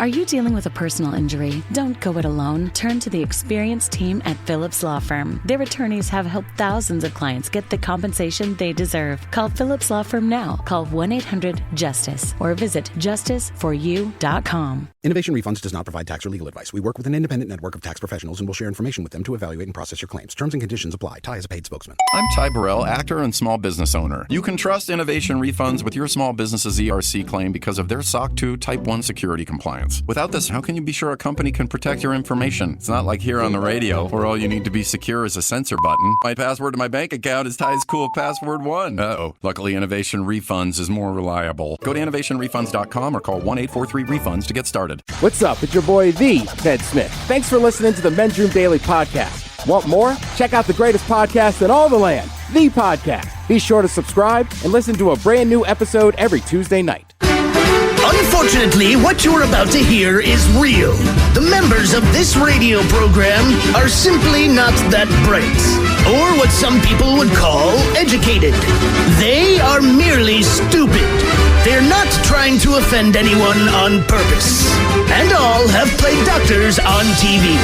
Are you dealing with a personal injury? Don't go it alone. Turn to the experienced team at Phillips Law Firm. Their attorneys have helped thousands of clients get the compensation they deserve. Call Phillips Law Firm now. Call 1-800-JUSTICE or visit justiceforyou.com. Innovation Refunds does not provide tax or legal advice. We work with an independent network of tax professionals and will share information with them to evaluate and process your claims. Terms and conditions apply. Ty is a paid spokesman. I'm Ty Burrell, actor and small business owner. You can trust Innovation Refunds with your small business's ERC claim because of their SOC 2 Type 1 security compliance. Without this, how can you be sure a company can protect your information? It's not like here on the radio, where all you need to be secure is a censor button. My password to my bank account is Ty's cool password 1. Uh-oh. Luckily, Innovation Refunds is more reliable. Go to innovationrefunds.com or call 1-843-REFUNDS to get started. What's up? It's your boy, the Ted Smith. Thanks for listening to the Men's Room Daily Podcast. Want more? Check out the greatest podcast in all the land, The Podcast. Be sure to subscribe and listen to a brand new episode every Tuesday night. Unfortunately, what you're about to hear is real. The members of this radio program are simply not that bright, or what some people would call educated. They are merely stupid. They're not trying to offend anyone on purpose. And all have played doctors on TV.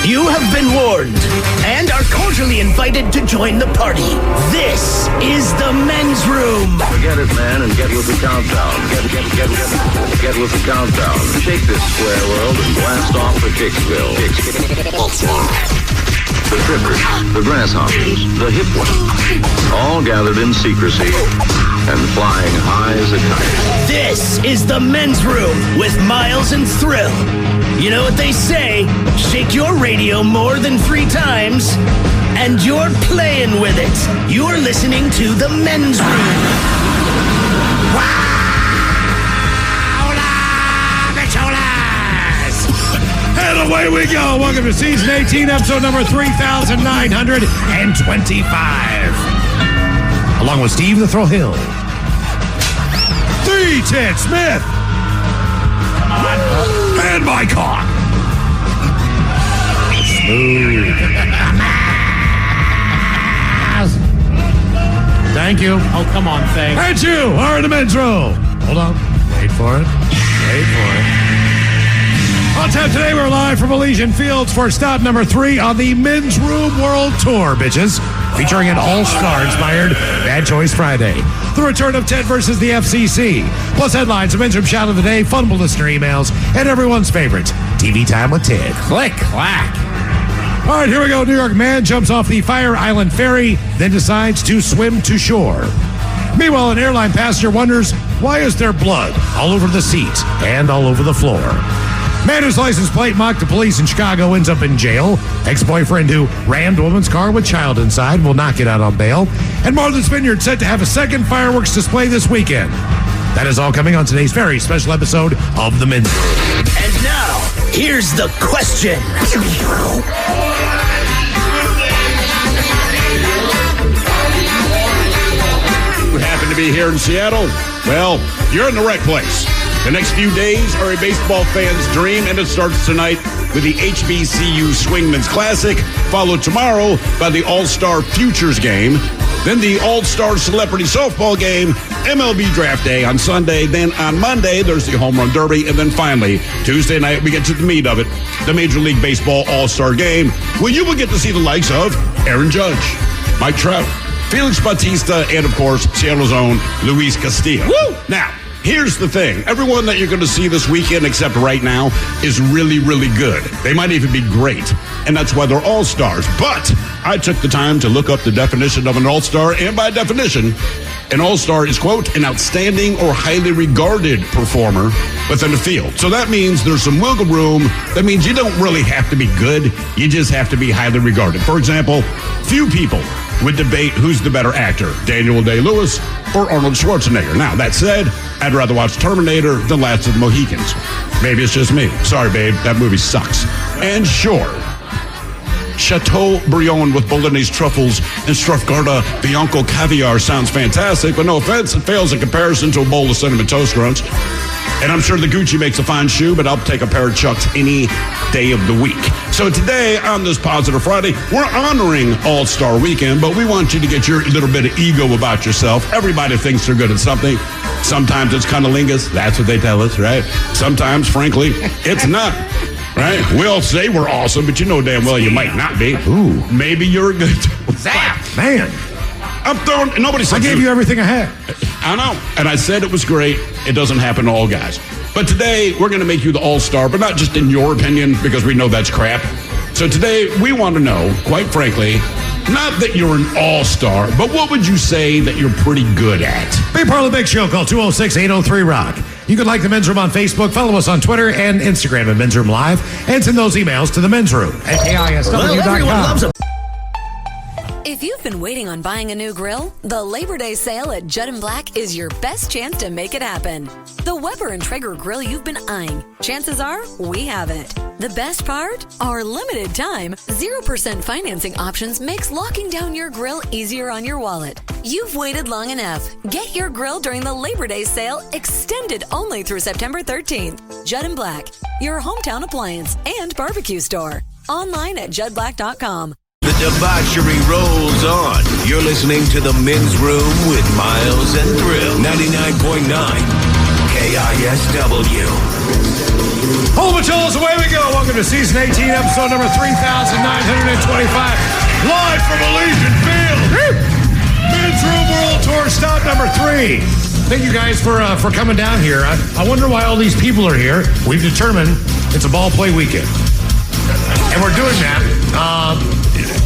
You have been warned and are cordially invited to join the party. This is the Men's Room. Forget it, man, and get with the countdown. Get with the countdown. Shake this square world and blast off for Kicksville. The trippers, the grasshoppers, the hip ones, all gathered in secrecy and flying high as a kite. This is the Men's Room with Miles and Thrill. You know what they say, shake your radio more than 3 times, and you're playing with it. You're listening to the Men's Room. Wow! And away we go. Welcome to season 18, episode number 3,925. Along with Steve the Thrill Hill, the Ted Smith, and my cock. Smooth. Thank you. Oh, come on, thanks. And you are in the Men's Room. Hold on. Wait for it. Wait for it. On tap today, we're live from Elysian Fields for stop number 3 on the Men's Room World Tour, bitches. Featuring an all-star inspired Bad Choice Friday. The return of Ted versus the FCC. Plus headlines, a Men's Room shout of the day, fun listener emails, and everyone's favorite, TV Time with Ted. Click, clack. All right, here we go. New York man jumps off the Fire Island ferry, then decides to swim to shore. Meanwhile, an airline passenger wonders, why is there blood all over the seat and all over the floor? Man whose license plate mocked the police in Chicago ends up in jail. Ex-boyfriend who rammed woman's car with child inside will not get out on bail. And Martha's Vineyard set to have a second fireworks display this weekend. That is all coming on today's very special episode of The Men's Room. And now, here's the question. You happen to be here in Seattle? Well, you're in the right place. The next few days are a baseball fan's dream, and it starts tonight with the HBCU Swingman's Classic, followed tomorrow by the All-Star Futures Game, then the All-Star Celebrity Softball Game, MLB Draft Day on Sunday, then on Monday there's the Home Run Derby, and then finally, Tuesday night we get to the meat of it, the Major League Baseball All-Star Game, where you will get to see the likes of Aaron Judge, Mike Trout, Felix Bautista, and of course, Seattle's own Luis Castillo. Woo! Now, here's the thing. Everyone that you're going to see this weekend, except right now, is really, really good. They might even be great, and that's why they're all-stars. But I took the time to look up the definition of an all-star, and by definition, an all-star is, quote, an outstanding or highly regarded performer within the field. So that means there's some wiggle room. That means you don't really have to be good. You just have to be highly regarded. For example, few people would debate who's the better actor, Daniel Day-Lewis or Arnold Schwarzenegger. Now, that said, I'd rather watch Terminator than Last of the Mohicans. Maybe it's just me. Sorry, babe, that movie sucks. And sure, Chateaubriand with Bolognese truffles and Strafgarda Bianco caviar sounds fantastic, but no offense, it fails in comparison to a bowl of Cinnamon Toast Crunch. And I'm sure the Gucci makes a fine shoe, but I'll take a pair of Chucks any day of the week. So today, on this Positive Friday, we're honoring All-Star Weekend, but we want you to get your little bit of ego about yourself. Everybody thinks they're good at something. Sometimes it's cunnilingus. That's what they tell us, right? Sometimes, frankly, it's not. Right? We'll say we're awesome, but you know damn well you might not be. Ooh. Maybe you're a good... Man. I'm throwing... Nobody said I gave you everything I had. I know. And I said it was great. It doesn't happen to all guys. But today, we're going to make you the all-star, but not just in your opinion, because we know that's crap. So today, we want to know, quite frankly, not that you're an all-star, but what would you say that you're pretty good at? Be part of the big show. Call 206-803-ROCK. You can like The Men's Room on Facebook, follow us on Twitter and Instagram at Men's Room Live, and send those emails to the Men's Room at KISW.com. If you've been waiting on buying a new grill, the Labor Day sale at Judd & Black is your best chance to make it happen. The Weber and Traeger grill you've been eyeing, chances are we have it. The best part? Our limited time, 0% financing options makes locking down your grill easier on your wallet. You've waited long enough. Get your grill during the Labor Day sale, extended only through September 13th. Judd & Black, your hometown appliance and barbecue store. Online at juddblack.com. The debauchery rolls on. You're listening to The Men's Room with Miles and Thrill. 99.9 KISW. Hold Matillas, away we go. Welcome to season 18, episode number 3,925. Live from Elysian Field. Men's Room World Tour, stop number 3. Thank you guys for coming down here. I wonder why all these people are here. We've determined it's a ball play weekend. And we're doing that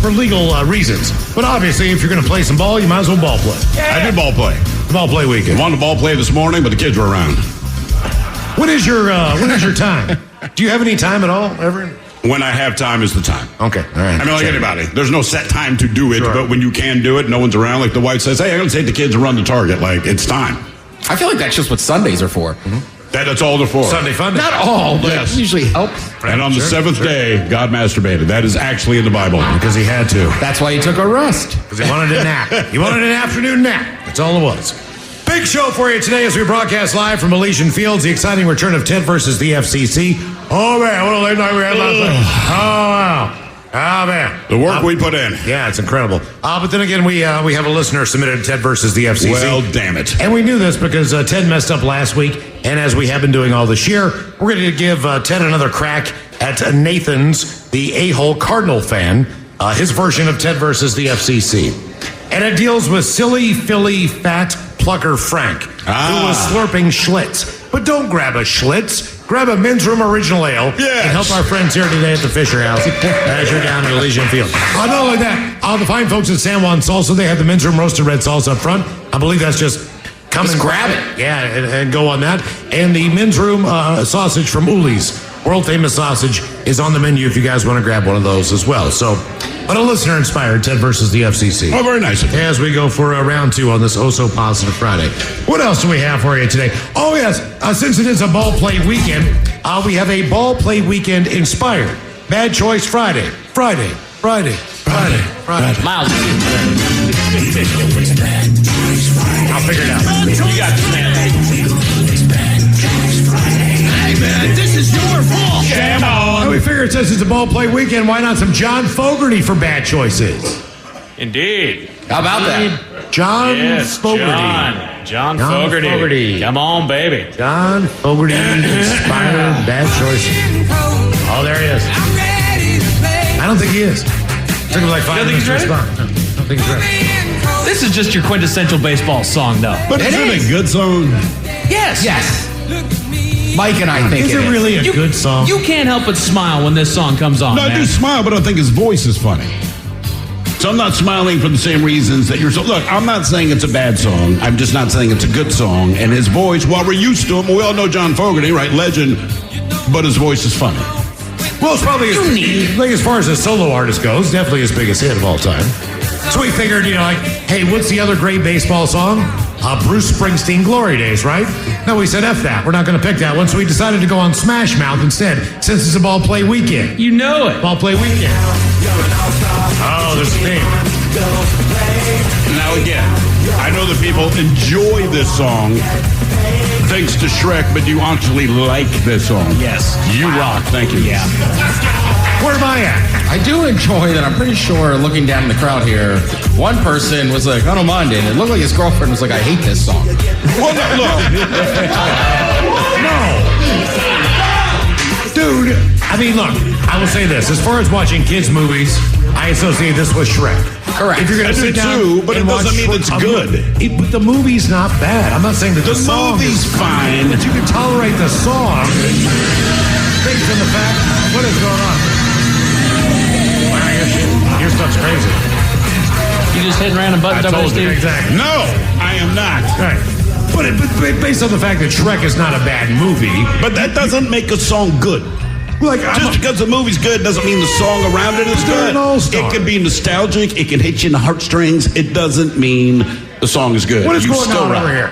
for legal reasons. But obviously, if you're going to play some ball, you might as well ball play. Yeah. I did ball play. Ball play weekend. I wanted to ball play this morning, but the kids were around. When is your time? Do you have any time at all, ever? When I have time is the time. Okay, all right. I mean, like anybody. There's no set time to do it, Sure. But when you can do it, no one's around. Like the wife says, hey, I'm going to take the kids and run the target. Like, it's time. I feel like that's just what Sundays are for. Mm-hmm. That's all they're for. Sunday fun day. Not all, but Yes. it usually helps. And on the seventh day, God masturbated. That is actually in the Bible. Because he had to. That's why he took a rest. Because he wanted a nap. He wanted an afternoon nap. That's all it was. Big show for you today as we broadcast live from Elysian Fields. The exciting return of Ted versus the FCC. Oh, man. What a late night we had last night. Oh, wow. Oh, man. The work we put in. Yeah, it's incredible. But then again, we have a listener submitted Ted versus the FCC. Well, damn it. And we knew this because Ted messed up last week. And as we have been doing all this year, we're going to give Ted another crack at Nathan's, the a-hole Cardinal fan, his version of Ted versus the FCC. And it deals with silly, Philly, fat plucker Frank, who was slurping Schlitz. But don't grab a Schlitz. Grab a Men's Room Original Ale and help our friends here today at the Fisher House as you're down at Elysian Field. Not only that, the fine folks at San Juan Salsa, they have the Men's Room Roasted Red Salsa up front. I believe that's just come and grab it. Yeah, and go on that. And the Men's Room sausage from Uli's, world famous sausage, is on the menu if you guys want to grab one of those as well. So, but a listener inspired Ted versus the FCC. Oh, very nice of you. As we go for round 2 on this so positive Friday. What else do we have for you today? Oh, yes. Since it is a ball play weekend, we have a ball play weekend inspired. Bad Choice Friday. Friday. Miles. I'll figure it out. You got this, man. Hey, man, this is your fault. Come on. And we figure since it's a ball play weekend, why not some John Fogerty for Bad Choices? Indeed. How about that? John Yes, Fogerty. John Fogerty. Come on, baby. John Fogerty inspired Bad Choices. Oh, there he is. I don't think he is. Took him like 5 minutes to respond. No, I don't think he's ready. This is just your quintessential baseball song, though. But is it a good song? Yes. Mike and I think Is it really a good song? You can't help but smile when this song comes on, No, I man. do smile, but I think his voice is funny. So I'm not smiling for the same reasons that you're. So look, I'm not saying it's a bad song. I'm just not saying it's a good song. And his voice, while we're used to him, we all know John Fogerty, right? Legend. But his voice is funny. Well, it's probably like as far as a solo artist goes, definitely his biggest hit of all time. So we figured, like, hey, what's the other great baseball song? Bruce Springsteen, Glory Days, right? No, we said F that. We're not going to pick that one. So we decided to go on Smash Mouth instead, since it's a ball play weekend. You know it. Ball play weekend. Oh, there's a theme. Now again, I know that people enjoy this song thanks to Shrek, but you actually like this song. Yes. You rock. Thank you. Yeah. Where am I at? I do enjoy that. I'm pretty sure looking down in the crowd here, one person was like, I don't mind it. It looked like his girlfriend was like, I hate this song. Well, look. No. Dude, I mean, look, I will say this. As far as watching kids' movies, I associate this with Shrek. Correct. If you're going to sit down too, but it doesn't mean it's good. But the movie's not bad. I'm not saying that the song movie's is fine. But you can tolerate the song based on the fact what is going on. Wow, your stuff's crazy. You just hitting random buttons over there, Steve? Exactly. No, I am not. Right. But based on the fact that Shrek is not a bad movie. But that doesn't make a song good. Like, just because the movie's good doesn't mean the song around it is good. It can be nostalgic. It can hit you in the heartstrings. It doesn't mean the song is good. What is you going still on rock. over here?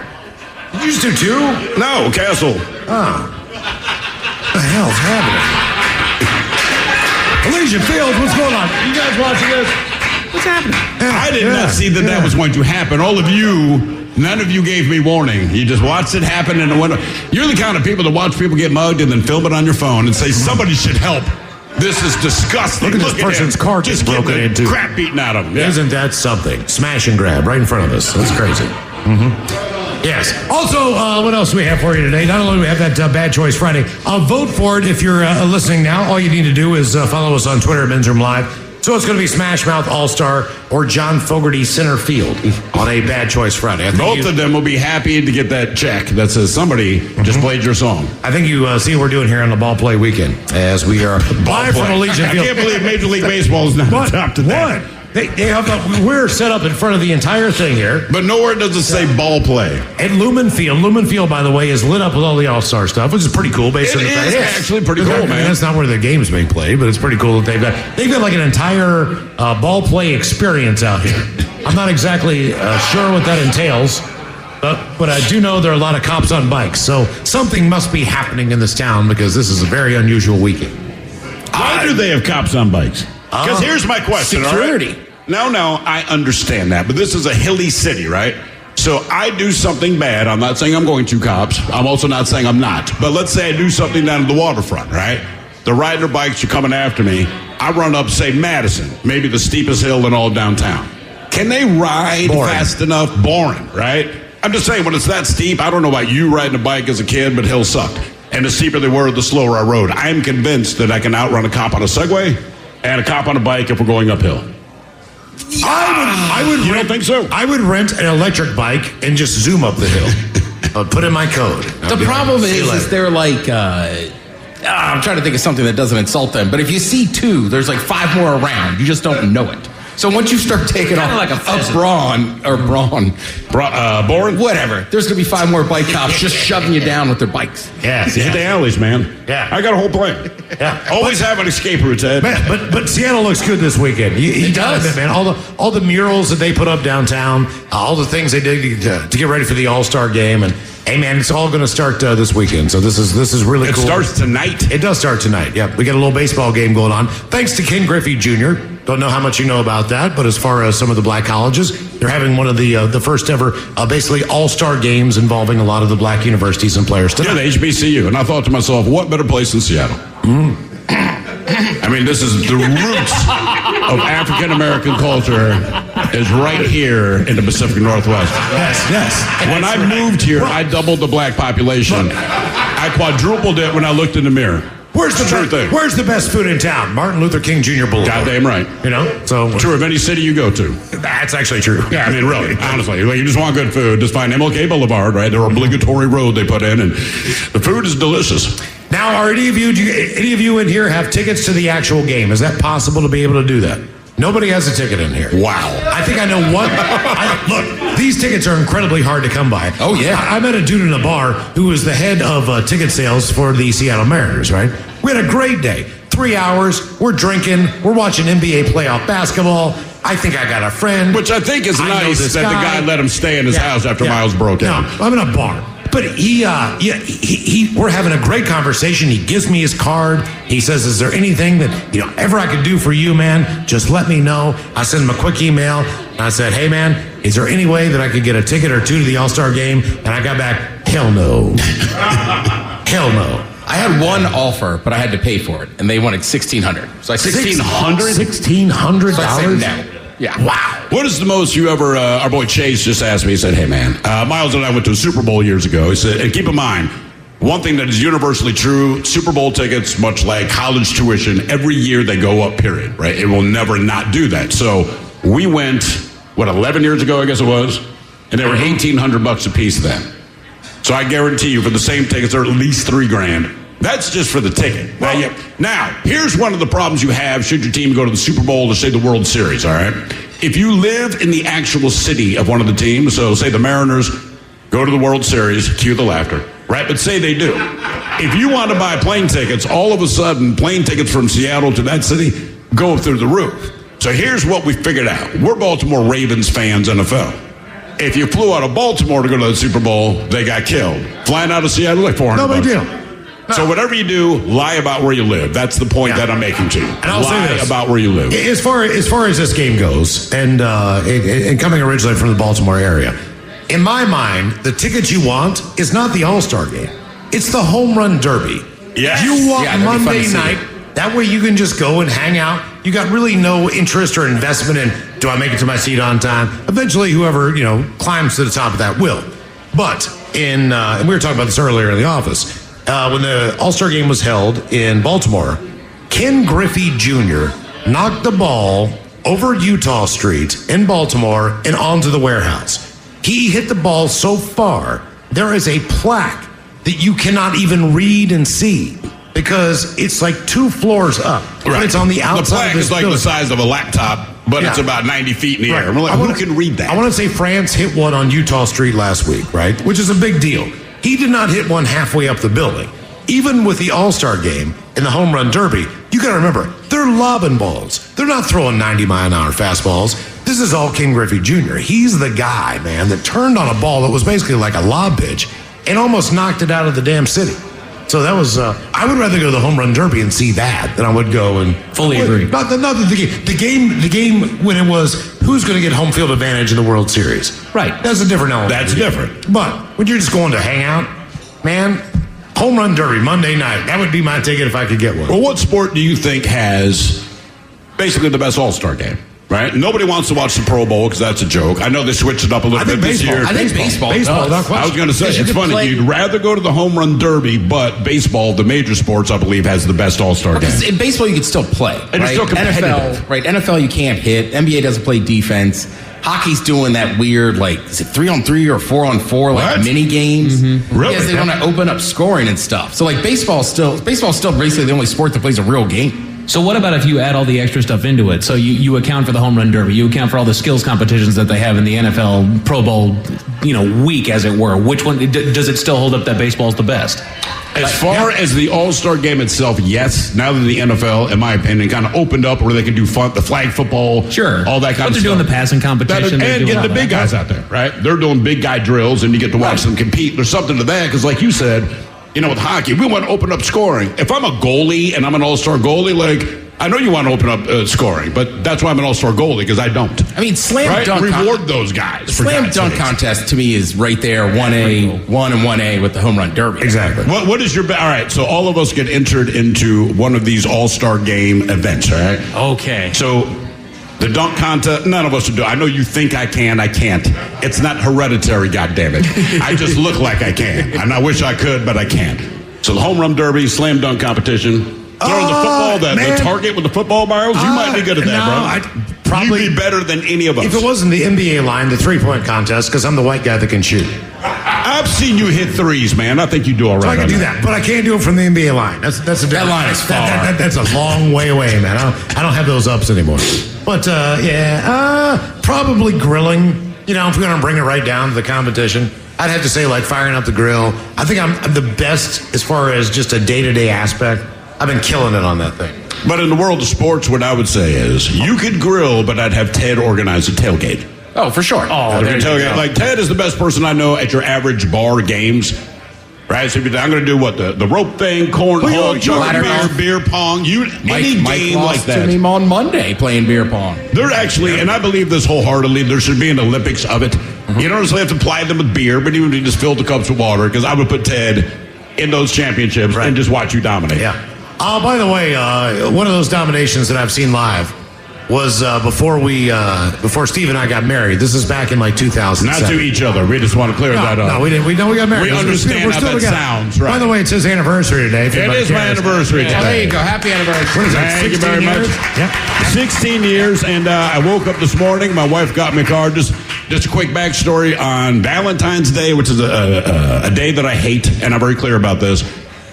Did you just do two? No, Castle. Oh. What the hell's happening? Elysian Fields, what's going on? You guys watching this? What's happening? I did not see that was going to happen. All of you... None of you gave me warning. You just watched it happen in the window. You're the kind of people that watch people get mugged and then film it on your phone and say, somebody should help. This is disgusting. Look at this person's car just broken into. Crap beaten out of him. Yeah. Isn't that something? Smash and grab right in front of us. That's crazy. Mm-hmm. Yes. Also, what else do we have for you today? Not only do we have that Bad Choice Friday, vote for it if you're listening now. All you need to do is follow us on Twitter at Men's Room Live. So it's going to be Smash Mouth All-Star or John Fogerty Center Field on a Bad Choice Friday. Both of them will be happy to get that check that says somebody just played your song. I think you see what we're doing here on the Ball Play Weekend as we are live from Elysian Field. I can't believe Major League Baseball is not top to that. What? They have we're set up in front of the entire thing here. But nowhere does it say ball play. At Lumen Field. Lumen Field, by the way, is lit up with all the All-Star stuff, which is pretty cool. Based on the fact. It is actually pretty cool, man. That's not where the game's being played, but it's pretty cool that they've got like an entire ball play experience out here. I'm not exactly sure what that entails, but I do know there are a lot of cops on bikes. So something must be happening in this town because this is a very unusual weekend. Why do they have cops on bikes? Because here's my question. Security. All right? No, I understand that. But this is a hilly city, right? So I do something bad. I'm not saying I'm going to cops. I'm also not saying I'm not. But let's say I do something down at the waterfront, right? They're riding their bikes. You're coming after me. I run up, say, Madison, maybe the steepest hill in all downtown. Can they ride fast enough? Boring, right? I'm just saying, when it's that steep, I don't know about you riding a bike as a kid, but hills sucked. And the steeper they were, the slower I rode. I'm convinced that I can outrun a cop on a Segway and a cop on a bike if we're going uphill. I would. You don't think so? I would rent an electric bike and just zoom up the hill. Put in my code. The problem is they're like. I'm trying to think of something that doesn't insult them, but if you see two, there's like five more around. You just don't know it. So once you start taking off like a Boring? Whatever. There's going to be five more bike cops just shoving you down with their bikes. Yes. Hit the alleys, man. Yeah. I got a whole plan. Yeah. Always have an escape route, Ed. But Seattle looks good this weekend. It does, man. All the murals that they put up downtown, all the things they did to get ready for the All-Star game, and hey, man, it's all going to start this weekend. So this is really cool. It starts tonight. It does start tonight. Yeah, we got a little baseball game going on. Thanks to Ken Griffey Jr. Don't know how much you know about that, but as far as some of the black colleges, they're having one of the first ever basically all-star games involving a lot of the black universities and players tonight. Yeah, the HBCU. And I thought to myself, what better place than Seattle? I mean, this is the roots of African-American culture is right here in the Pacific Northwest. Yes. When I moved here, I doubled the black population. I quadrupled it when I looked in the mirror. Where's the best food in town? Martin Luther King Jr. Boulevard. Goddamn right. You know? So true of any city you go to. That's actually true. Yeah, I mean, really, honestly. Like, you just want good food, just find MLK Boulevard, right? Their obligatory road they put in, and the food is delicious. Now, are any of you in here have tickets to the actual game? Is that possible to be able to do that? Nobody has a ticket in here. Wow. I think I know one. Look, these tickets are incredibly hard to come by. Oh, yeah. I met a dude in a bar who was the head of ticket sales for the Seattle Mariners, right? We had a great day. 3 hours. We're drinking. We're watching NBA playoff basketball. I think I got a friend. Which I think is nice that the guy let him stay in his house after Miles broke in. No, I'm in a bar. But we're having a great conversation. He gives me his card. He says, "Is there anything that ever I could do for you, man? Just let me know." I sent him a quick email. And I said, "Hey, man, is there any way that I could get a ticket or two to the All-Star game?" And I got back, "Hell no, hell no." I had one offer, but I had to pay for it, and they wanted $1,600. So I said $1,600. $1,600. So I said no. Yeah. Wow. What is the most you ever, our boy Chase just asked me, he said, "Hey man, Miles and I went to a Super Bowl years ago." He said, and keep in mind, one thing that is universally true, Super Bowl tickets, much like college tuition, every year they go up, period, right? It will never not do that. So we went, 11 years ago, I guess it was, and they were $1,800 a piece then. So I guarantee you for the same tickets, they're at least $3,000. That's just for the ticket. Now, here's one of the problems you have should your team go to the Super Bowl or say the World Series, all right? If you live in the actual city of one of the teams, so say the Mariners go to the World Series, cue the laughter, right? But say they do. If you want to buy plane tickets, all of a sudden, plane tickets from Seattle to that city go through the roof. So here's what we figured out. We're Baltimore Ravens fans, NFL. If you flew out of Baltimore to go to the Super Bowl, they got killed. Flying out of Seattle, like $400. No big deal. No. So whatever you do, lie about where you live. That's the point that I'm making to you. And I'll lie say this about where you live. As far as this game goes, and coming originally from the Baltimore area, in my mind, the ticket you want is not the All-Star game. It's the Home Run Derby. Yes. You want Monday night. That way you can just go and hang out. You got really no interest or investment in, do I make it to my seat on time? Eventually, whoever, climbs to the top of that will. But and we were talking about this earlier in the office, when the All-Star game was held in Baltimore, Ken Griffey Jr. knocked the ball over Utah Street in Baltimore and onto the warehouse. He hit the ball so far, there is a plaque that you cannot even read and see, because it's like 2 floors up. Right. It's on the outside. The plaque is like building. the size of a laptop, but it's about 90 feet in the air. We're like, who can read that? I want to say France hit one on Utah Street last week, right? Which is a big deal. He did not hit one halfway up the building. Even with the All-Star game and the Home Run Derby, you got to remember, they're lobbing balls. They're not throwing 90-mile-an-hour fastballs. This is all Ken Griffey Jr. He's the guy, man, that turned on a ball that was basically like a lob pitch and almost knocked it out of the damn city. So that was, I would rather go to the Home Run Derby and see that than I would go and... Fully agree. Not the game when it was, who's going to get home field advantage in the World Series? Right. That's a different element. That's different. But when you're just going to hang out, man, Home Run Derby, Monday night, that would be my ticket if I could get one. Well, what sport do you think has basically the best All-Star game? Right? Nobody wants to watch the Pro Bowl because that's a joke. I know they switched it up a little bit this year. I think baseball does. I was going to say, it's funny. You'd rather go to the Home Run Derby, but baseball, the major sports, I believe, has the best All-Star game. In baseball, you can still play. And it's still competitive. NFL, you can't hit. NBA doesn't play defense. Hockey's doing that weird, is it 3-on-3 or 4-on-4, mini games? Mm-hmm. Really? Because they want to open up scoring and stuff. So, baseball's still basically the only sport that plays a real game. So what about if you add all the extra stuff into it? So you account for the Home Run Derby, you account for all the skills competitions that they have in the NFL Pro Bowl, week, as it were. Which one does it still hold up that baseball's the best? As far as the All-Star game itself, yes. Now that the NFL, in my opinion, kind of opened up where they can do the flag football, sure, all that kind of stuff. But they're doing the passing competition. And getting the big guys out there, right? They're doing big guy drills, and you get to watch them compete. There's something to that, because like you said, with hockey, we want to open up scoring. If I'm a goalie and I'm an all-star goalie, I know you want to open up scoring, but that's why I'm an all-star goalie, because I don't. I mean, slam dunk. Reward those guys. Slam dunk contest to me is right there, 1A, 1 and 1A with the Home Run Derby. Exactly. What is your... All right, so all of us get entered into one of these all-star game events, all right? Okay. So... the dunk contest, none of us would do. I know you think I can. I can't. It's not hereditary, goddammit. I just look like I can. And I wish I could, but I can't. So the Home Run Derby, slam dunk competition, throwing the football, the target with the football, Miles, you might be good at that, bro. I'd probably be better than any of us. If it wasn't the NBA line, the three-point contest, because I'm the white guy that can shoot. I've seen you hit threes, man. I think you do all right. So I can do that, but I can't do it from the NBA line. That's a different. That line is far. That's a long way away, man. I don't have those ups anymore. But probably grilling. If we're gonna bring it right down to the competition, I'd have to say firing up the grill. I think I'm the best as far as just a day-to-day aspect. I've been killing it on that thing. But in the world of sports, what I would say is you could grill, but I'd have Ted organize a tailgate. Oh, for sure. I can tell you, like Ted is the best person I know at your average bar games. Right, so I'm going to do what the rope thing, cornhole, beer pong, any game like that. To me on Monday playing beer pong. They're actually, and I believe this wholeheartedly, there should be an Olympics of it. Mm-hmm. You don't necessarily have to ply them with beer, but even if you just fill the cups with water, because I would put Ted in those championships and just watch you dominate. Yeah. By the way, one of those dominations that I've seen live was before Steve and I got married. This is back in like 2007. Not to each other. We just want to clear that up. No, we didn't. We know we got married. We understand how that sounds. Right. By the way, it's his anniversary today. It is my anniversary today. There you go. Happy anniversary. What is that, Thank you very much. Yep. 16 years, and I woke up this morning. My wife got me a card. Just a quick backstory on Valentine's Day, which is a day that I hate, and I'm very clear about this.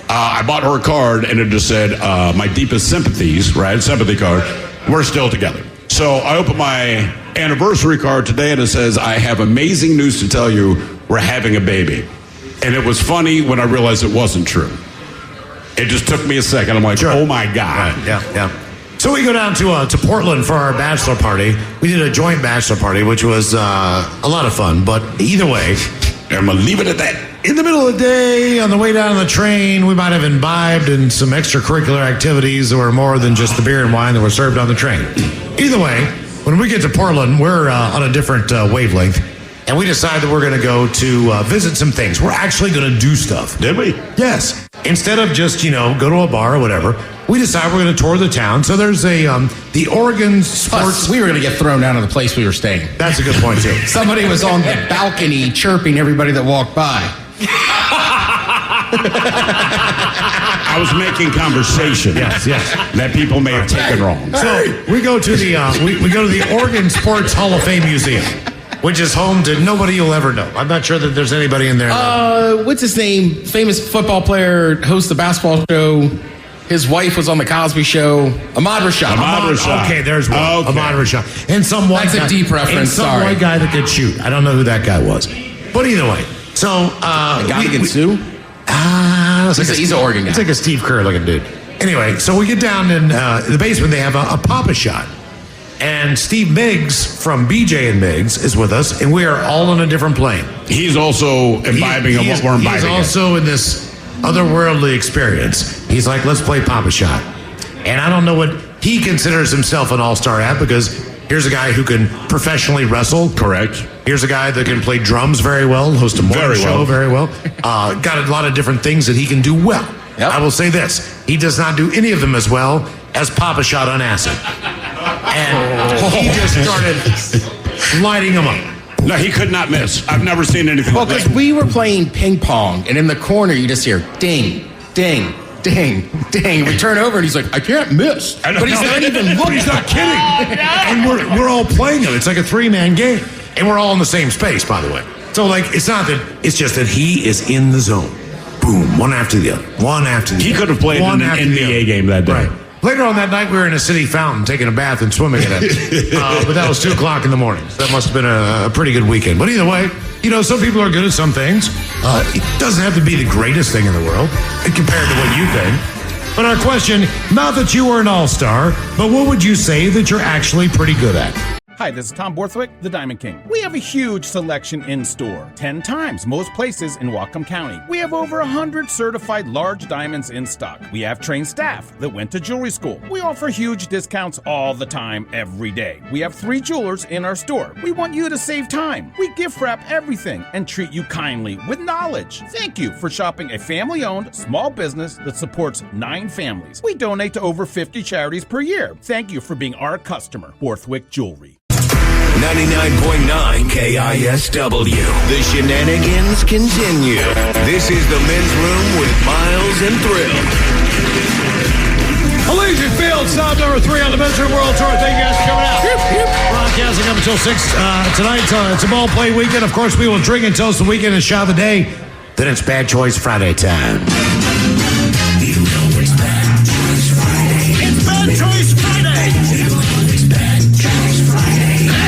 I bought her a card, and it just said, my deepest sympathies, right? Sympathy card. We're still together. So I opened my anniversary card today, and it says, I have amazing news to tell you. We're having a baby. And it was funny when I realized it wasn't true. It just took me a second. I'm like, oh, my God. Right. Yeah. So we go down to Portland for our bachelor party. We did a joint bachelor party, which was a lot of fun. But either way, I'm going to leave it at that. In the middle of the day, on the way down on the train, we might have imbibed in some extracurricular activities that were more than just the beer and wine that were served on the train. Either way, when we get to Portland, we're on a different wavelength, and we decide that we're going to go to visit some things. We're actually going to do stuff. Did we? Yes. Instead of just, go to a bar or whatever, we decide we're going to tour the town. So there's the Oregon Sports... Plus, we were going to get thrown out of the place we were staying. That's a good point, too. Somebody was on the balcony chirping everybody that walked by. I was making conversation. Yes. That people may have taken wrong. So we go to the we go to the Oregon Sports Hall of Fame Museum, which is home to nobody you'll ever know. I'm not sure that there's anybody in there. What's his name? Famous football player, hosts the basketball show. His wife was on the Cosby Show. Ahmad Rashad. Okay, there's one. Okay. Ahmad Rashad. And some white guy. That's a deep reference. And some white guy that could shoot. I don't know who that guy was. But either way. So, the guy that can sue? He's an Oregon guy. It's like a Steve Kerr looking dude. Anyway, so we get down in the basement. They have a Papa Shot. And Steve Miggs from BJ and Miggs is with us, and we are all on a different plane. He's also imbibing of what we're imbibing. He's also in this otherworldly experience. He's like, let's play Papa Shot. And I don't know what he considers himself an all-star at, because here's a guy who can professionally wrestle. Correct. Here's a guy that can play drums very well, host a morning show very well. Got a lot of different things that he can do well. Yep. I will say this. He does not do any of them as well as Papa Shot on acid. And he just started lighting them up. No, he could not miss. I've never seen anything like that. Well, because we were playing ping pong, and in the corner you just hear ding, ding, ding, ding. We turn over, and he's like, I can't miss. But he's not even looking. He's not kidding. And we're all playing it. It's like a three-man game. And we're all in the same space, by the way. So, it's not that, it's just that he is in the zone. Boom, one after the other. He could have played in an NBA game that day. Right. Later on that night, we were in a city fountain taking a bath and swimming in it. But that was 2 o'clock in the morning. So that must have been a pretty good weekend. But either way, some people are good at some things. It doesn't have to be the greatest thing in the world compared to what you think. But our question, not that you are an all-star, but what would you say that you're actually pretty good at? Hi, this is Tom Borthwick, the Diamond King. We have a huge selection in store, 10 times most places in Whatcom County. We have over 100 certified large diamonds in stock. We have trained staff that went to jewelry school. We offer huge discounts all the time, every day. We have 3 jewelers in our store. We want you to save time. We gift wrap everything and treat you kindly with knowledge. Thank you for shopping a family-owned small business that supports 9 families. We donate to over 50 charities per year. Thank you for being our customer, Borthwick Jewelry. 99.9 KISW. The shenanigans continue. This is the Men's Room with Miles and Thrill. Allegiant Field, stop number 3 on the Men's Room World Tour. Thank you guys for coming out. Broadcasting up until 6 tonight. It's a ball play weekend. Of course, we will drink and toast the weekend and shot of the day. Then it's Bad Choice Friday time. You know it's Bad Choice Friday. It's Bad Choice Friday.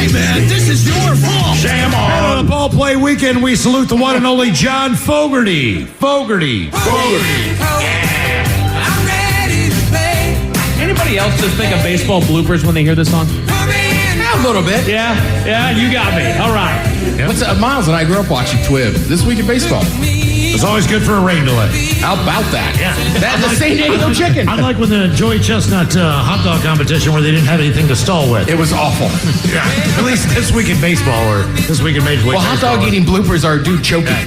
Hey, man, this is your fault. Jam on. And on the ball play weekend, we salute the one and only John Fogerty. Fogerty. Anybody else just think of baseball bloopers when they hear this song? Hell A little bit. Yeah, you got me. All right. Yep. Miles and I grew up watching TWIB This Week in Baseball. It's always good for a rain delay. How about that? Yeah. That's the San Diego chicken. Unlike with the Joey Chestnut hot dog competition where they didn't have anything to stall with. It was awful. Yeah. At least This Week in Baseball or This Week in Major League Baseball. Well, hot dog eating bloopers are a dude choking.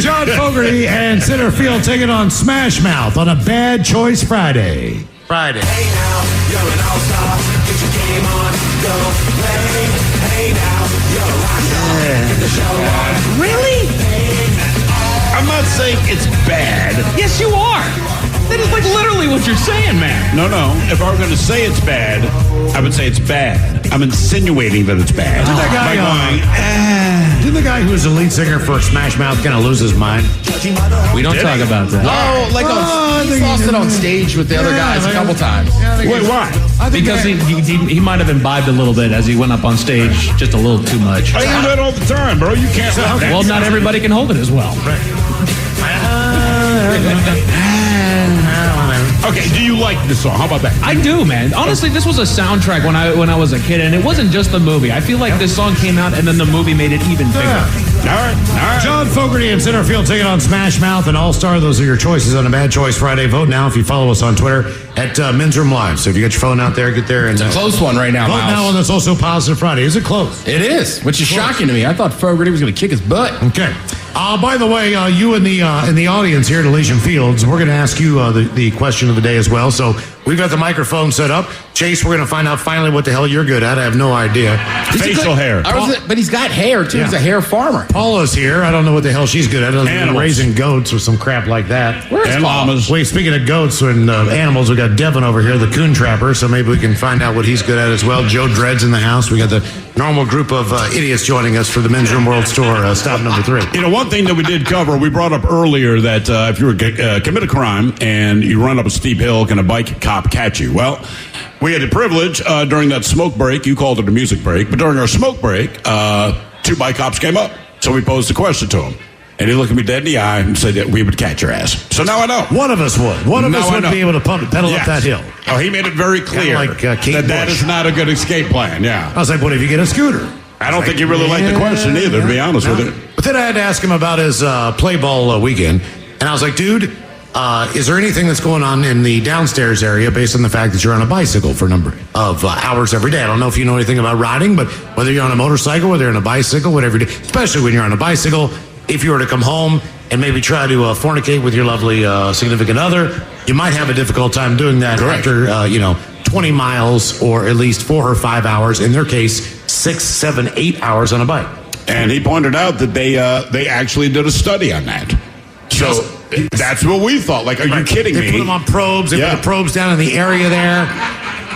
John Fogerty and center field taking on Smash Mouth on a Bad Choice Friday. Hey now, you're an all-star. Get your game on, go play. Hey now, you're a rock star. Get the show on. Really? I'm not saying it's bad. Yes, you are. That is like literally what you're saying, man. No. If I were going to say it's bad, I would say it's bad. I'm insinuating that it's bad. Didn't the guy who was the lead singer for Smash Mouth kind of lose his mind? We don't talk about that. Oh, like he lost it on stage with the other guys a couple times. Wait, why? Because he might have imbibed a little bit as he went up on stage, just a little too much. I do that all the time, bro. You can't. Well, not everybody can hold it as well. Right. Okay, do you like this song? How about that? I do, man. Honestly, this was a soundtrack when I was a kid, and it wasn't just the movie. I feel like this song came out, and then the movie made it even bigger. All right. John Fogerty in center field taking on Smash Mouth and All-Star. Those are your choices on a Bad Choice Friday. Vote now if you follow us on Twitter at Men's Room Live. So if you got your phone out there, get there. And, it's a close one right now, Vote Miles. now, and that's also Positive Friday. Is it close? It is, which is shocking to me. I thought Fogerty was going to kick his butt. Okay. By the way, you in the audience here at Elysian Fields, we're going to ask you the question of the day as well. So we've got the microphone set up. Chase, we're going to find out finally what the hell you're good at. I have no idea. Facial hair. But he's got hair, too. Yeah. He's a hair farmer. Paula's here. I don't know what the hell she's good at. Other than raising goats or some crap like that. Where's llamas? Wait, speaking of goats and animals, we got Devin over here, the coon trapper. So maybe we can find out what he's good at as well. Joe Dredd's in the house. We got the normal group of idiots joining us for the Men's Room World Store, stop number 3. You know, one thing that we did cover, we brought up earlier that if you were commit a crime and you run up a steep hill, can a bike cop catch you? Well, we had the privilege during that smoke break. You called it a music break, but during our smoke break, 2 bike cops came up. So we posed a question to him. And he looked at me dead in the eye and said that we would catch your ass. So now I know. One of us would. One of us would be able to pedal up that hill. Oh, he made it very clear that is not a good escape plan. Yeah. I was like, what if you get a scooter? I don't think he really liked the question either, to be honest with you. But then I had to ask him about his play ball weekend. And I was like, dude, is there anything that's going on in the downstairs area based on the fact that you're on a bicycle for a number of hours every day? I don't know if you know anything about riding, but whether you're on a motorcycle, whether you're on a bicycle, whatever you do, especially when you're on a bicycle, if you were to come home and maybe try to fornicate with your lovely significant other, you might have a difficult time doing that after, 20 miles or at least 4 or 5 hours, in their case, 6, 7, 8 hours on a bike. And he pointed out that they actually did a study on that. So that's what we thought. Like, are you kidding me? They put them on probes. They put the probes down in the area there.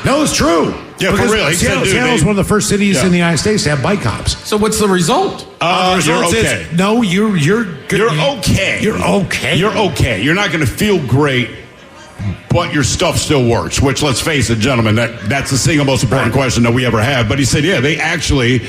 No, it's true. Yeah, because for real. Seattle's one of the first cities in the United States to have bike cops. So what's the result? The result you're okay. is, no, you're good. You're okay. You're okay. You're okay. You're not going to feel great, but your stuff still works, which, let's face it, gentlemen, that's the single most important question that we ever have. But he said, yeah, they actually...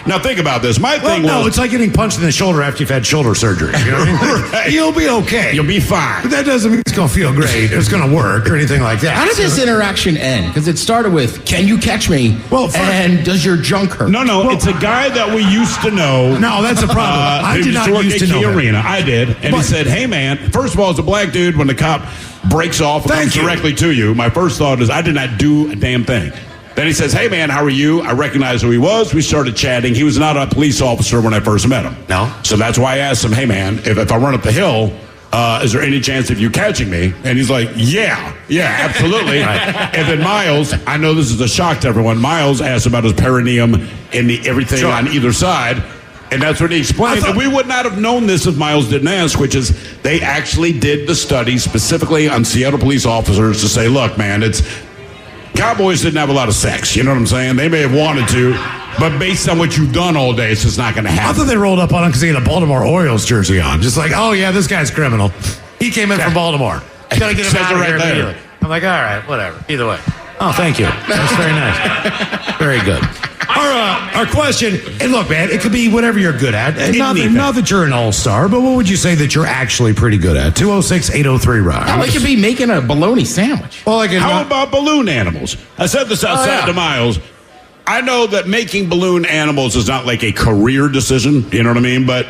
Now, think about this. My thing was... it's like getting punched in the shoulder after you've had shoulder surgery. You know what I mean? Right. You'll be okay. You'll be fine. But that doesn't mean it's going to feel great. It's going to work or anything like that. How did this interaction end? Because it started with, can you catch me? And does your junk hurt? No, it's a guy that we used to know. No, that's a problem. I did not used to know him. Arena. I did. And he said, hey, man, first of all, as a black dude, when the cop breaks off and comes directly to you, my first thought is I did not do a damn thing. Then he says, hey, man, how are you? I recognized who he was. We started chatting. He was not a police officer when I first met him. No. So that's why I asked him, hey, man, if I run up the hill, is there any chance of you catching me? And he's like, yeah, absolutely. And then Miles, I know this is a shock to everyone, Miles asked about his perineum and everything on either side. And that's what he explained. And we would not have known this if Miles didn't ask, which is they actually did the study specifically on Seattle police officers to say, look, man, Cowboys didn't have a lot of sex. You know what I'm saying? They may have wanted to, but based on what you've done all day, it's just not going to happen. I thought they rolled up on him because he had a Baltimore Orioles jersey on. Just like, oh, yeah, this guy's criminal. He came in from Baltimore. Got to get him out of here immediately. I'm like, all right, whatever. Either way. Oh, thank you. That's very nice. Very good. Our question, and look, man, it could be whatever you're good at. Not that you're an all-star, but what would you say that you're actually pretty good at? 206-803-ROCK. No, it could be making a bologna sandwich. Well, how about balloon animals? I said this outside to Miles. I know that making balloon animals is not like a career decision, you know what I mean? But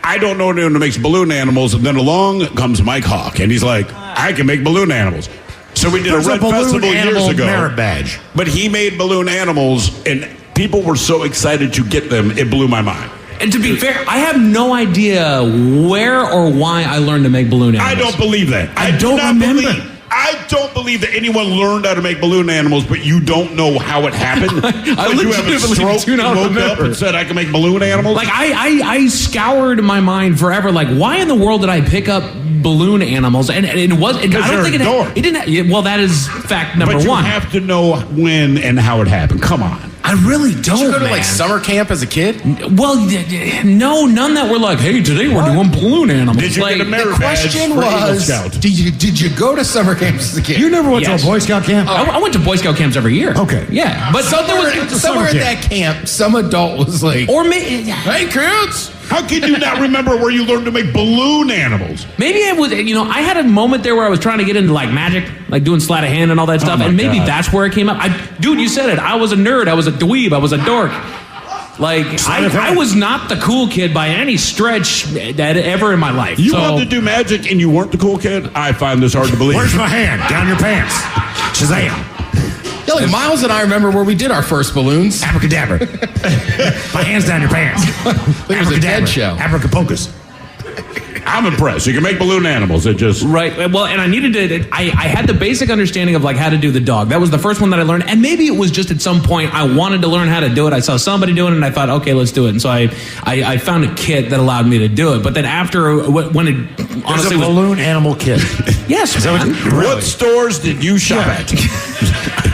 I don't know anyone who makes balloon animals, and then along comes Mike Hawk, and he's like, I can make balloon animals. So we did a Red Festival years ago. Merit badge. But he made balloon animals, and people were so excited to get them, it blew my mind. And to be fair, I have no idea where or why I learned to make balloon animals. I don't believe that. I don't remember. I don't believe that anyone learned how to make balloon animals, but you don't know how it happened. I you have a stroke and woke up and said, I can make balloon animals? Like, I scoured my mind forever. Like, why in the world did I pick up balloon animals? And it was... I don't think it didn't... Well, that is fact number one. But you have to know when and how it happened. Come on. I really don't, Did you go to, man. like, summer camp as a kid? Well, no, none that were like, hey, today we're doing balloon animals. Did you like, get a merit The question badge for Eagle was, Scout? did you go to summer camps as a kid? You never went Yes. to a Boy Scout camp? I went to Boy Scout camps every year. Okay. Yeah. But somewhere at that camp, some adult was like, or maybe... hey, kids! How can you not remember where you learned to make balloon animals? Maybe it was, I had a moment there where I was trying to get into like magic, like doing sleight of hand and all that stuff, and maybe that's where it came up. Dude, you said it. I was a nerd. I was a dweeb. I was a dork. Like, I was not the cool kid by any stretch that ever in my life. You wanted to do magic and you weren't the cool kid? I find this hard to believe. Where's my hand? Down your pants. Shazam. Yeah, like Miles and I remember where we did our first balloons. Abracadabra. My hand's down your pants. It was a dead show. Abracapocus. I'm impressed. You can make balloon animals. It just... Right. Well, and I needed to... I had the basic understanding of like how to do the dog. That was the first one that I learned. And maybe it was just at some point I wanted to learn how to do it. I saw somebody doing it and I thought, okay, let's do it. And so I found a kit that allowed me to do it. But then after, when it honestly was a balloon animal kit. Yes. What stores did you shop at?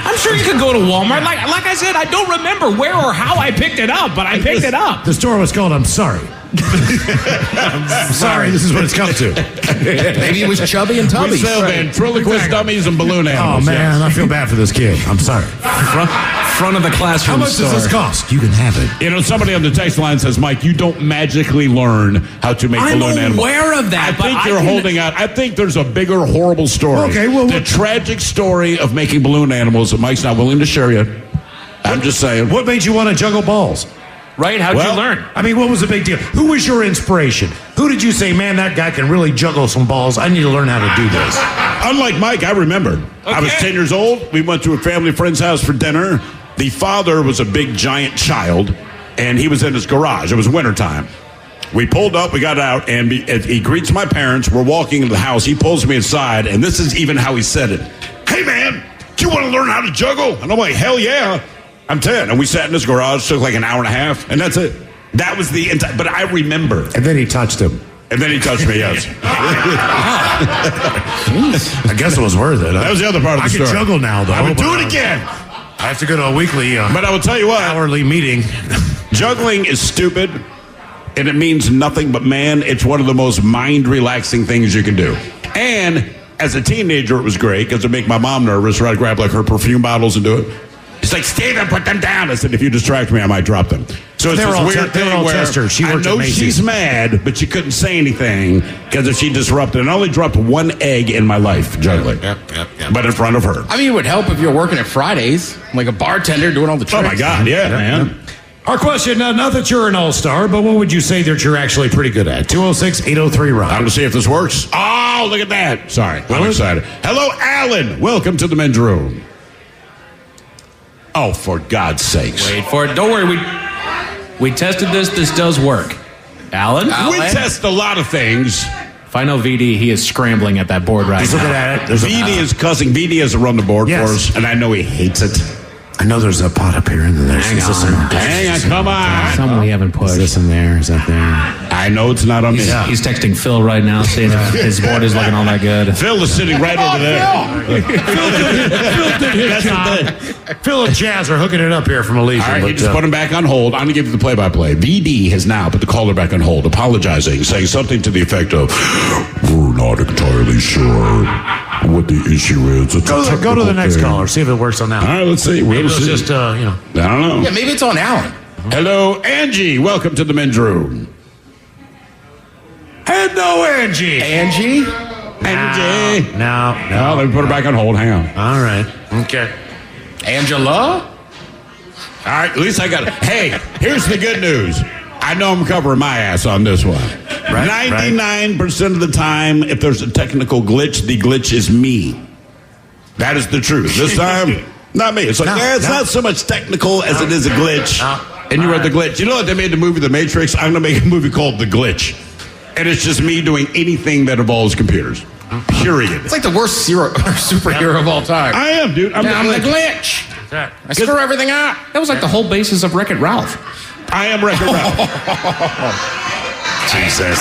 I'm sure you could go to Walmart. Like I said, I don't remember where or how I picked it up, but I picked it up. The store was called I'm Sorry. I'm sorry, this is what it's come to. Maybe it was Chubby and Tubby. We sell ventriloquist dummies and balloon animals. Oh, man, I feel bad for this kid. I'm sorry. Front of the classroom. How much does this cost? You can have it. Somebody on the text line says, Mike, you don't magically learn how to make balloon animals. I'm aware of that. I think you're holding out. I think there's a bigger, horrible story. Okay, well, the tragic story of making balloon animals that Mike's not willing to share yet. I'm just saying. What made you want to juggle balls? Right? How'd you learn? I mean, what was the big deal? Who was your inspiration? Who did you say, man, that guy can really juggle some balls? I need to learn how to do this. Unlike Mike, I remember. Okay. I was 10 years old. We went to a family friend's house for dinner. The father was a big, giant child, and he was in his garage. It was wintertime. We pulled up, we got out, and he greets my parents. We're walking into the house. He pulls me aside, and this is even how he said it. Hey, man, do you want to learn how to juggle? And I'm like, hell yeah. I'm 10. And we sat in his garage, took like an hour and a half, and that's it. That was the entire, but I remember. And then he touched him. And then he touched me, yes. I guess it was worth it. That was the other part of the story. I can juggle now, though. I would do it again. I have to go to a weekly but I will tell you what, hourly meeting. Juggling is stupid, and it means nothing, but man, it's one of the most mind-relaxing things you can do. And as a teenager, it was great, because it made my mom nervous, so I'd grab like her perfume bottles and do it. She's like, Steven, put them down. I said, if you distract me, I might drop them. So it's this weird thing where I know she's mad, but she couldn't say anything because if she disrupted, and I only dropped one egg in my life juggling, but in front of her. I mean, it would help if you were working at Fridays, like a bartender doing all the tricks. Oh, my God, yeah, man. Our question, not that you're an all-star, but what would you say that you're actually pretty good at? 206-803-ROCK. I'm going to see if this works. Oh, look at that. Sorry, I'm excited. Hello, Alan. Welcome to the men's room. Oh, for God's sakes. Wait for it. Don't worry. We tested this. This does work. Alan? We test a lot of things. If I know VD, he is scrambling at that board right now. Looking at it. VD is cussing. VD has run the board for us, and I know he hates it. I know there's a pot up here, and then there's Hang on, come on. Something we haven't pushed. Is this in there? Is that there? I know it's not on me. He's texting Phil right now, saying if his board is looking all that good. Phil is sitting right over there. Phil did his job. Phil and Jazz are hooking it up here from Elysium. All right, he just put him back on hold. I'm going to give you the play-by-play. VD has now put the caller back on hold, apologizing, saying something to the effect of, we're not entirely sure what the issue is. Go to the next caller. See if it works on that. All right, let's see. Maybe it's just, I don't know. Yeah, maybe it's on Alan. Hello, Angie. Welcome to the men's room. Hello, Angie. Angie? Angie. No. Let me put her back on hold. Hang on. All right. Okay. Angela? All right, at least I got it. Hey, here's the good news. I know I'm covering my ass on this one. 99% of the time, if there's a technical glitch, the glitch is me. That is the truth. This time, not me. It's like, it's not so much technical as it is a glitch. And you read the glitch. You know what they made the movie The Matrix? I'm going to make a movie called The Glitch. And it's just me doing anything that involves computers. Period. It's like the worst superhero of all time. I am, dude. I'm the glitch. I screw everything up. That was like the whole basis of Wreck-It Ralph. I am Wreck-It Ralph. Jesus.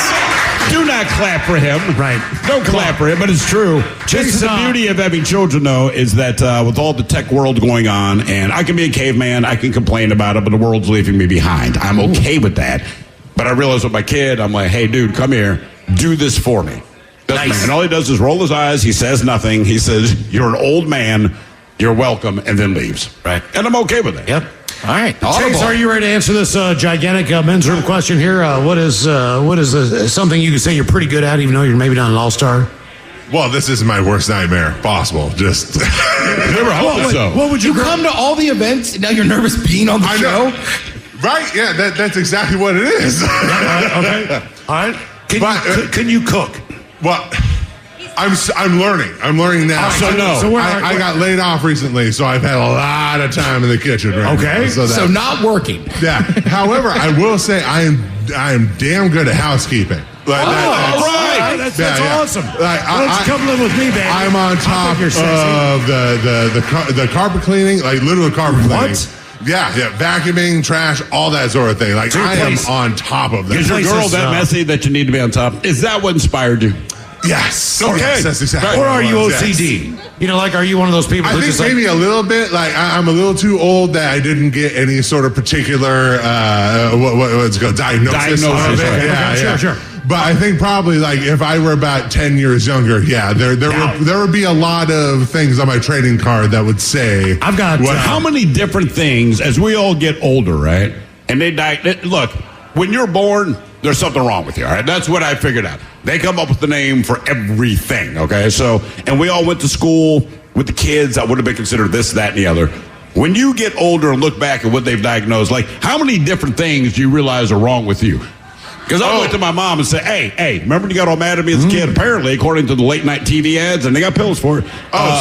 Do not clap for him. Right. Don't clap for him, but it's true. This is the beauty of having children, though, is that with all the tech world going on, and I can be a caveman, I can complain about it, but the world's leaving me behind. I'm okay with that. But I realize with my kid, I'm like, hey, dude, come here. Do this for me. Nice. And all he does is roll his eyes. He says nothing. He says, you're an old man. You're welcome, and then leaves. Right. And I'm okay with it. Yep. All right. Chase, are you ready to answer this gigantic men's room question here? What is something you can say you're pretty good at, even though you're maybe not an all-star? Well, this is my worst nightmare possible. Just never hope so. What would you come to all the events and now you're nervous being on the show? Right? Yeah, that's exactly what it is. Okay. All right. Can you cook? Well, I'm learning. I'm learning now. I got laid off recently, so I've had a lot of time in the kitchen right now. So not working. Yeah. However, I will say I am damn good at housekeeping. All right. That's awesome. Why don't you come live with me, baby? I'm on top of the carpet cleaning, like literal carpet cleaning. What? Yeah, vacuuming, trash, all that sort of thing. Like, I am on top of that. Is your girl that messy that you need to be on top? Is that what inspired you? Yes. Okay. Yes, that's exactly. Or are you OCD? Yes. You know, like, are you one of those people? I think just maybe a little bit. Like, I'm a little too old that I didn't get any sort of particular what's it called, diagnosis. Okay. Yeah, sure. But I think probably like if I were about 10 years younger, there would be a lot of things on my trading card that would say I've got how many different things as we all get older, right? And they die. Look, when you're born, there's something wrong with you, all right? That's what I figured out. They come up with the name for everything, okay? So, and we all went to school with the kids. I would have been considered this, that, and the other. When you get older and look back at what they've diagnosed, like how many different things do you realize are wrong with you? Because I went to my mom and said, hey, remember you got all mad at me as a kid? Apparently, according to the late night TV ads, and they got pills for it.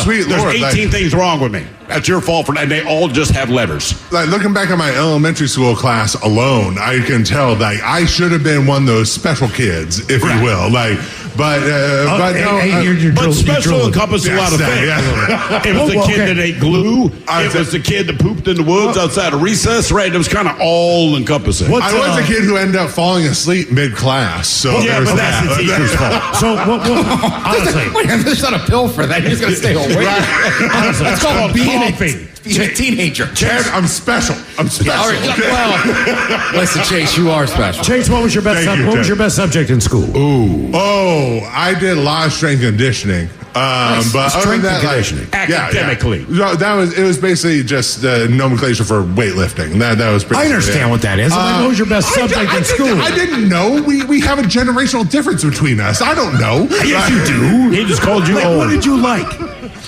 Sweet There's Lord. 18 things wrong with me. That's your fault for that. And they all just have letters. Like looking back at my elementary school class alone, I can tell that I should have been one of those special kids, if you will. Like, but special encompasses a lot of things. Yeah. It was the kid that ate glue. It was the kid that pooped in the woods outside of recess. Right? It was kind of all encompassing. I was a kid who ended up falling asleep mid-class. So yeah, but that's the teacher's fault. So honestly, there's not a pill for that. You're just gonna stay awake. That's called being a teenager. Chad, I'm special. I'm special. All right, well, listen, Chase, you are special. Chase, what was your best? What was your best subject in school? I did a lot of strength conditioning. But other than that, academically, it was basically just nomenclature for weightlifting. That was pretty. I understand what that is. What was your best subject in school? I didn't know. We have a generational difference between us. I don't know. Yes, you do. He just called you old. What did you like?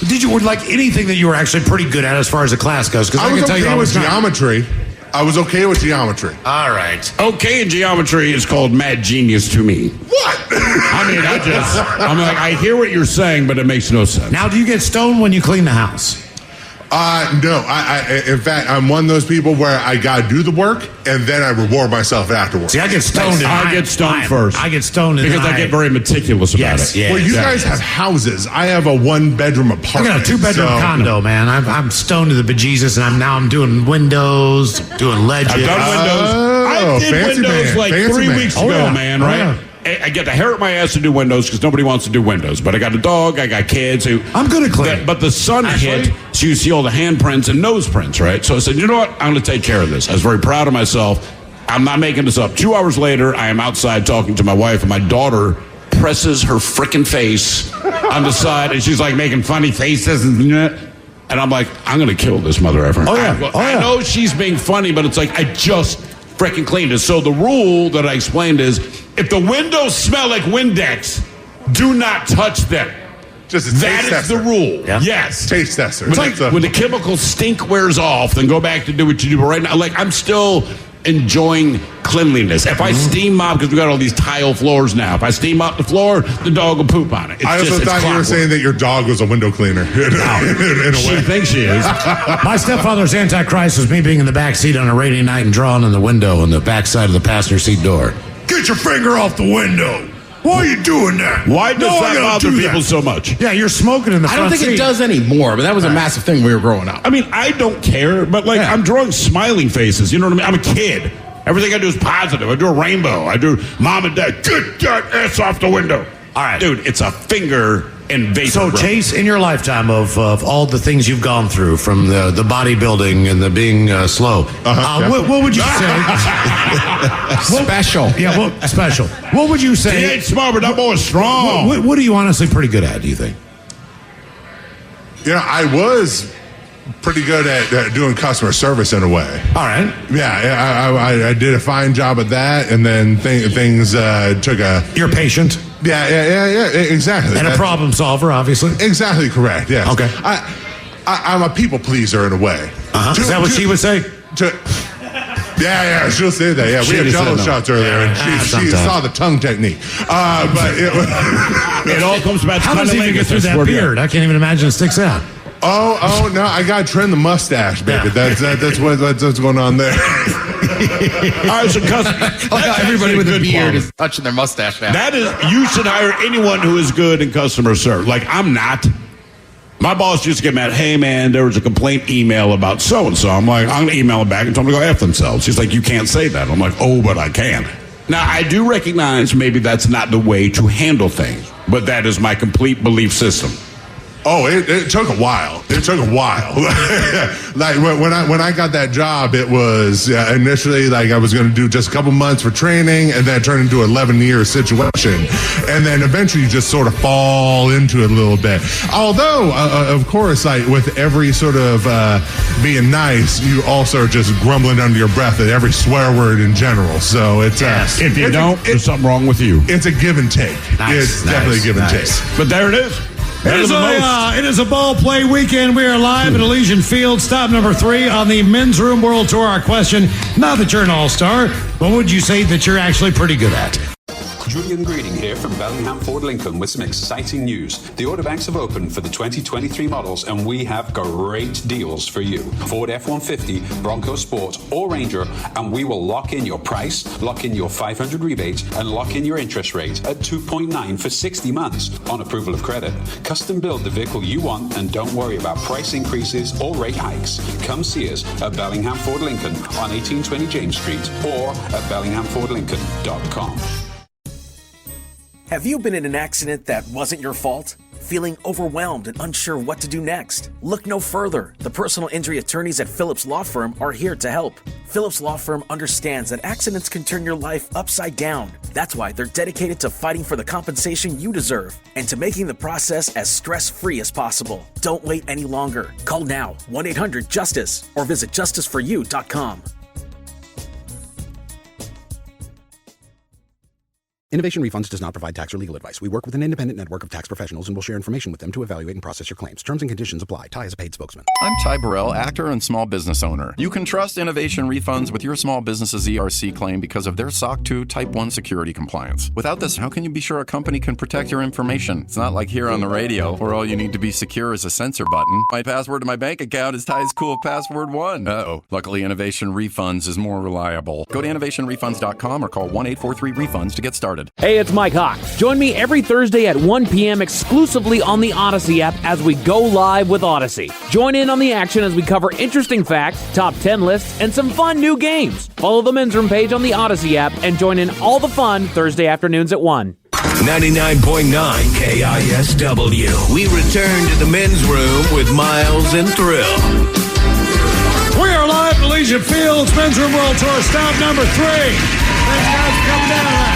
Did you like anything that you were actually pretty good at as far as the class goes? Because I can tell you, I was geometry. I was okay with geometry. All right. Okay in geometry is called mad genius to me. What? I'm like, I hear what you're saying, but it makes no sense. Now, do you get stoned when you clean the house? No. In fact, I'm one of those people where I got to do the work and then I reward myself afterwards. See, I get stoned. I get stoned first. I get stoned because I get very meticulous about it. Yeah, well, you guys have houses. I have a 1-bedroom apartment. I got a 2-bedroom condo, man. I'm stoned to the bejesus, and I'm doing windows, doing ledges. I've done windows. I did windows like 3 weeks ago, man. Right. Yeah. I get the hair up my ass to do windows because nobody wants to do windows. But I got a dog, I got kids who I'm good at cleaning. But the sun hit, so you see all the handprints and nose prints, right? So I said, you know what? I'm going to take care of this. I was very proud of myself. I'm not making this up. 2 hours later, I am outside talking to my wife, and my daughter presses her frickin' face on the side, and she's like making funny faces and I'm like, I'm going to kill this mother effer. I know she's being funny, but it's like I just freaking cleaned it. So the rule that I explained is, if the windows smell like Windex, do not touch them. Just a that taste is tester. the rule. Yeah. Yes. Taste tester. When the chemical stink wears off, then go back to do what you do. But right now, like, I'm still enjoying cleanliness. If I steam mop, because we got all these tile floors now, if I steam mop the floor, the dog will poop on it. I also thought you were saying that your dog was a window cleaner. In a way. She thinks she is. My stepfather's Antichrist was me being in the back seat on a rainy night and drawing on the window on the back side of the passenger seat door. Get your finger off the window. Why are you doing that? Why does that bother people so much? Yeah, you're smoking in the front I don't think seat. it does anymore, but that was a massive thing when we were growing up. I mean, I don't care, but like, I'm drawing smiling faces. You know what I mean? I'm a kid. Everything I do is positive. I do a rainbow. I do mom and dad. Get that ass off the window. All right. Dude, it's a finger and vapor. So, Chase, in your lifetime of all the things you've gone through, from the bodybuilding and the being slow, what would you say? Special. Yeah, well, special. What would you say? He ain't smart, but that boy's strong. What are you honestly pretty good at, do you think? You know, I was pretty good at doing customer service in a way. All right. Yeah, I did a fine job at that, and then things took a... You're patient. Yeah, exactly. And a problem solver, obviously. Exactly correct, yes. Okay. I'm a people pleaser in a way. Is that what she would say? Yeah, she'll say that. Yeah, we had Jello shots earlier, and she saw the tongue technique. But it all comes back to how does he even get through that beard? I can't even imagine it sticks out. Oh no! I got to trim the mustache, baby. Yeah. That's what's going on there. All right, so everybody with a beard is touching their mustache now. That is, you should hire anyone who is good in customer service. Like, I'm not. My boss used to get mad. Hey, man, there was a complaint email about so and so. I'm like, I'm gonna email them back and tell them to go F themselves. She's like, you can't say that. I'm like, oh, but I can. Now, I do recognize maybe that's not the way to handle things, but that is my complete belief system. Oh, it took a while. It took a while. Like when I got that job, it was initially like I was going to do just a couple months for training, and then it turned into an 11-year situation, and then eventually you just sort of fall into it a little bit. Although, of course, like with every sort of being nice, you also are just grumbling under your breath at every swear word in general. So it's if you don't, there's something wrong with you. It's a give and take. It's definitely a give and take. But there it is. It is a ball play weekend. We are live at Elysian Field, stop number 3 on the Men's Room World Tour. Our question, not that you're an all-star, what would you say that you're actually pretty good at? Julian Greeding here from Bellingham Ford Lincoln with some exciting news. The order banks have opened for the 2023 models, and we have great deals for you. Ford F-150, Bronco Sport, or Ranger, and we will lock in your price, lock in your $500 rebate, and lock in your interest rate at 2.9 for 60 months on approval of credit. Custom build the vehicle you want, and don't worry about price increases or rate hikes. Come see us at Bellingham Ford Lincoln on 1820 James Street or at bellinghamfordlincoln.com. Have you been in an accident that wasn't your fault? Feeling overwhelmed and unsure what to do next? Look no further. The personal injury attorneys at Phillips Law Firm are here to help. Phillips Law Firm understands that accidents can turn your life upside down. That's why they're dedicated to fighting for the compensation you deserve and to making the process as stress-free as possible. Don't wait any longer. Call now, 1-800-JUSTICE, or visit justiceforyou.com. Innovation Refunds does not provide tax or legal advice. We work with an independent network of tax professionals and will share information with them to evaluate and process your claims. Terms and conditions apply. Ty is a paid spokesman. I'm Ty Burrell, actor and small business owner. You can trust Innovation Refunds with your small business's ERC claim because of their SOC 2 Type 1 security compliance. Without this, how can you be sure a company can protect your information? It's not like here on the radio, where all you need to be secure is a censor button. My password to my bank account is Ty's cool password 1. Uh-oh. Luckily, Innovation Refunds is more reliable. Go to innovationrefunds.com or call 1-843-REFUNDS to get started. Hey, it's Mike Hawk. Join me every Thursday at 1 p.m. exclusively on the Odyssey app as we go live with Odyssey. Join in on the action as we cover interesting facts, top 10 lists, and some fun new games. Follow the Men's Room page on the Odyssey app and join in all the fun Thursday afternoons at 1. 99.9 KISW. We return to the Men's Room with Miles and Thrill. We are live at Elysian Fields, Men's Room World Tour, stop number 3. Thanks, guys, for coming down.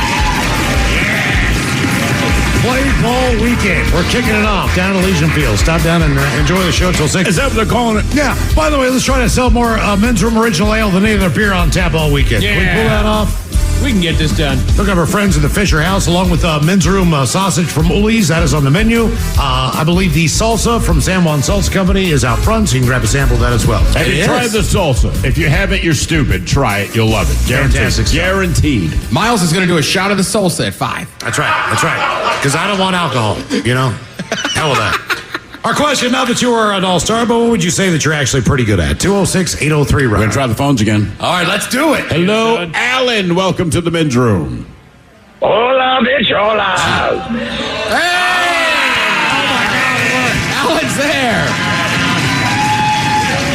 Play ball weekend. We're kicking it off down at Elysian Fields. Stop down and enjoy the show until 6. Is that what they're calling it? Yeah. By the way, let's try to sell more Men's Room Original Ale than any other beer on tap all weekend. Yeah. Can we pull that off? We can get this done. Look up our friends in the Fisher House, along with men's room sausage from Uli's. That is on the menu. I believe the salsa from San Juan Salsa Company is out front, so you can grab a sample of that as well. Have you tried the salsa? If you haven't, you're stupid. Try it. You'll love it. Fantastic stuff. Guaranteed. Miles is going to do a shot of the salsa at 5. That's right. Because I don't want alcohol, you know? Hell with that. Our question, now that you are an all-star, but what would you say that you're actually pretty good at? 206-803-ROCK. We're going to try the phones again. All right, let's do it. Hello, Alan. Welcome to the men's room. Hola, bitch, hola. Hey! Alan's there.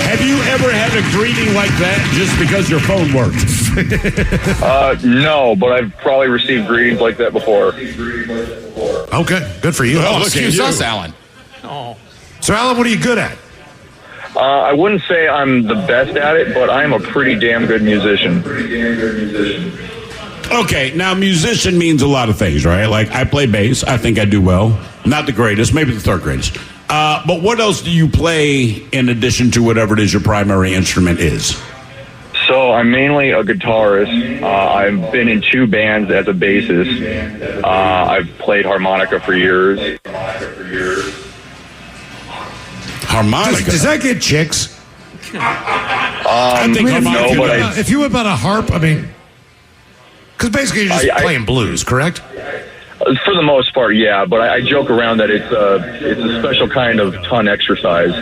Have you ever had a greeting like that just because your phone worked? No, but I've probably received greetings like that before. Okay, good for you. Oh, excuse us, Alan. Oh. So, Alan, what are you good at? I wouldn't say I'm the best at it, but I'm a pretty damn good musician. Okay, now musician means a lot of things, right? Like I play bass. I think I do well. Not the greatest, maybe the third greatest. But what else do you play in addition to whatever it is your primary instrument is? So I'm mainly a guitarist. I've been in 2 bands as a bassist. I've played harmonica for years. Harmonica? Does that get chicks? I think no, but if you whip out a harp, I mean, because basically you're just playing blues, correct? For the most part, yeah. But I joke around that it's a special kind of ton exercise.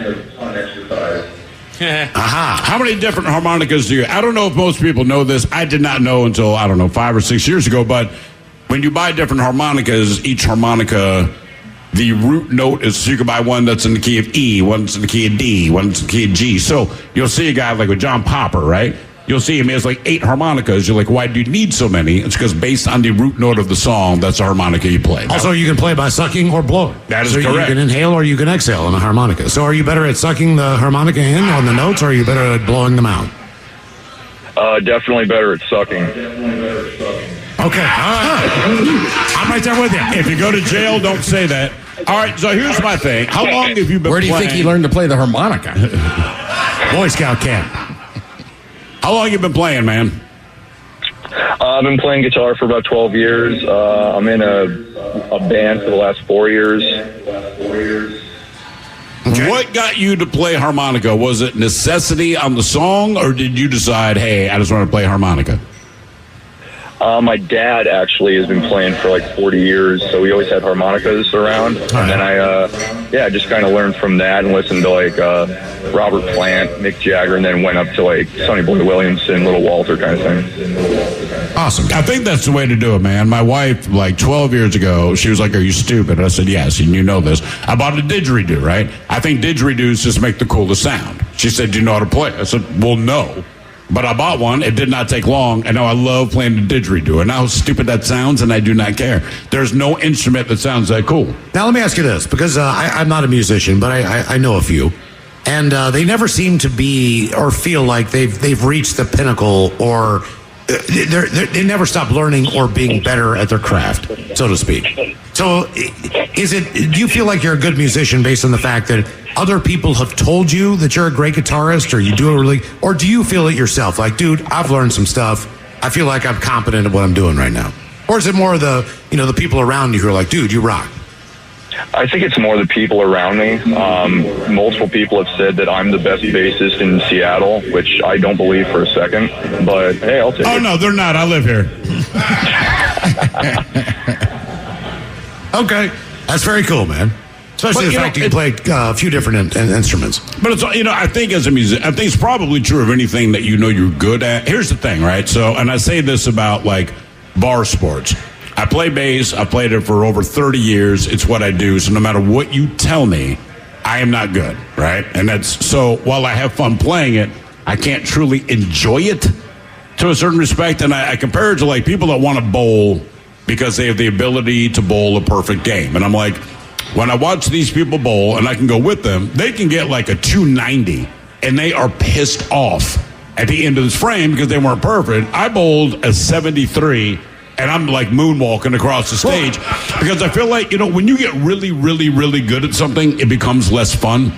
Aha. How many different harmonicas do you? I don't know if most people know this. I did not know until, 5 or 6 years ago. But when you buy different harmonicas, each harmonica, the root note is, so you can buy one that's in the key of E, one that's in the key of D, one that's in the key of G. So you'll see a guy like with John Popper, right? You'll see him, he has like 8 harmonicas. You're like, why do you need so many? It's because based on the root note of the song, that's the harmonica you play. Also, you can play by sucking or blowing. That is so correct. You can inhale or you can exhale on a harmonica. So are you better at sucking the harmonica in on the notes, or are you better at blowing them out? Definitely better at sucking. Okay, all right. I'm right there with you. If you go to jail, don't say that. All right, so here's my thing. How long have you been Where do you think he learned to play the harmonica? Boy Scout camp. How long have you been playing, man? I've been playing guitar for about 12 years. I'm in a band for the last 4 years. Okay. What got you to play harmonica? Was it necessity on the song, or did you decide, hey, I just want to play harmonica? My dad actually has been playing for like 40 years, so we always had harmonicas around. And then I just kind of learned from that and listened to like Robert Plant, Mick Jagger, and then went up to like Sonny Boy Williamson, Little Walter kind of thing. Awesome. I think that's the way to do it, man. My wife, like 12 years ago, she was like, are you stupid? I said, yes, and you know this. I bought a didgeridoo, right? I think didgeridoos just make the coolest sound. She said, do you know how to play? I said, well, no. But I bought one. It did not take long, and now I love playing the didgeridoo. And how stupid that sounds, and I do not care. There's no instrument that sounds that cool. Now, let me ask you this, because I'm not a musician, but I know a few. And they never seem to be or feel like they've reached the pinnacle, or they never stop learning or being better at their craft, so to speak. So do you feel like you're a good musician based on the fact that other people have told you that you're a great guitarist, or you do it really, or do you feel it yourself? Like, dude, I've learned some stuff. I feel like I'm competent at what I'm doing right now. Or is it more the people around you who are like, dude, you rock? I think it's more the people around me. Multiple people have said that I'm the best bassist in Seattle, which I don't believe for a second. But hey, I'll take it. Oh no, they're not. I live here. Okay, that's very cool, man. Especially the fact you can play a few different instruments. But it's, I think as a musician, I think it's probably true of anything that you know you're good at. Here's the thing, right? So, and I say this about like bar sports. I play bass. I played it for over 30 years. It's what I do. So no matter what you tell me, I am not good, right? And that's, so while I have fun playing it, I can't truly enjoy it to a certain respect. And I compare it to like people that want to bowl because they have the ability to bowl a perfect game. And I'm like, when I watch these people bowl and I can go with them, they can get like a 290 and they are pissed off at the end of this frame because they weren't perfect. I bowled a 73 and I'm like moonwalking across the stage because I feel like, when you get really, really, really good at something, it becomes less fun.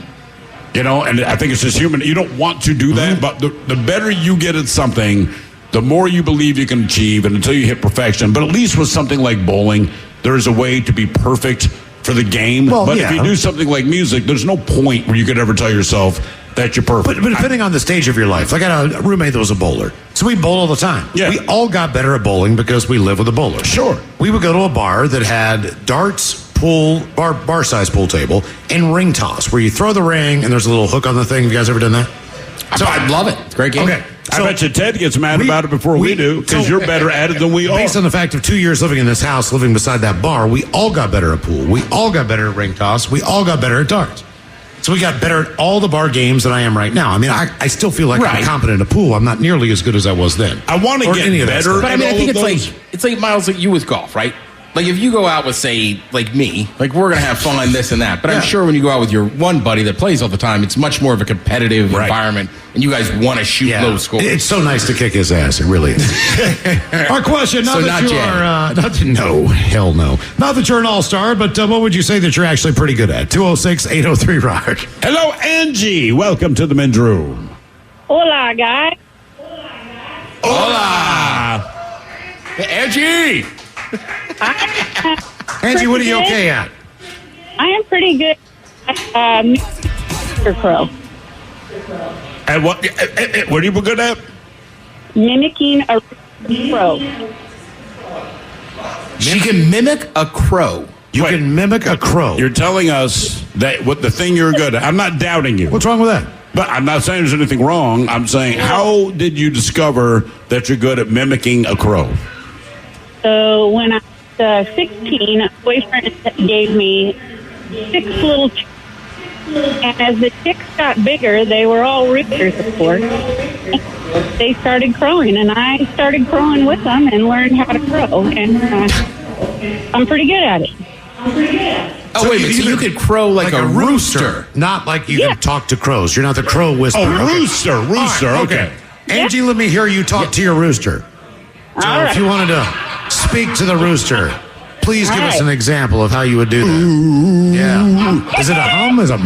And I think it's just human. You don't want to do that, but the better you get at something, the more you believe you can achieve, and until you hit perfection. But at least with something like bowling, there is a way to be perfect for the game. Well, but yeah. if you do something like music, there's no point where you could ever tell yourself that you're perfect. But depending on the stage of your life, like I had a roommate that was a bowler. So we bowl all the time. Yeah. We all got better at bowling because we live with a bowler. Sure. We would go to a bar that had darts, pool, bar size pool table, and ring toss, where you throw the ring and there's a little hook on the thing. Have you guys ever done that? So I love it. It's a great game. Okay. I bet you Ted gets mad about it before we do, because you're better at it than we are. Based on the fact of 2 years living in this house, living beside that bar, we all got better at pool. We all got better at ring toss. We all got better at darts. So we got better at all the bar games than I am right now. I mean, I still feel like I'm competent at pool. I'm not nearly as good as I was then. I want to get better. But I mean, I think it's like Miles, like you with golf, right? Like if you go out with, say, like me, like we're gonna have fun, this and that. But I'm sure when you go out with your one buddy that plays all the time, it's much more of a competitive environment, and you guys want to shoot low scores. It's so nice to kick his ass. It really is. Our question: So not hell no. Not that you're an all-star, but what would you say that you're actually pretty good at? 206-803 Rock. Hello, Angie. Welcome to the men's room. Hola, guys. Hola, Angie. Angie, what are you okay at? I am pretty good at Mr. Crow. And what are you good at? Mimicking a crow. She can mimic a crow. You can mimic a crow. You're telling us that what the thing you're good at. I'm not doubting you. What's wrong with that? But I'm not saying there's anything wrong. I'm saying, how did you discover that you're good at mimicking a crow? So when I was 16, a boyfriend gave me 6 little chicks. And as the chicks got bigger, they were all roosters, of course. They started crowing, and I started crowing with them and learned how to crow. And I'm pretty good at it. Oh, wait a minute. So you could crow like a rooster. Not like you can talk to crows. You're not the crow whisperer. Oh, rooster. Right, okay. Angie, let me hear you talk to your rooster. So if you wanted to speak to the rooster, please give us an example of how you would do that. Yeah. Is it a hum? Is it a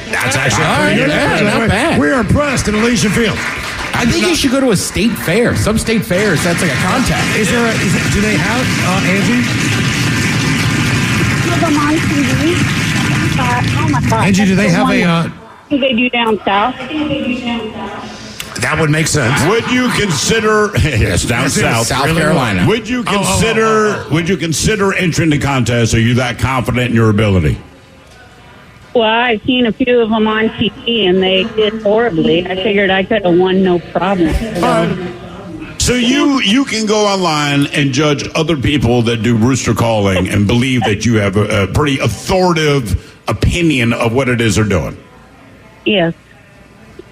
That's actually pretty good. Not bad. We are impressed in Elysian Field. I think you should go to a state fair. Some state fairs, that's like a contest. Do they have, Angie? Them on TV. Oh my God. Angie, do they have They do down south. That would make sense. Would you consider yes, down south, South Carolina? Would you consider Would you consider entering the contest? Are you that confident in your ability? Well, I've seen a few of them on TV, and they did horribly. I figured I could have won no problem. So you can go online and judge other people that do rooster calling and believe that you have a pretty authoritative opinion of what it is they're doing. Yes.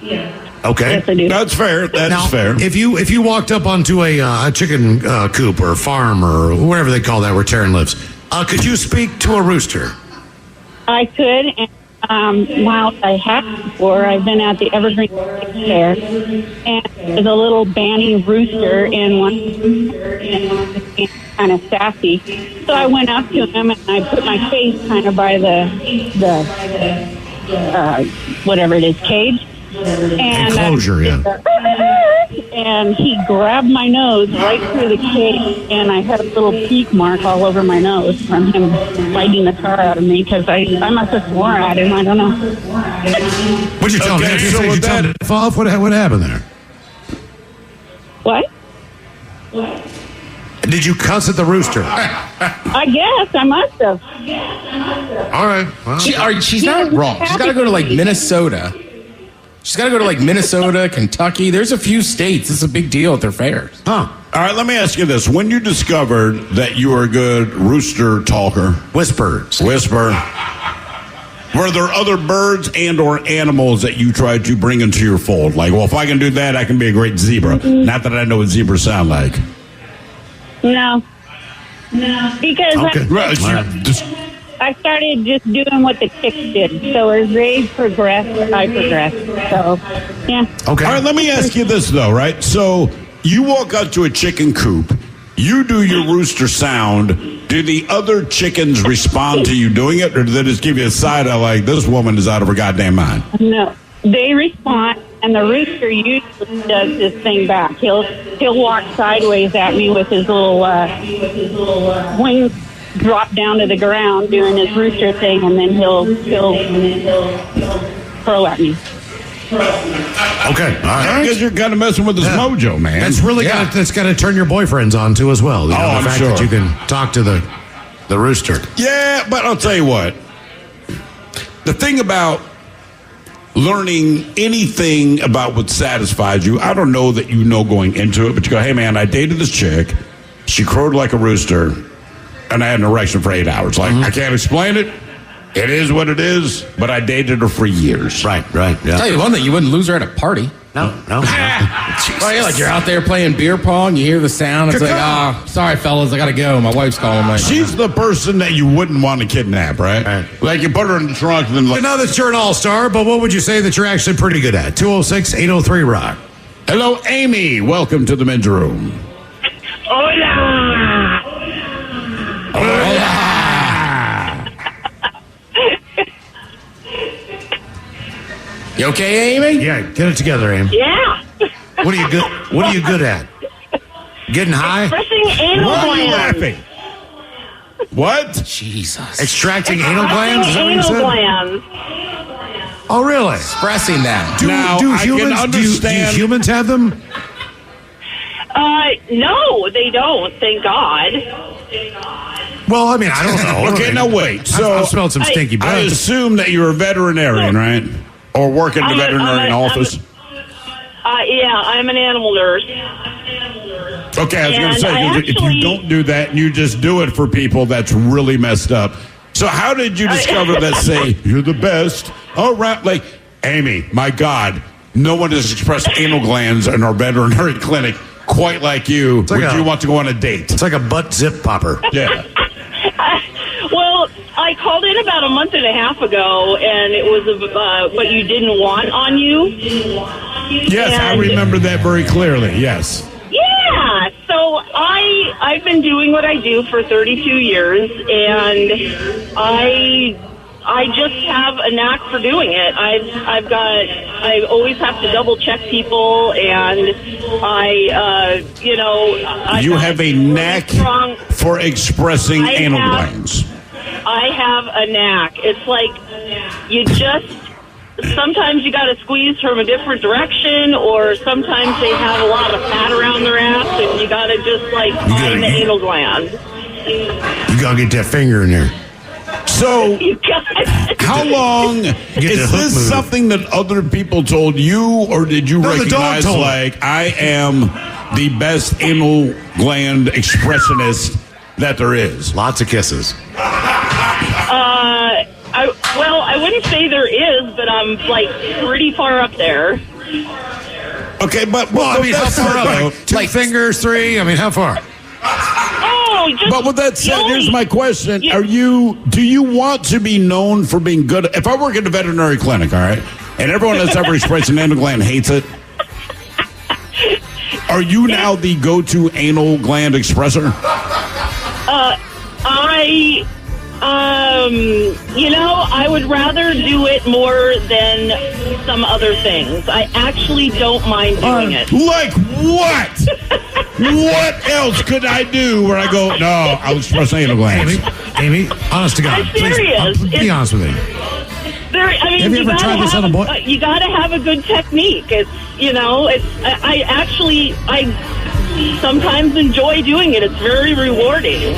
Okay. Yes, I do. That's fair. That's fair. If you walked up onto a chicken coop or a farm or wherever they call that where Taryn lives, could you speak to a rooster? I could, and while I have before, I've been at the Evergreen Fair, and there's a little banny rooster in one, kind of sassy. So I went up to him and I put my face kind of by the whatever it is, cage. And, Enclosure, and he grabbed my nose right through the cage, and I had a little peak mark all over my nose from him biting the tar out of me because I must have swore at him. I don't know. What'd you tell him? What happened there? What? Did you cuss at the rooster? I guess I must have. All right. Well. She's not wrong. She's got to go to like Minnesota. She's got to go to like Minnesota, Kentucky. There's a few states. It's a big deal at their fairs. Huh. All right, let me ask you this. When you discovered that you were a good rooster talker, whisper, were there other birds and or animals that you tried to bring into your fold? Like, well, if I can do that, I can be a great zebra. Mm-hmm. Not that I know what zebras sound like. No. Because I started just doing what the chicks did. So as they progressed, I progressed. So, yeah. Okay. All right, let me ask you this, though, right? So you walk out to a chicken coop. you do your rooster sound, do the other chickens respond to you doing it, or do they just give you a side eye like, this woman is out of her goddamn mind? No, they respond, and the rooster usually does this thing back. He'll walk sideways at me with his little wings drop down to the ground doing his rooster thing, and then he'll crow at me. Okay, all right. Because you're kind of messing with his mojo, man. That's really that's got to turn your boyfriends on too as well. You know, I'm the fact sure that you can talk to the rooster. Yeah, but I'll tell you what. The thing about learning anything about what satisfies you, I don't know that you know going into it, but you go, hey, man, I dated this chick. She crowed like a rooster, and I had an erection for 8 hours. Like, I can't explain it. It is what it is, but I dated her for years. Right. I'll tell you one thing, you wouldn't lose her at a party. No. Well, yeah, like you're out there playing beer pong, you hear the sound, it's like, sorry, fellas, I got to go. My wife's calling me. She's the person that you wouldn't want to kidnap, right? Like, you put her in the trunk and then like... Now that you're an all-star, but what would you say that you're actually pretty good at? 206-803-ROCK. Hello, Amy. Welcome to the men's room. Hola! You okay, Amy? Yeah, get it together, Amy. Yeah. What are you good at? Getting high? Expressing anal Why are you glands. laughing? What? Jesus. Extracting anal glands? Is that what you said? Glands. Oh, really? Expressing that. Do humans have them? No, they don't. Thank God. Well, I mean, I don't know. Okay, now wait. So I've smelled some stinky blood. I assume that you're a veterinarian, right? Or work in the veterinarian office? Yeah, I'm an animal nurse. Okay, I was going to say, 'cause if you don't do that and you just do it for people, that's really messed up. So how did you discover that, say, you're the best? All right, like, Amy, my God, no one has expressed anal glands in our veterinary clinic quite like you. Like Would you want to go on a date? It's like a butt zip popper. Yeah. Well, I called in about a month and a half ago, and it was what you didn't want on you. Yes, I remember that very clearly, yes. Yeah, so I've been doing what I do for 32 years, and I just have a knack for doing it. I always have to double check people, and You have a knack for expressing anal glands. I have a knack. It's like sometimes you got to squeeze from a different direction, or sometimes they have a lot of fat around their ass, and you got to just find the anal gland. You got to get that finger in there. So, how long is this something that other people told you, or did you recognize, like, I am the best anal gland expressionist that there is? Lots of kisses. I wouldn't say there is, but I'm pretty far up there. Okay, but I mean, how far up? Two fingers, three. I mean, how far? But with that said, here's my question: do you want to be known for being good? If I work at a veterinary clinic, all right, and everyone that's ever expressed an anal gland hates it, are you now the go-to anal gland expressor? I would rather do it more than some other things. I actually don't mind doing it. Like what? What else could I do where I go, no, I'll express anal glands? Amy, honest to God, I'm serious. please, be honest with me. Have you ever tried this on a boy? You got to have a good technique. I sometimes enjoy doing it. It's very rewarding.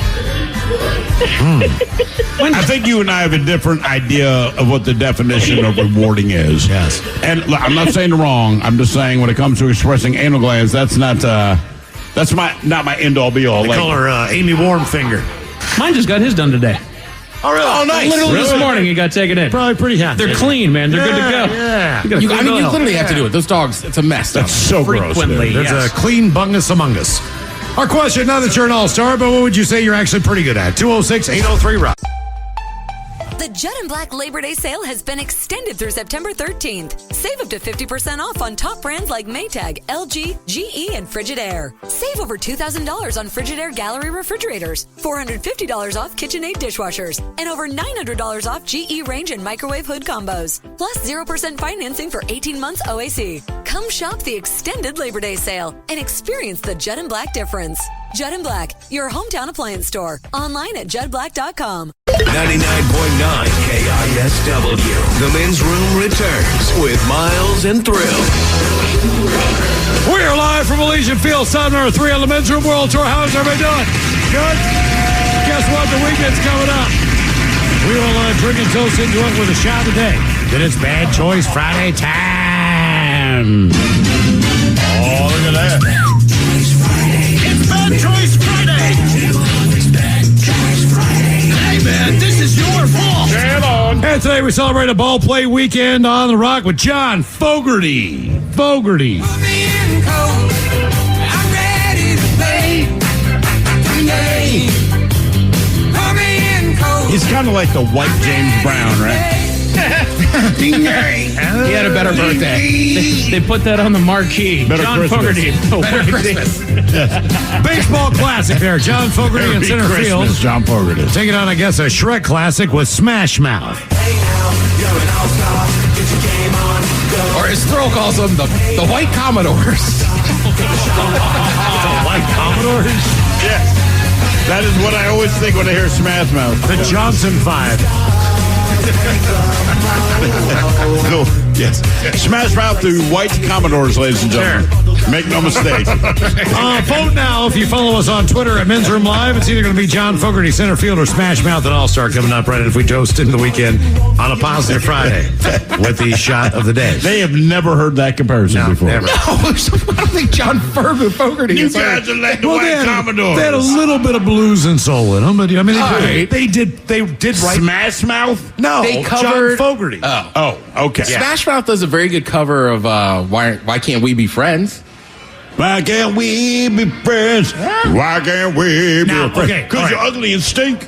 I think you and I have a different idea of what the definition of rewarding is. Yes. And I'm not saying wrong. I'm just saying when it comes to expressing anal glands, that's not my end-all be-all. They call her Amy Warmfinger. Mine just got his done today. Oh, really? Oh, nice. Literally this morning he got taken in. Probably pretty happy. They're clean, man. They're good to go. Yeah. You literally have to do it. Those dogs, it's a mess. That's so frequently. gross. There's a clean bungus among us. Our question, now that you're an all-star, but what would you say you're actually pretty good at? 206-803-ROCK. The Jet and Black Labor Day sale has been extended through September 13th. Save up to 50% off on top brands like Maytag, LG, GE, and Frigidaire. Save over $2,000 on Frigidaire Gallery refrigerators, $450 off KitchenAid dishwashers, and over $900 off GE range and microwave hood combos. Plus 0% financing for 18 months OAC. Come shop the extended Labor Day sale and experience the Jet and Black difference. Jet and Black, your hometown appliance store. Online at jetblack.com. 99.9 KISW. The Men's Room returns with Miles and Thrill. We are live from Elysian Field, Summer 3 on the Men's Room World Tour. How's everybody doing? Good? Guess what? The weekend's coming up. We will drink and toast into it with a shot of the day. Then it's Bad Choice Friday time. Oh, look at that. It's Bad Choice Friday. Hey, man, this is your fault. And today we celebrate a ball play weekend on the Rock with John Fogerty. Fogerty. I'm ready to play today. He's kind of like the white James Brown, right? He had a better birthday. They put that on the marquee. Better John Christmas. Fogerty. Better Christmas. Baseball classic there. John Fogerty in center field. John Fogerty. Taking on, I guess, a Shrek classic with Smash Mouth. Or as Thrill calls them, the White Commodores. The White Commodores? Yes. That is what I always think when I hear Smash Mouth. The Johnson Five. No, yes. Smash Mouth to White Commodores, ladies and gentlemen. Make no mistake. Vote now if you follow us on Twitter at Men's Room Live. It's either going to be John Fogerty, center field, or Smash Mouth and All-Star coming up right if we toast in the weekend on a positive Friday with the shot of the day. They have never heard that comparison before. Never. No, I don't think John Fogerty You is guys are like the White Commodores. They had a little bit of blues and soul in them, but I mean, they did write Smash Mouth? No, they covered John Fogerty. Oh, okay. Smash Mouth does a very good cover of Why Can't We Be Friends? Why can't we be friends? Why can't we be friends? Okay, Because you're ugly and stink.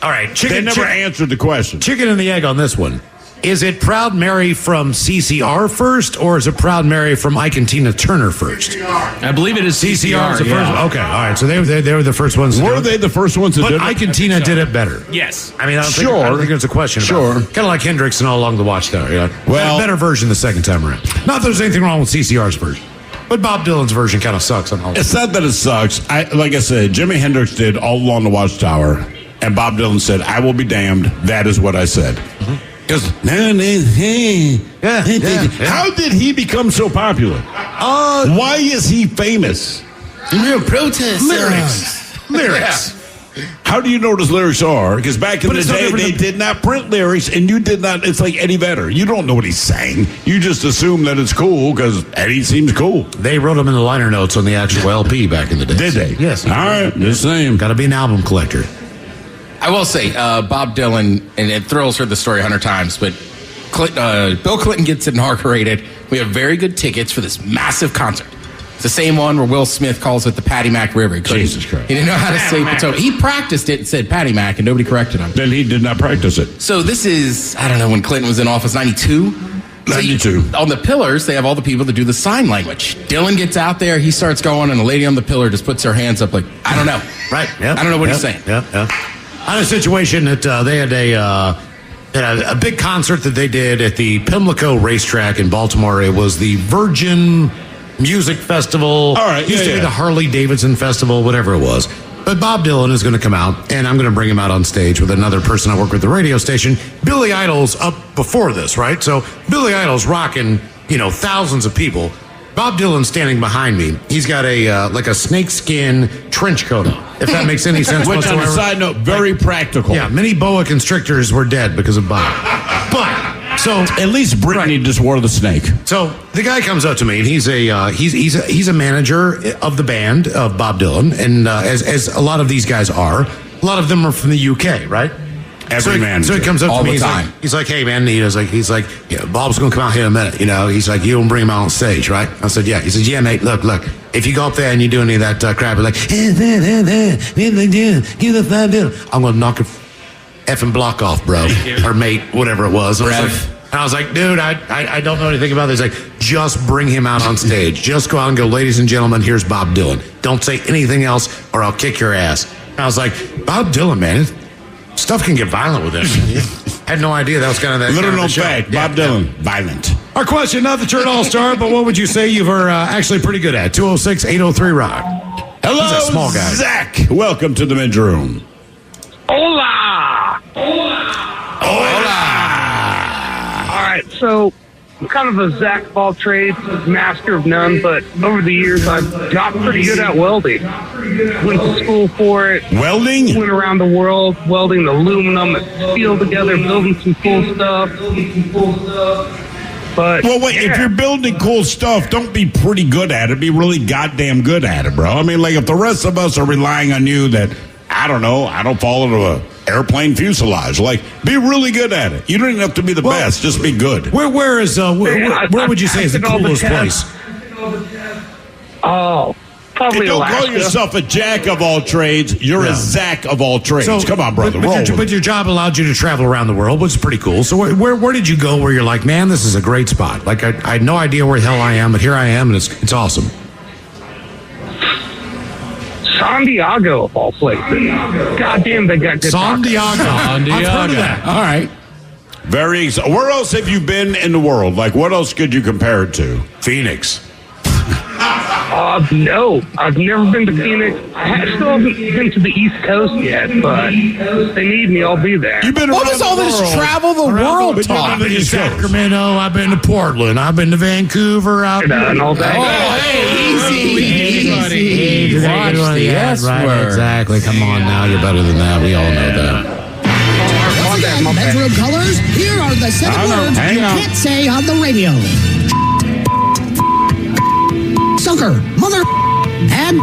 All right, They never answered the question. Chicken and the egg on this one. Is it Proud Mary from CCR first, or is it Proud Mary from Ike and Tina Turner first? I believe it is CCR is the yeah. first. Okay, all right. So they were the first ones. Were they the first ones to do it? But Ike and Tina did it better. Yes. I mean, I don't think there's a question about it. Kind of like Hendrix and All Along the Watchtower. You know? Well, better version the second time around. Not that there's anything wrong with CCR's version. But Bob Dylan's version kind of sucks on all. It's not that it sucks. Like I said, Jimi Hendrix did All Along the Watchtower, and Bob Dylan said, "I will be damned. That is what I said." Because how did he become so popular? Why is he famous? Protest Lyrics. How do you know what his lyrics are? Because back in the day, they did not print lyrics, and you did not. It's like Eddie Vedder. You don't know what he's saying. You just assume that it's cool because Eddie seems cool. They wrote them in the liner notes on the actual LP back in the day. Did they? Yes. All right, just saying. Got to be an album collector. I will say, Bob Dylan, and Thrill's heard the story 100 times, but Bill Clinton gets inaugurated. We have very good tickets for this massive concert. It's the same one where Will Smith calls it the Patty Mac River. Jesus Christ. He didn't know how to say Potomac. He practiced it and said Patty Mac, and nobody corrected him. Then he did not practice it. So this is, I don't know, when Clinton was in office, 92? 92. On the pillars, they have all the people that do the sign language. Dylan gets out there, he starts going, and the lady on the pillar just puts her hands up like, I don't know. Right. Yep. I don't know what he's saying. Yep. I had a situation that they had a big concert that they did at the Pimlico racetrack in Baltimore. It was the Virgin Music Festival. All right. Used to be the Harley Davidson Festival, whatever it was. But Bob Dylan is going to come out, and I'm going to bring him out on stage with another person I work with at the radio station. Billy Idol's up before this, right? So Billy Idol's rocking, thousands of people. Bob Dylan's standing behind me. He's got a snakeskin trench coat on, if that makes any sense Which, whatsoever. on a side note, very practical. Yeah, many boa constrictors were dead because of Bob. But so at least Britney just wore the snake. So the guy comes up to me, and he's a manager of the band of Bob Dylan, and as a lot of these guys are, a lot of them are from the UK, right? So he comes up to me. He's like, "Hey, man," he's like, "Yeah, Bob's going to come out here in a minute." He's like, "You don't bring him out on stage, right?" I said, "Yeah." He said, "Yeah, mate. Look. If you go up there and you do any of that crap, like, give the $5 bills, I'm going to knock it." effing block off, bro. Or mate, whatever it was. And I was like, dude, I don't know anything about this. He's like, just bring him out on stage. Just go out and go, ladies and gentlemen, here's Bob Dylan. Don't say anything else or I'll kick your ass. And I was like, Bob Dylan, man, stuff can get violent with him. Had no idea that was kind of that. Little known fact, Bob Dylan, violent. Our question, not that you're an all-star, but what would you say you were actually pretty good at? 206-803-ROCK. Hello, Who's that small guy? Zach. Welcome to the men's room. Hola! All right, so I'm kind of a Zach of all trades, master of none, but over the years I've got pretty good at welding. Went to school for it. Welding? Went around the world welding aluminum and steel together, building some cool stuff. But well, wait, if you're building cool stuff, don't be pretty good at it. Be really goddamn good at it, bro. I mean, like, if the rest of us are relying on you that, I don't know, I don't fall into a airplane fuselage. Like, be really good at it. You don't even have to be the best. Just be good. Where would you say is the coolest place? Oh, probably don't Alaska. call yourself a jack of all trades. You're a Zach of all trades. So, come on, brother. But your job allowed you to travel around the world, which is pretty cool. So where did you go where you're like, man, this is a great spot? Like, I had no idea where the hell I am, but here I am, and it's awesome. San Diego, of all places. Goddamn, they got good San Diego. tacos. I've heard of that. All right. Where else have you been in the world? Like, what else could you compare it to? Phoenix. No, I've never been to Phoenix. I still haven't been to the East Coast yet, but if they need me, I'll be there. You've been What is all this travel the world talk? I've been to Sacramento. I've been to Portland. I've been to Vancouver. And all that. Oh, hey, easy. Watch the S right, word. exactly. Come on now. You're better than that. We all know that. Once again, Bedroom Colors, here are the 7 words you can't say on the radio. Sucker, mother, and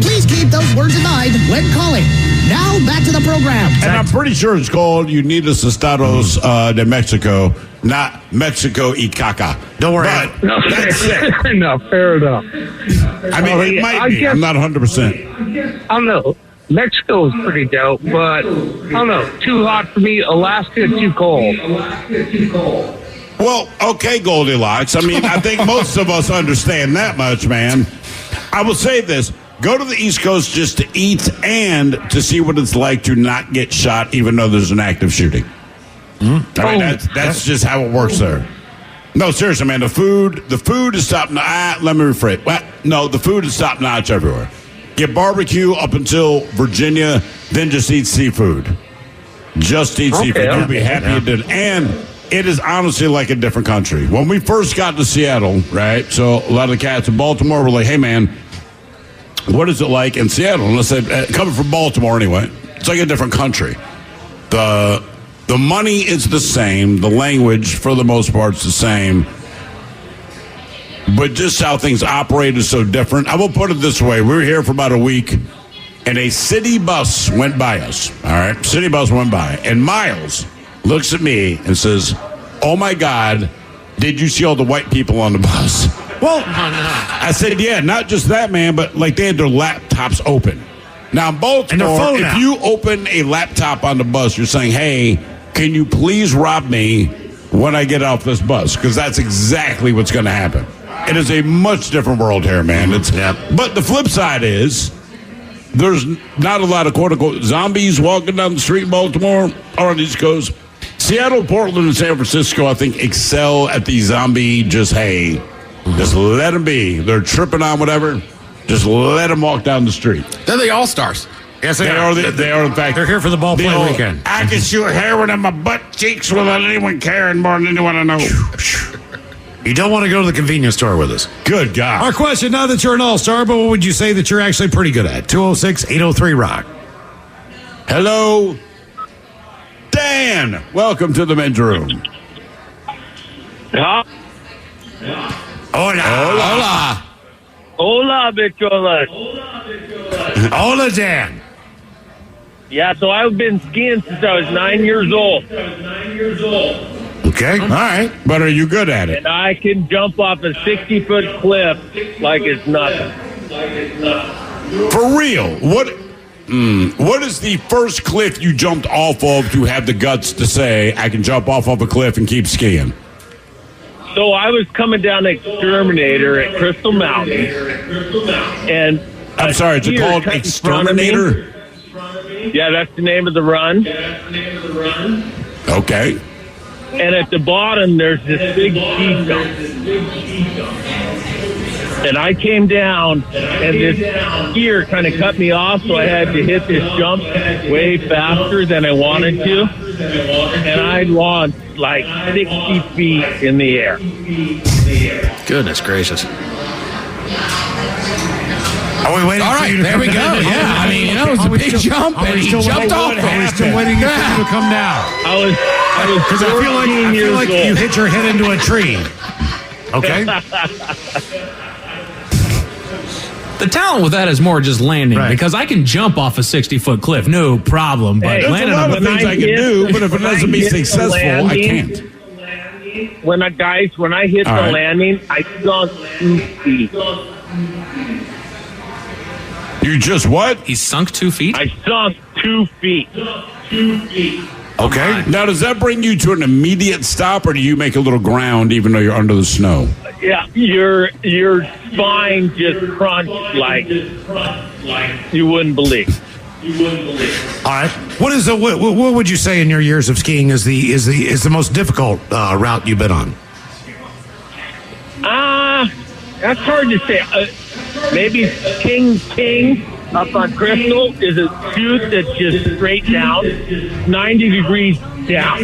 please keep those words in mind when calling. Now, back to the program. And I'm pretty sure it's called Unidos Estados de Mexico, not Mexico y caca. Don't worry. But that's it. No, fair enough. I mean, it might be. I'm not 100%. I don't know. Mexico is pretty dope, but I don't know. Too hot for me. Alaska, too cold. Well, okay, Goldilocks. I mean, I think most of us understand that much, man. I will say this. Go to the East Coast just to eat and to see what it's like to not get shot, even though there's an active shooting. I mean, that's just how it works there. No, seriously, man. The food is top notch. Let me rephrase. Well, no, the food is top notch everywhere. Get barbecue up until Virginia, then just eat seafood. Just eat seafood. You'll be happy you did. And it is honestly like a different country. When we first got to Seattle, right? So a lot of the cats in Baltimore were like, hey, man, what is it like in Seattle? And I said, coming from Baltimore anyway, it's like a different country. The money is the same. The language, for the most part, is the same. But just how things operate is so different. I will put it this way. We were here for about a week, and a city bus went by us. All right? City bus went by. And Miles looks at me and says, oh, my God, did you see all the white people on the bus? Well, I said, yeah, not just that, man, but like they had their laptops open. Now, in Baltimore, if you open a laptop on the bus, you're saying, hey, can you please rob me when I get off this bus? Because that's exactly what's going to happen. It is a much different world here, man. But the flip side is there's not a lot of quote-unquote zombies walking down the street in Baltimore or on the East Coast. Seattle, Portland, and San Francisco, I think, excel at the zombie just let them be. They're tripping on whatever. Just let them walk down the street. They're the all-stars. Yes, they are. They are, in fact. They're here for the ball play weekend. I can shoot heroin in my butt cheeks without anyone caring more than anyone I know. You don't want to go to the convenience store with us. Good God. Our question, now that you're an all-star, but what would you say that you're actually pretty good at? 206-803-ROCK. Hello, Dan. Welcome to the men's room. Hola. Hola. Hola, bicholas. Hola, Dan. Yeah, so I've been skiing since I was 9 years old. Okay, all right. But are you good at it? And I can jump off a 60-foot cliff like it's nothing. For real? What? What is the first cliff you jumped off of to have the guts to say, I can jump off of a cliff and keep skiing? So I was coming down Exterminator at Crystal Mountain, and I'm sorry, is it called Exterminator? Yeah, that's the name of the run. Okay. And at the bottom, there's this big ski jump. And I came down, and this skier kind of cut me off, so I had to hit this jump way faster than I wanted to. And I launched like 60 feet in the air. Goodness gracious. Are we waiting All for right, you to there come we go. down? Yeah, I mean, it was a big jump, and he jumped off. Are we still waiting for you to come down? I was Because I feel like you hit your head into a tree. Okay? The talent with that is more just landing, because I can jump off a 60-foot cliff, no problem. But Hey, landing There's a lot on of things I can do, but if it doesn't be successful, I can't. When I hit All the right. landing, I sunk 2 feet. You just what? He sunk 2 feet? I sunk 2 feet. Okay. Now, does that bring you to an immediate stop, or do you make a little ground even though you're under the snow? Yeah, your spine just crunched like you wouldn't believe. All right. What is what would you say in your years of skiing is the most difficult route you've been on? That's hard to say. Maybe King up on Crystal is a chute that's just straight down, 90 degrees down.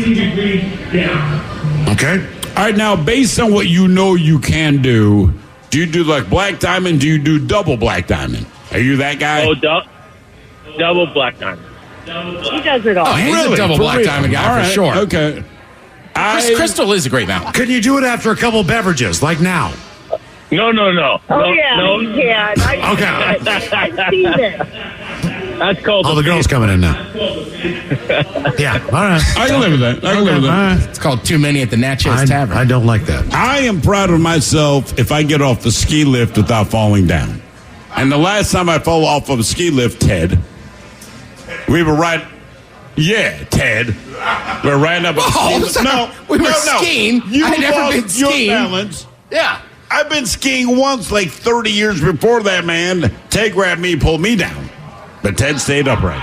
Okay. All right, now, based on what you know you can do you do like black diamond? Do you do double black diamond? Are you that guy? Oh, double black diamond. He does it all. Oh, he's Really? a double For black real? diamond guy All for right, sure. Okay. Crystal is a great mountain. Can you do it after a couple beverages, like now? No. Oh, No, yeah, no. he can. I've seen it. That's called. Oh, the girl's coming in now. Yeah, all right. I can live with that. I can live with All that. right. It's called Too Many at the Natchez Tavern. I don't like that. I am proud of myself if I get off the ski lift without falling down. And the last time I fell off of a ski lift, Ted, we were riding. Yeah, Ted. We're riding up a ski lift. No, we were skiing. You I'd never lost been skiing. your balance. Yeah. I've been skiing once like 30 years before that, man. Ted grabbed me, pulled me down. But Ted stayed upright.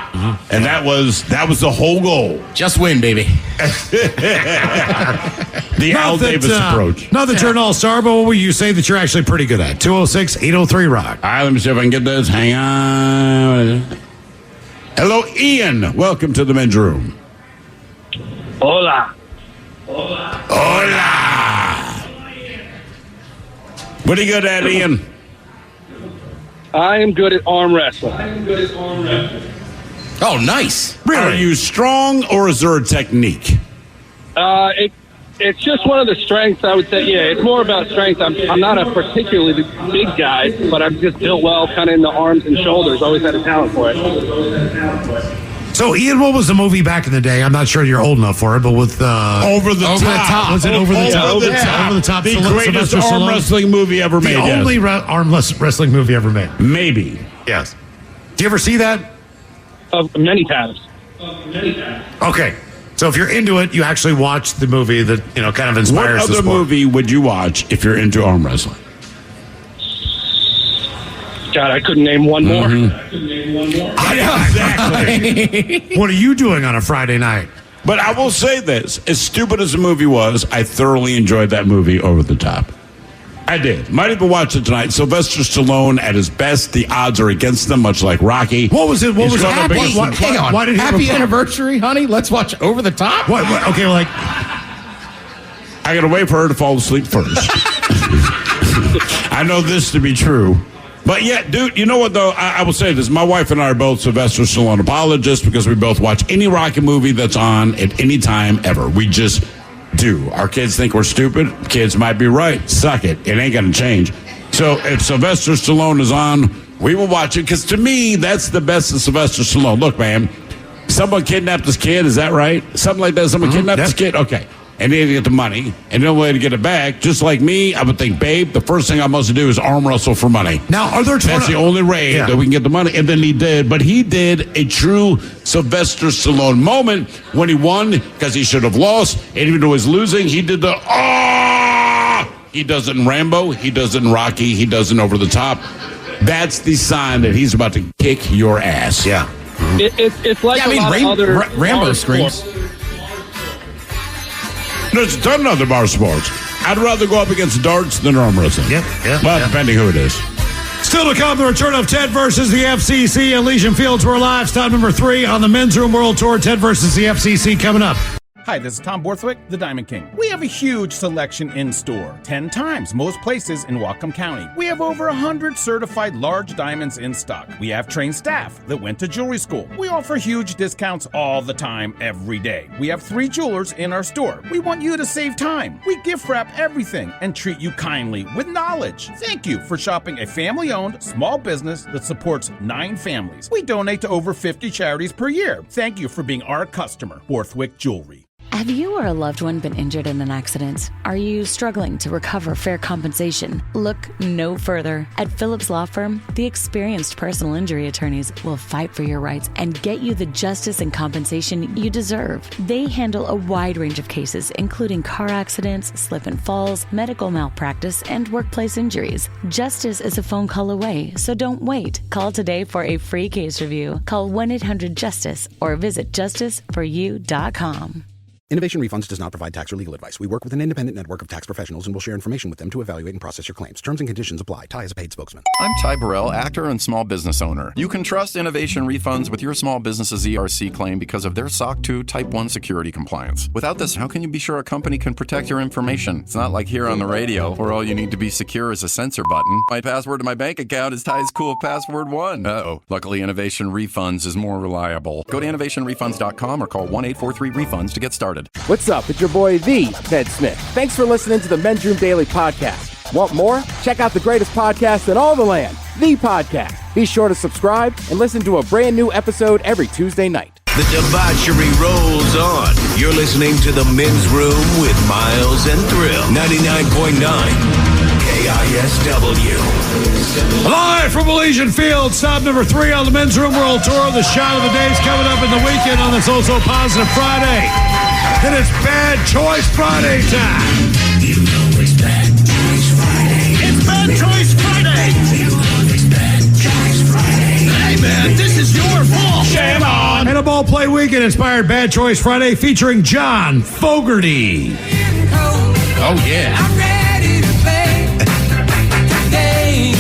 And that was the whole goal. Just win, baby. The Al Davis approach. Not that you're an all-star, but what would you say that you're actually pretty good at? 206-803-ROCK. All right, let me see if I can get this. Hang on. Hello, Ian. Welcome to the men's room. Hola. Hola. What are you good at, Ian? I am good at arm wrestling. Oh, nice. Really? Are you strong, or is there a technique? It's just one of the strengths, I would say. Yeah, it's more about strength. I'm not a particularly big guy, but I'm just built well kind of in the arms and shoulders. Always had a talent for it. So, Ian, what was the movie back in the day? I'm not sure you're old enough for it, but with Over the Top. Was it Over the Top? Over the Top. Over the Top. The Sylvester greatest arm Stallone? wrestling movie ever made. The only arm wrestling movie ever made. Maybe. Yes. Do you ever see that? Many times. Okay. So if you're into it, you actually watch the movie that, kind of inspires What the other sport. movie would you watch if you're into arm wrestling? God, I couldn't name one more. Exactly. What are you doing on a Friday night? But I will say this. As stupid as the movie was, I thoroughly enjoyed that movie, Over the Top. I did. Might even watch it tonight. Sylvester Stallone at his best. The odds are against him, much like Rocky. What was it? What was it? Hang on. Why did he Happy anniversary, honey. Let's watch Over the Top. What? Okay, like I got to wait for her to fall asleep first. I know this to be true. But yeah, dude, you know what, though? I will say this. My wife and I are both Sylvester Stallone apologists because we both watch any Rocky movie that's on at any time ever. We just do. Our kids think we're stupid. Kids might be right. Suck it. It ain't going to change. So if Sylvester Stallone is on, we will watch it because to me, that's the best of Sylvester Stallone. Look, man, someone kidnapped this kid. Is that right? Something like that. Someone kidnapped this kid? Okay. and they get the money, and no way to get it back. Just like me, I would think, babe, the first thing I must do is arm wrestle for money. Now, are there That's the only way that we can get the money. And then he did. But he did a true Sylvester Stallone moment when he won because he should have lost. And even though he's losing, he did the, He does it in Rambo. He does it in Rocky. He does it Over the Top. That's the sign that he's about to kick your ass. Yeah. It's like Rambo screams. There's a ton of other bar sports. I'd rather go up against darts than arm wrestling. Well, depending who it is. Still to come, the return of Ted versus the FCC. Elysian Fields, we're live. Stop number 3 on the Men's Room World Tour. Ted versus the FCC coming up. Hi, this is Tom Borthwick, the Diamond King. We have a huge selection in store, 10 times most places in Whatcom County. We have over 100 certified large diamonds in stock. We have trained staff that went to jewelry school. We offer huge discounts all the time, every day. We have 3 jewelers in our store. We want you to save time. We gift wrap everything and treat you kindly with knowledge. Thank you for shopping a family-owned small business that supports 9 families. We donate to over 50 charities per year. Thank you for being our customer, Borthwick Jewelry. Have you or a loved one been injured in an accident? Are you struggling to recover fair compensation? Look no further. At Phillips Law Firm, the experienced personal injury attorneys will fight for your rights and get you the justice and compensation you deserve. They handle a wide range of cases, including car accidents, slip and falls, medical malpractice, and workplace injuries. Justice is a phone call away, so don't wait. Call today for a free case review. Call 1-800-JUSTICE or visit justiceforyou.com. Innovation Refunds does not provide tax or legal advice. We work with an independent network of tax professionals and will share information with them to evaluate and process your claims. Terms and conditions apply. Ty is a paid spokesman. I'm Ty Burrell, actor and small business owner. You can trust Innovation Refunds with your small business's ERC claim because of their SOC 2 Type 1 security compliance. Without this, how can you be sure a company can protect your information? It's not like here on the radio, where all you need to be secure is a censor button. My password to my bank account is Ty's cool password 1. Uh-oh. Luckily, Innovation Refunds is more reliable. Go to innovationrefunds.com or call 1-843-REFUNDS to get started. What's up? It's your boy, the Ted Smith. Thanks for listening to the Men's Room Daily Podcast. Want more? Check out the greatest podcast in all the land, The Podcast. Be sure to subscribe and listen to a brand new episode every Tuesday night. The debauchery rolls on. You're listening to the Men's Room with Miles and Thrill. 99.9 KISW. Live from Elysian Fields, stop number 3 on the Men's Room World Tour. The shot of the day is coming up in the weekend on this Also Positive Friday. Then it's Bad Choice Friday time. You know it's Bad Choice Friday. It's Bad Choice Friday. You know it's Bad Choice Friday. Hey man, this is your fault. Shame on. And a ball play weekend inspired Bad Choice Friday featuring John Fogerty. Oh yeah. I'm ready to play today.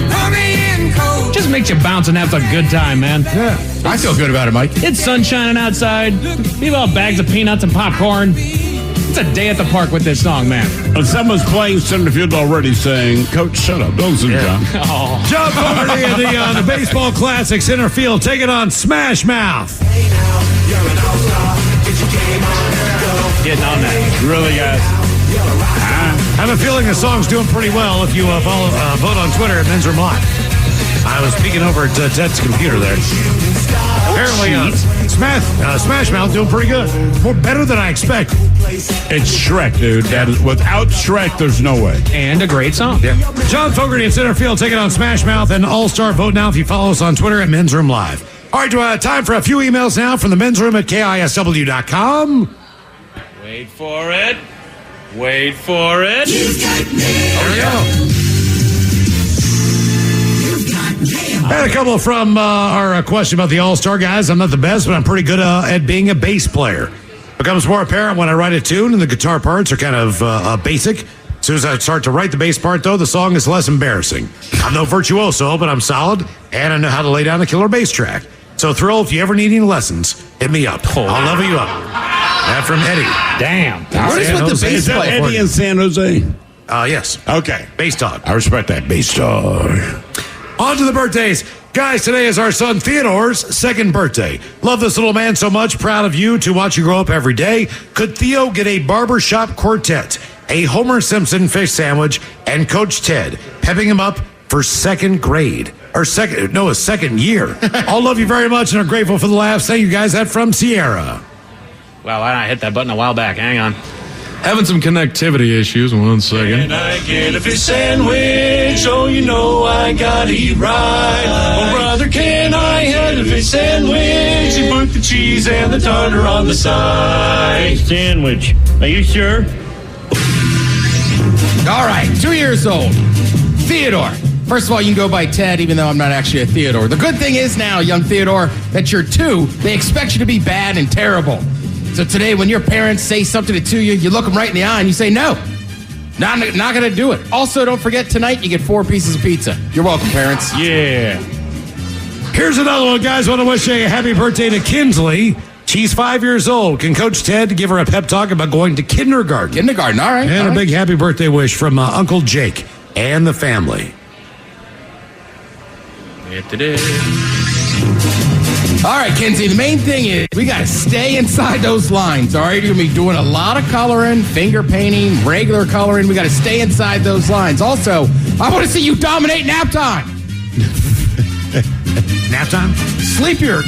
Put me in cold. Just makes you bounce and have a good time, man. Yeah. I feel good about it, Mike. It's sun shining outside. Leave out bags of peanuts and popcorn. It's a day at the park with this song, man. And someone's playing center field already saying, Coach, shut up. Don't listen to John. Oh. John Fogerty in the Baseball Classic center field taking on Smash Mouth. Hey now, you're an all-star. Get your game on, go. Getting on that. Really, guys. I have a feeling the song's doing pretty well if you vote on Twitter at Men's Room Live. I was peeking over at Ted's computer there. Apparently, Smash Mouth doing pretty good. More better than I expected. It's Shrek, dude. That is, without Shrek, there's no way. And a great song. Yeah. John Fogerty in center field taking on Smash Mouth and All-Star vote now if you follow us on Twitter at Men's Room Live. All right, time for a few emails now from the Men's Room at KISW.com. Wait for it. Wait for it. You've got mail. There we go. I had a couple from our question about the All-Star guys. I'm not the best, but I'm pretty good at being a bass player. Becomes more apparent when I write a tune, and the guitar parts are kind of basic. As soon as I start to write the bass part, though, the song is less embarrassing. I'm no virtuoso, but I'm solid, and I know how to lay down a killer bass track. So, Thrill, if you ever need any lessons, hit me up. I'll level you up. That from Eddie. Damn. What is with the bass Is that player? Eddie in San Jose? Yes. Okay. Bass dog. I respect that. Bass dog. On to the birthdays. Guys, today is our son Theodore's second birthday. Love this little man so much. Proud of you to watch you grow up every day. Could Theo get a barbershop quartet, a Homer Simpson fish sandwich, and Coach Ted pepping him up for second grade? Or a second year. I'll love you very much and are grateful for the laughs. Thank you guys. That from Sierra. Well, I hit that button a while back. Hang on. Having some connectivity issues. 1 second. Can I get a fish sandwich? Oh, you know I gotta eat right. Oh, brother, can I have a fish sandwich? You put the cheese and the tartar on the side. Sandwich. Are you sure? All right, 2 years old. Theodore. First of all, you can go by Ted, even though I'm not actually a Theodore. The good thing is now, young Theodore, that you're 2, they expect you to be bad and terrible. So today, when your parents say something to you, you look them right in the eye and you say, no, not going to do it. Also, don't forget, tonight you get 4 pieces of pizza. You're welcome, parents. Yeah. Here's another one, guys. Want to wish a happy birthday to Kinsley. She's 5 years old. Can Coach Ted give her a pep talk about going to kindergarten? Kindergarten, all right. And a big happy birthday wish from Uncle Jake and the family. All right, Kinsey, the main thing is we got to stay inside those lines, all right? You're going to be doing a lot of coloring, finger painting, regular coloring. We got to stay inside those lines. Also, I want to see you dominate nap time. Nap time? Sleep your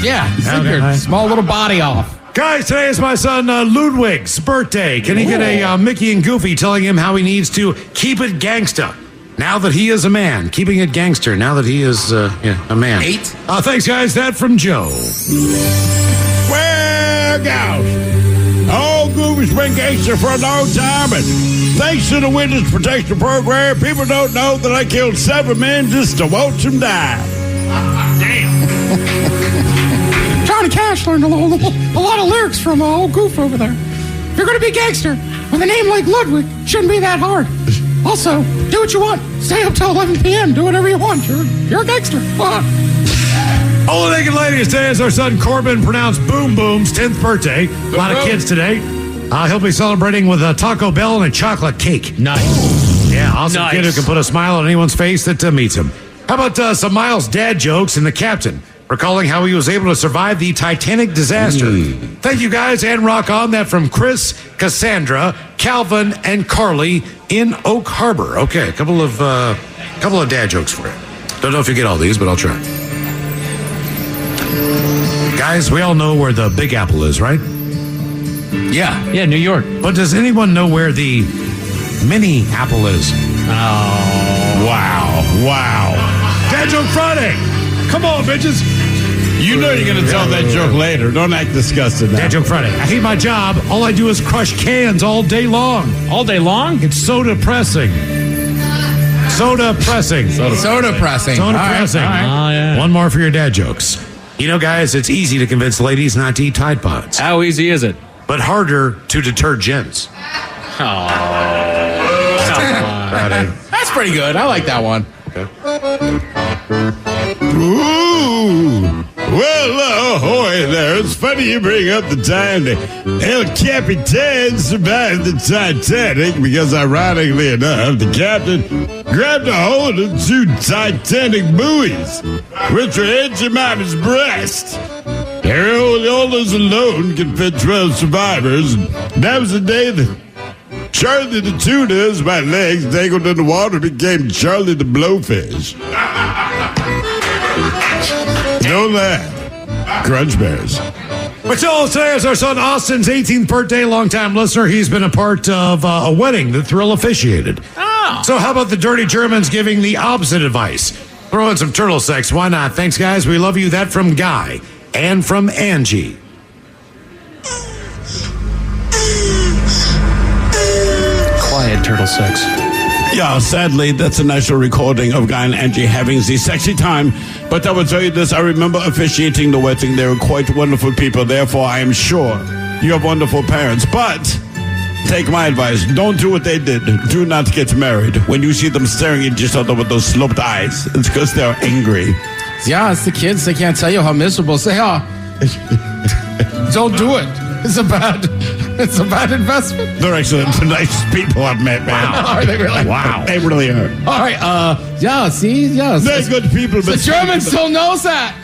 small little body off. Guys, today is my son Ludwig's birthday. Can he get a Mickey and Goofy telling him how he needs to keep it gangsta? Now that he is a man, keeping it gangster. Now that he is a man. 8. Thanks, guys. That from Joe. Well, gosh, all Goofy's been gangster for a long time, and thanks to the Witness Protection Program, people don't know that I killed 7 men just to watch them die. Damn. Johnny Cash learned a lot of lyrics from old Goof over there. If you're going to be gangster, with a name like Ludwig, shouldn't be that hard. Also, do what you want. Stay up till 11 p.m. Do whatever you want. You're a gangster. All the naked ladies, today is our son Corbin, pronounced Boom Boom's 10th birthday. A lot of kids today. He'll be celebrating with a Taco Bell and a chocolate cake. Nice. Yeah, awesome kid who can put a smile on anyone's face that meets him. How about some Miles' dad jokes and the captain, recalling how he was able to survive the Titanic disaster. Thank you, guys, and rock on. That from Chris, Cassandra, Calvin, and Carly in Oak Harbor. Okay, a couple of dad jokes for you. Don't know if you get all these, but I'll try. Guys, we all know where the Big Apple is, right? Yeah, New York. But does anyone know where the Mini Apple is? Oh. Wow. Dad Joke Friday. Come on, bitches. You know you're going to tell that joke later. Don't act disgusted now. Dad Joke Friday. I hate my job. All I do is crush cans all day long. All day long? It's so depressing. Soda pressing. Soda pressing. All right. Oh, yeah. One more for your dad jokes. You know, guys, it's easy to convince ladies not to eat Tide Pods. How easy is it? But harder to deter gents. Oh. That's pretty good. I like that one. Okay. Ooh. Well, ahoy there. It's funny you bring up the time that El Capitan survived the Titanic because, ironically enough, the captain grabbed a hold of 2 Titanic buoys, which were edging out his breast. All those alone can fit 12 survivors, and that was the day that Charlie the Tuna's my legs tangled in the water became Charlie the Blowfish. Don't laugh. Crunch Bears. But today is our son Austin's 18th birthday. Longtime listener. He's been a part of a wedding that Thrill officiated. Oh. So how about the Dirty Germans giving the opposite advice? Throw in some turtle sex. Why not? Thanks, guys. We love you. That from Guy and from Angie. Quiet turtle sex. Yeah, sadly, that's a national recording of Guy and Angie having the sexy time. But I will tell you this, I remember officiating the wedding. They were quite wonderful people. Therefore, I am sure you have wonderful parents. But take my advice. Don't do what they did. Do not get married. When you see them staring at each other with those sloped eyes, it's because they're angry. Yeah, it's the kids. They can't tell you how miserable they are. Don't do it. It's a bad investment. They're actually the nicest people I've met, man. Wow. Are they really? Wow. They really are. All right. Yeah, see? Yeah. They're good people. The German still knows that.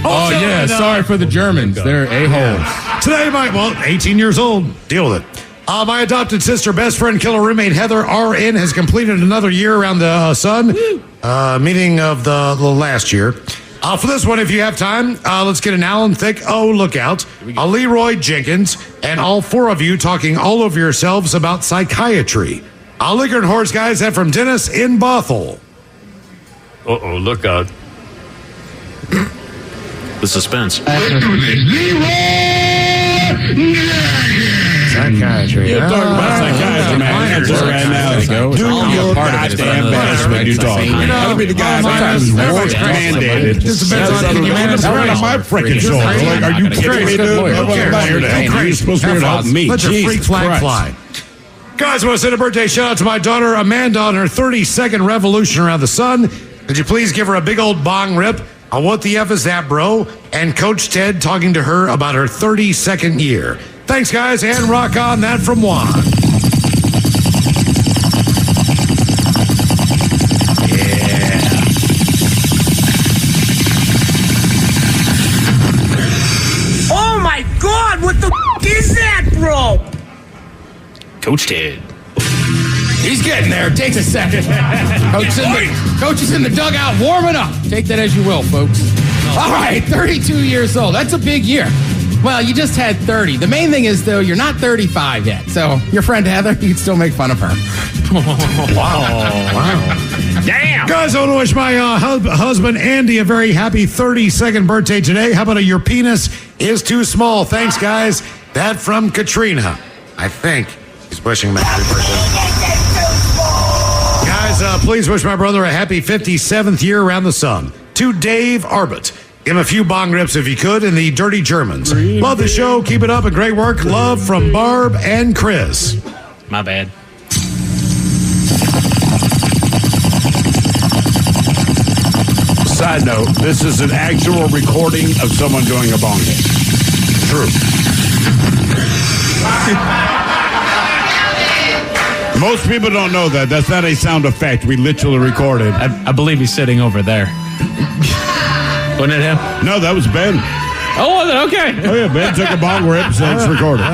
Oh, yeah. Sorry for the Germans. They're a-holes. Today, 18 years old. Deal with it. My adopted sister, best friend, killer roommate, Heather RN, has completed another year around the sun, meaning of the last year. For this one, if you have time, let's get an Alan Thicke, lookout, a Leroy Jenkins, and all four of you talking all over yourselves about psychiatry. Liquor and Horse guys have from Dennis in Bothell. Uh-oh, look out. The suspense. Psychiatry. You're talking about psychiatry, man. Right now. Do your goddamn best when you talk. That'll be the guy sometimes work mandated. That's right on my freaking shoulder. Like, are you kidding me, dude? I'm not here to help you. You're supposed to be here to help me. Let your freak flag fly. Guys, I want to send a birthday shout out to my daughter Amanda on her 32nd revolution around the sun. Could you please give her a big old bong rip on what the F is that, bro? And Coach Ted talking to her about her 32nd year. Thanks, guys, and rock on that from Juan. Yeah. Oh my God! What the is that, bro? Coach Ted. He's getting there. Takes a second. Coach is in the dugout warming up. Take that as you will, folks. All right, 32 years old. That's a big year. Well, you just had 30. The main thing is, though, you're not 35 yet. So your friend Heather, you can still make fun of her. Wow. Damn. Guys, I want to wish my husband Andy a very happy 32nd birthday today. How about your penis is too small? Thanks, guys. That from Katrina. I think he's wishing him a happy birthday. Guys, please wish my brother a happy 57th year around the sun. To Dave Arbett. Give him a few bong rips if you could, and the Dirty Germans. Love the show. Keep it up and great work. Love from Barb and Chris. My bad. Side note, this is an actual recording of someone doing a bong hit. True. Most people don't know that. That's not a sound effect. We literally recorded. I believe he's sitting over there. Wasn't it him? No, that was Ben. Oh, was it? Okay. Oh, yeah, Ben took a bong rip, so it's recorded.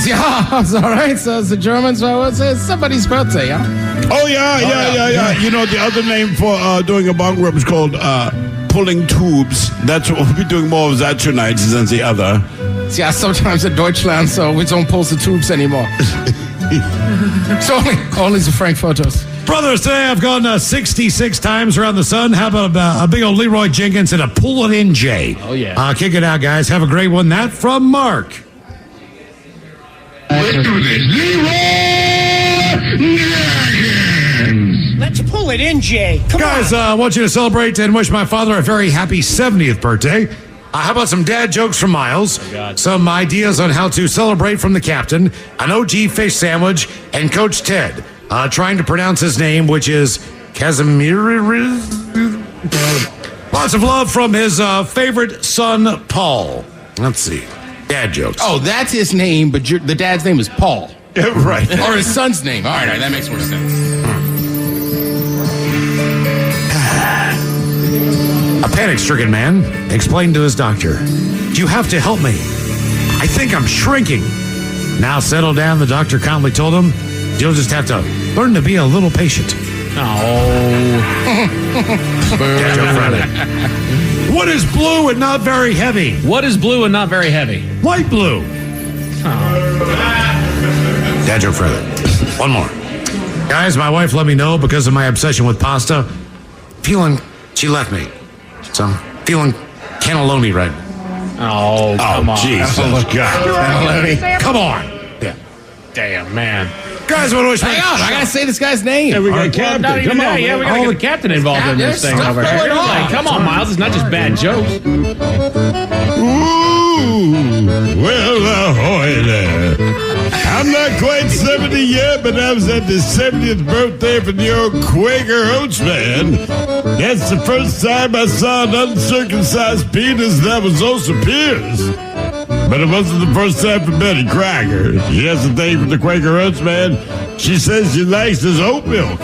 Yeah, it's all right. So it's the Germans. So it's somebody's birthday, yeah? Oh, yeah. You know, the other name for doing a bong rip is called pulling tubes. That's what we'll be doing more of that tonight than the other. Yeah, sometimes in Deutschland, so we don't pull the tubes anymore. So only the Frankfurters. Brothers, today I've gone 66 times around the sun. How about a big old Leroy Jenkins and a pull it in, Jay? Oh, yeah. Kick it out, guys. Have a great one. That from Mark. Let's do this. Let's pull it in, Jay. Come Guys, I want you to celebrate and wish my father a very happy 70th birthday. How about some dad jokes from Miles? Some ideas on how to celebrate from the captain, an OG fish sandwich, and Coach Ted. Trying to pronounce his name, which is Casimir. Lots of love from his favorite son, Paul. Let's see. Dad jokes. Oh, that's his name, but the dad's name is Paul. Yeah, right. Or his son's name. All right, that makes more sense. A panic-stricken man explained to his doctor, "You have to help me. I think I'm shrinking." "Now settle down," the doctor calmly told him. "You'll just have to learn to be a little patient." What is blue and not very heavy? What is blue and not very heavy? Light blue. Dad joke further. One more. Guys, my wife let me know because of my obsession with pasta. She left me. So I'm feeling cannelloni right now. Oh, come on. Jesus. Oh, God. Come on. Yeah. Damn, man. Guys, what do I wish? Hang on, I gotta say this guy's name. Yeah, we got Captain. Not even Come that. on, Yeah, we gotta get the captain involved in this thing over here. Like, come on, Miles. It's not just bad jokes. Ooh, well, ahoy there. I'm not quite 70 yet, but I was at the 70th birthday for the old Quaker Oats man. That's the first time I saw an uncircumcised penis that was also Pierce. But it wasn't the first time for Betty Crocker. She has a thing for the Quaker Oats man. She says she likes his oat milk.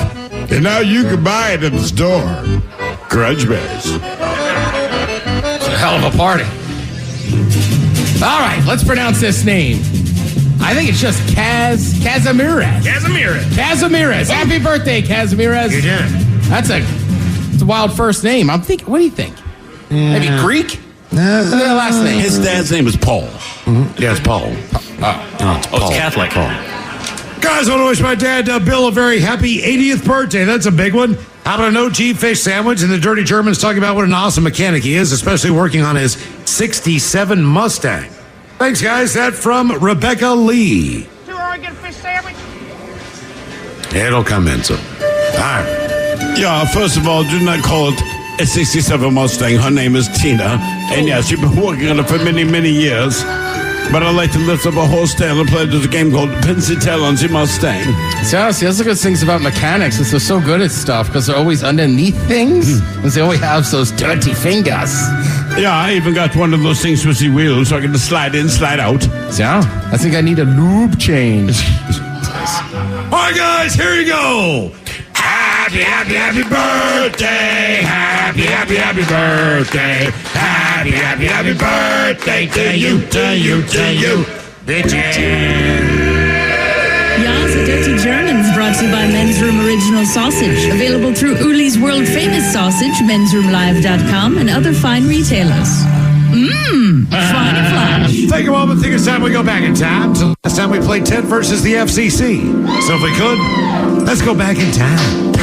And now you can buy it at the store. Crunch Bears. It's a hell of a party. All right, let's pronounce this name. I think it's just Casimires. Casimires. Happy birthday, Casimires. You did it. That's a the wild first name? I'm thinking, what do you think? Maybe Greek? What's their last name? His dad's name is Paul. Mm-hmm. Yeah, it's Paul. It's Catholic. Paul. Guys, I want to wish my dad, Bill, a very happy 80th birthday. That's a big one. How about an OG fish sandwich? And the Dirty German's talking about what an awesome mechanic he is, especially working on his 67 Mustang. Thanks, guys. That from Rebecca Lee. Do I get a fish sandwich? It'll come in soon. All right. Yeah, first of all, do not call it a 67 Mustang. Her name is Tina. And yeah, she's been working on it for many, many years. But I like to lift up a horse tail and play this game called Pinsy Tail on the Mustang. See, that's the good things about mechanics is they're so good at stuff because they're always underneath things because they always have those dirty fingers. Yeah, I even got one of those things with the wheels so I can just slide in, slide out. Yeah, I think I need a lube change. All right, guys, here you go. Happy, happy, happy birthday. Happy, happy, happy birthday. Happy, happy, happy birthday to you, to you, to you. Bitches. Yas, the Dirty Germans, brought to you by Men's Room Original Sausage. Available through Uli's World Famous Sausage, mensroomlive.com, and other fine retailers. Mmm, fine and flash. Take a moment, think it's time we go back in time. So last time we played Ted versus the FCC. So if we could, let's go back in time.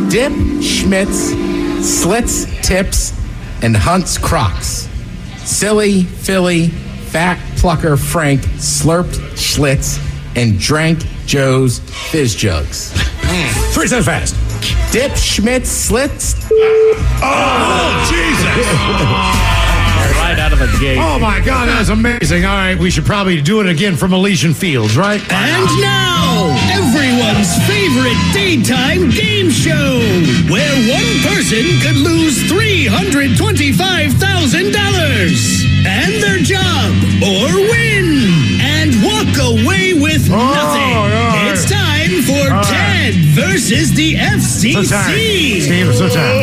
Dip, Schmitz, Slits, Tips, and Hunt's Crocs. Silly, Philly, Fat, Plucker, Frank, Slurped, Schlitz, and Drank Joe's Fizz Jugs. 3 times fast. Dip, Schmitz, Slits. Oh, Jesus. Right out of the gate. Oh, my God, that was amazing. All right, we should probably do it again from Elysian Fields, right? And now, everyone's favorite daytime game show, where one person could lose $325,000 and their job, or win, and walk away with nothing. Right. It's time for Ted versus the FCC. So tired. Steve, so tired.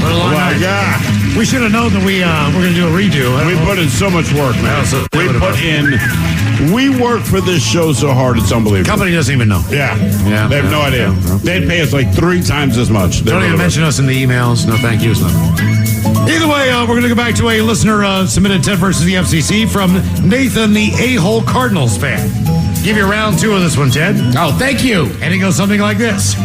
Oh, my God. We should have known that we're going to do a redo. We put in so much work, man. We work for this show so hard, it's unbelievable. Company doesn't even know. Yeah. They have no idea. They'd pay us like 3 times as much. Don't even mention us in the emails. No thank yous. Either way, we're going to go back to a listener submitted Ted versus the FCC from Nathan, the A-hole Cardinals fan. Give you round 2 of this one, Ted. Oh, thank you. And it goes something like this.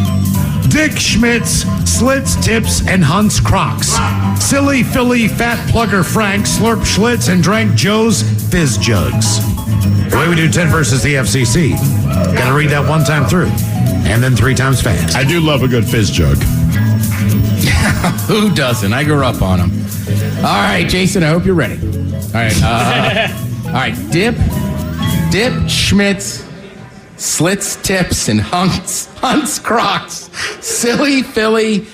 Dick Schmitz, Slits, Tips, and Hunt's Crocs. Silly Philly, Fat Plugger Frank, Slurp Schlitz, and Drank Joe's Fizz Jugs. The way we do Ted versus the FCC. Gotta read that one time through. And then 3 times fast. I do love a good fizz jug. Who doesn't? I grew up on them. All right, Jason, I hope you're ready. All right. All right. Dip, Schmitz, Slits, Tips, and Hunt's Crocs. Silly Philly,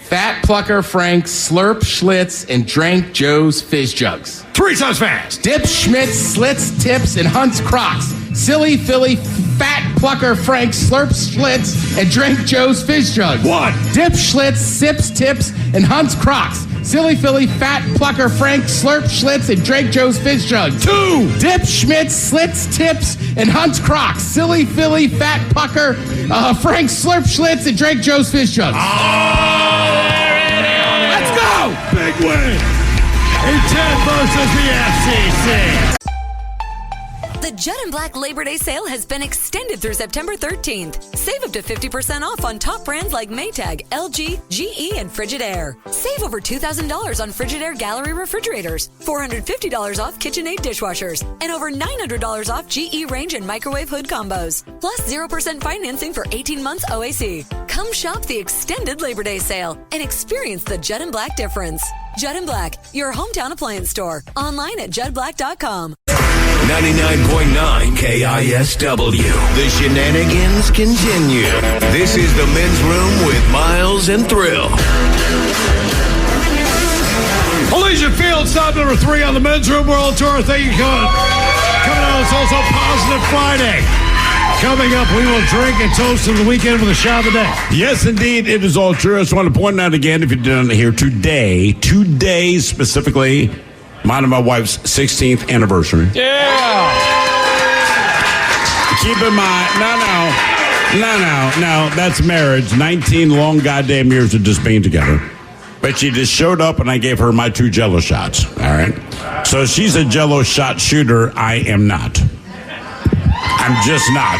Fat Plucker Frank, Slurp Schlitz, and Drank Joe's Fizz Jugs. 3 times fast. Dip, Schmitz, Slits, Tips, and Hunt's Crocs. Silly Philly, Fat Plucker Frank, Slurp Schlitz, and Drank Joe's Fizz Jugs. 1. Dip, Schlitz, Sips, Tips, and Hunt's Crocs. Silly Philly, Fat Plucker Frank, Slurp Schlitz, and Drank Joe's Fizz Jugs. 2. Dip, Schmitz, Slits, Tips, and Hunt's Crocs. Silly Philly, Fat Pucker, Frank, Slurp Schlitz, and Drank Joe's Fizz Jugs. Let's go! Big win! In Ted versus the FCC. The Jet and Black Labor Day sale has been extended through September 13th. Save up to 50% off on top brands like Maytag, LG, GE, and Frigidaire. Save over $2,000 on Frigidaire Gallery refrigerators, $450 off KitchenAid dishwashers, and over $900 off GE range and microwave hood combos. Plus 0% financing for 18 months OAC. Come shop the extended Labor Day sale and experience the Jet and Black difference. Jet and Black, your hometown appliance store. Online at jetblack.com. 99.9 KISW. The shenanigans continue. This is the Men's Room with Miles and Thrill. Elysian Fields, stop number 3 on the Men's Room World Tour. Thank you, coming out. It's also Positive Friday. Coming up, we will drink and toast to the weekend with a shot of the day. Yes, indeed, it is all true. I just want to point out again, if you didn't hear, today specifically, mine and my wife's 16th anniversary. Yeah. Keep in mind, No, that's marriage. 19 long goddamn years of just being together. But she just showed up and I gave her my 2 Jell-O shots. All right? So she's a Jell-O shot shooter. I am not. I'm just not.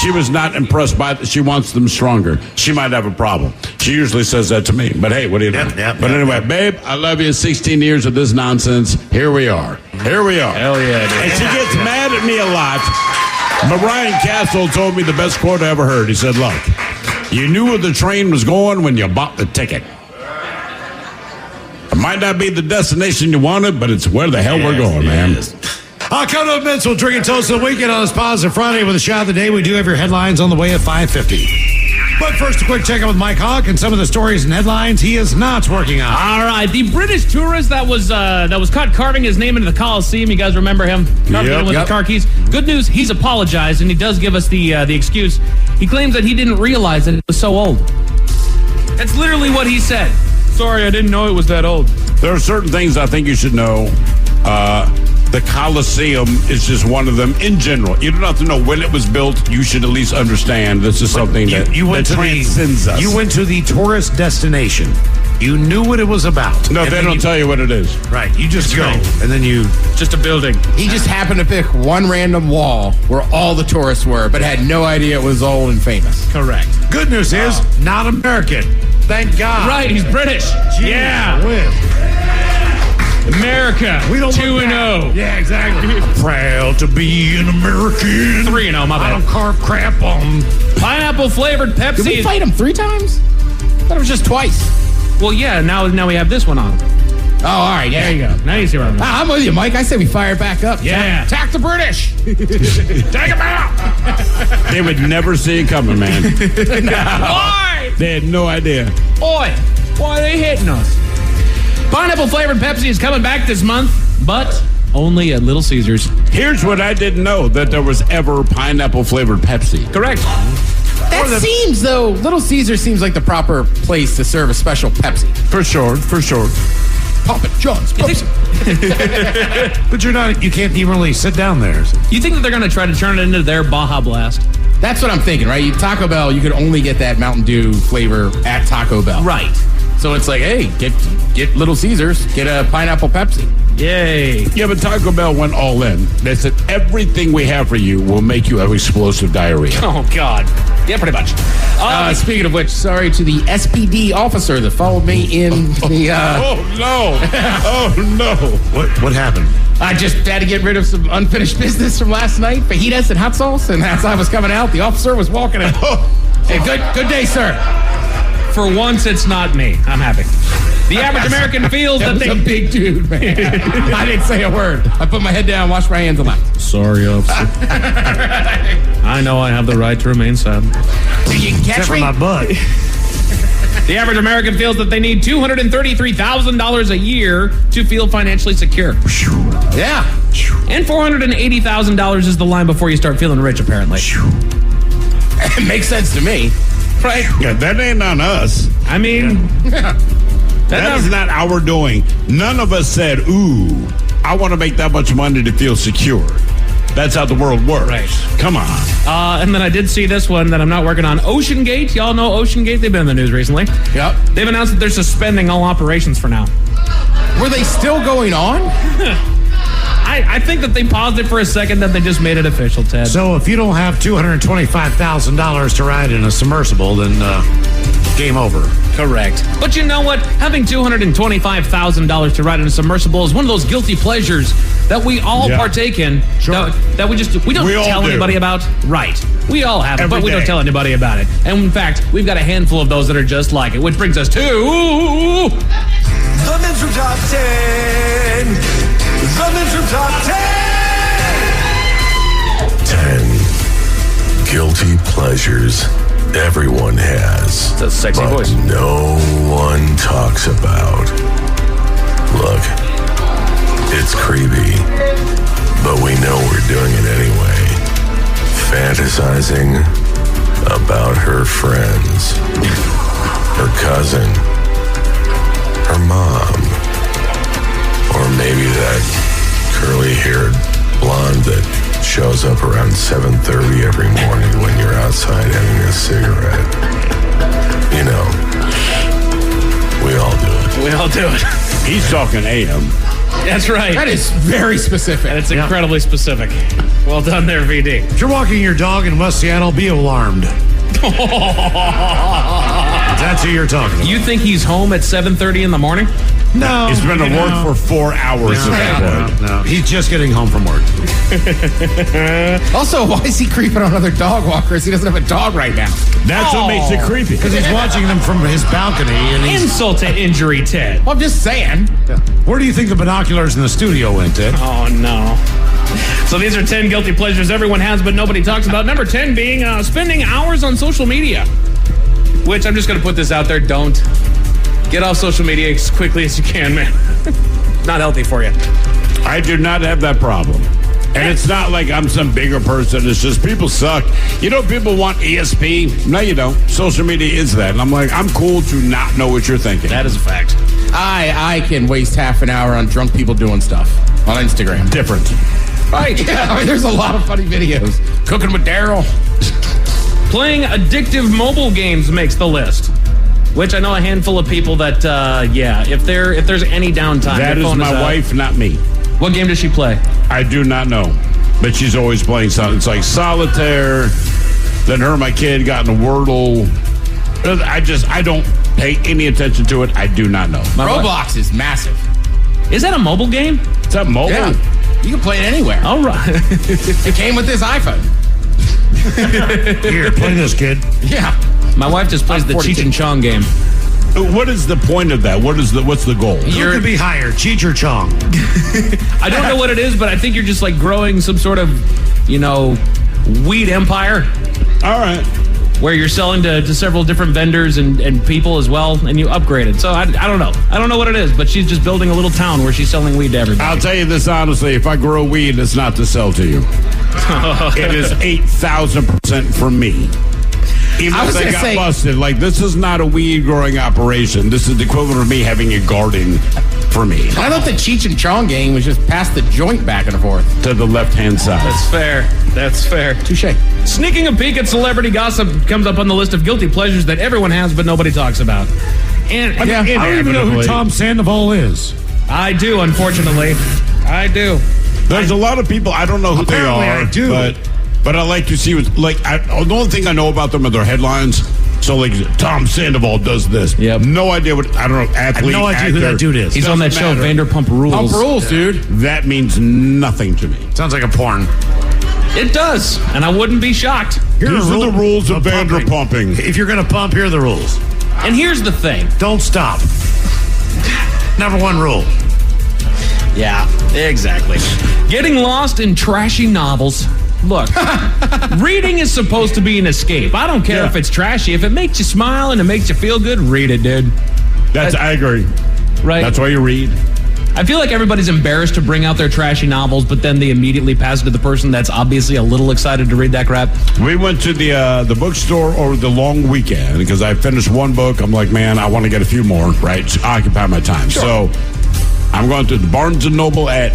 She was not impressed by it. She wants them stronger. She might have a problem. She usually says that to me. But hey, what do you do? But anyway, babe, I love you. 16 years of this nonsense. Here we are. Hell yeah, dude. And she gets mad at me a lot. But Ryan Castle told me the best quote I ever heard. He said, look, you knew where the train was going when you bought the ticket. It might not be the destination you wanted, but it's where the hell we're going, man. Come to events. We'll drink and toast the weekend on this Positive Friday with a shot of the day. We do have your headlines on the way at 5:50. But first, a quick check-in with Mike Hawk and some of the stories and headlines he is not working on. All right, the British tourist that was caught carving his name into the Coliseum. You guys remember him? Carving it with the car keys. Good news, he's apologized, and he does give us the excuse. He claims that he didn't realize that it was so old. That's literally what he said. Sorry, I didn't know it was that old. There are certain things I think you should know. The Coliseum is just one of them in general. You don't have to know when it was built. You should at least understand this is something that transcends us. You went to the tourist destination. You knew what it was about. No, they don't tell you what it is. Right. You just go, and then you... Just a building. He just happened to pick one random wall where all the tourists were, but had no idea it was old and famous. Correct. Good news is, not American. Thank God. Right, he's British. Jeez, yeah. America, we don't 2-0. Yeah, exactly. Proud to be an American. 3-0, my bad. I don't carve crap on pineapple-flavored Pepsi. Did we fight him 3 times? I thought it was just twice. Well, yeah, now we have this one on. Oh, all right. There you go. Now you see what I'm with you, Mike. I say we fire back up. Yeah. Attack the British. Take them out. They would never see it coming, man. Why? They had no idea. Boy, why are they hitting us? Pineapple-flavored Pepsi is coming back this month, but only at Little Caesars. Here's what I didn't know, that there was ever pineapple-flavored Pepsi. Correct. That seems, though, Little Caesar seems like the proper place to serve a special Pepsi. For sure. Papa John's Pepsi. But you can't even really sit down there. You think that they're going to try to turn it into their Baja Blast? That's what I'm thinking, right? Taco Bell, you could only get that Mountain Dew flavor at Taco Bell. Right. So it's like, hey, get Little Caesars, get a pineapple Pepsi. Yay. Yeah, but Taco Bell went all in. They said, everything we have for you will make you have explosive diarrhea. Oh, God. Yeah, pretty much. Speaking of which, sorry to the SPD officer that followed me in the... Oh, no. What happened? I just had to get rid of some unfinished business from last night, fajitas and hot sauce, and as I was coming out, the officer was walking in. Hey, good day, sir. For once, it's not me. I'm happy. The average American feels that was a big dude, man. I didn't say a word. I put my head down, washed my hands, and left. Sorry, officer. I know I have the right to remain silent. You can catch me? My butt. The average American feels that they need $233,000 a year to feel financially secure. Yeah. And $480,000 is the line before you start feeling rich, apparently. It makes sense to me. Right? Yeah, that ain't on us. I mean... That is not our doing. None of us said, ooh, I want to make that much money to feel secure. That's how the world works. Right. Come on. And then I did see this one that I'm not working on. OceanGate. Y'all know OceanGate? They've been in the news recently. Yep. They've announced that they're suspending all operations for now. Were they still going on? I think that they paused it for a second, then they just made it official, Ted. So if you don't have $225,000 to ride in a submersible, then game over. Correct. But you know what? Having $225,000 to ride in a submersible is one of those guilty pleasures that we all partake in. Sure. That we don't tell anybody about. Right. We all have it, but we don't tell anybody about it. And in fact, we've got a handful of those that are just like it, which brings us to... The Men's Room Top 10. The Men's Room Top 10. 10 guilty pleasures everyone has. It's a sexy but voice. No one talks about. Look, it's creepy, but we know we're doing it anyway. Fantasizing about her friends, her cousin, her mom, or maybe that curly-haired blonde that shows up around 7:30 every morning when you're outside having a cigarette. You know, we all do it. We all do it. He's talking AM. That's right. That is very specific. And it's incredibly specific. Well done there, VD. If you're walking your dog in West Seattle, be alarmed. That's who you're talking about. You think he's home at 7:30 in the morning? No. He's been at work for 4 hours at that point. No. He's just getting home from work. Also, why is he creeping on other dog walkers? He doesn't have a dog right now. That's what makes it creepy. Because he's watching them from his balcony. And he's... Insult to injury, Ted. Well, I'm just saying. Where do you think the binoculars in the studio went, Ted? Oh, no. So these are 10 guilty pleasures everyone has but nobody talks about. Number 10 being spending hours on social media. Which, I'm just going to put this out there, don't. Get off social media as quickly as you can, man. Not healthy for you. I do not have that problem. And it's not like I'm some bigger person. It's just people suck. You know, people want ESP. No, you don't. Social media is that. And I'm like, I'm cool to not know what you're thinking. That is a fact. I can waste half an hour on drunk people doing stuff on Instagram. Different. Right. Yeah, I mean, there's a lot of funny videos. Cooking with Daryl. Playing addictive mobile games makes the list. Which I know a handful of people that, if there's any downtime. That is my wife, not me. What game does she play? I do not know. But she's always playing something. It's like solitaire. Then her and my kid got in a Wordle. I don't pay any attention to it. I do not know. Roblox is massive. Is that a mobile game? Is that mobile? Yeah. You can play it anywhere. All right. It came with this iPhone. Here, play this, kid. Yeah. My wife just plays the Cheech and Chong game. What is the point of that? What's the goal? Who could be higher, Cheech or Chong? I don't know what it is, but I think you're just like growing some sort of, weed empire. All right. Where you're selling to several different vendors and people as well, and you upgrade it. So I don't know. I don't know what it is, but she's just building a little town where she's selling weed to everybody. I'll tell you this honestly. If I grow weed, it's not to sell to you. It is 8,000% for me. Even if they got busted, like, this is not a weed growing operation. This is the equivalent of me having a garden for me. I thought the Cheech and Chong game was just pass the joint back and forth. To the left-hand side. That's fair. Touche. Sneaking a peek at celebrity gossip comes up on the list of guilty pleasures that everyone has but nobody talks about. And I don't even know who Tom Sandoval is. I do, unfortunately. I do. There's a lot of people, I don't know who they are. I do. But I like to see what, the only thing I know about them are their headlines. So, like, Tom Sandoval does this. Yep. No idea what, I don't know, athlete, I have no idea actor. who that dude is. He's on that show, Vanderpump Rules. Pump Rules, dude. That means nothing to me. Sounds like a porn. It does, and I wouldn't be shocked. These are the rules of Vanderpumping. If you're going to pump, here are the rules. And here's the thing. Don't stop. Number one rule. Yeah, exactly. Getting lost in trashy novels. Look, reading is supposed to be an escape. I don't care if it's trashy. If it makes you smile and it makes you feel good, read it, dude. I agree. Right. That's why you read. I feel like everybody's embarrassed to bring out their trashy novels, but then they immediately pass it to the person that's obviously a little excited to read that crap. We went to the bookstore over the long weekend because I finished one book. I'm like, man, I want to get a few more, right? To occupy my time. Sure. So I'm going to the Barnes & Noble at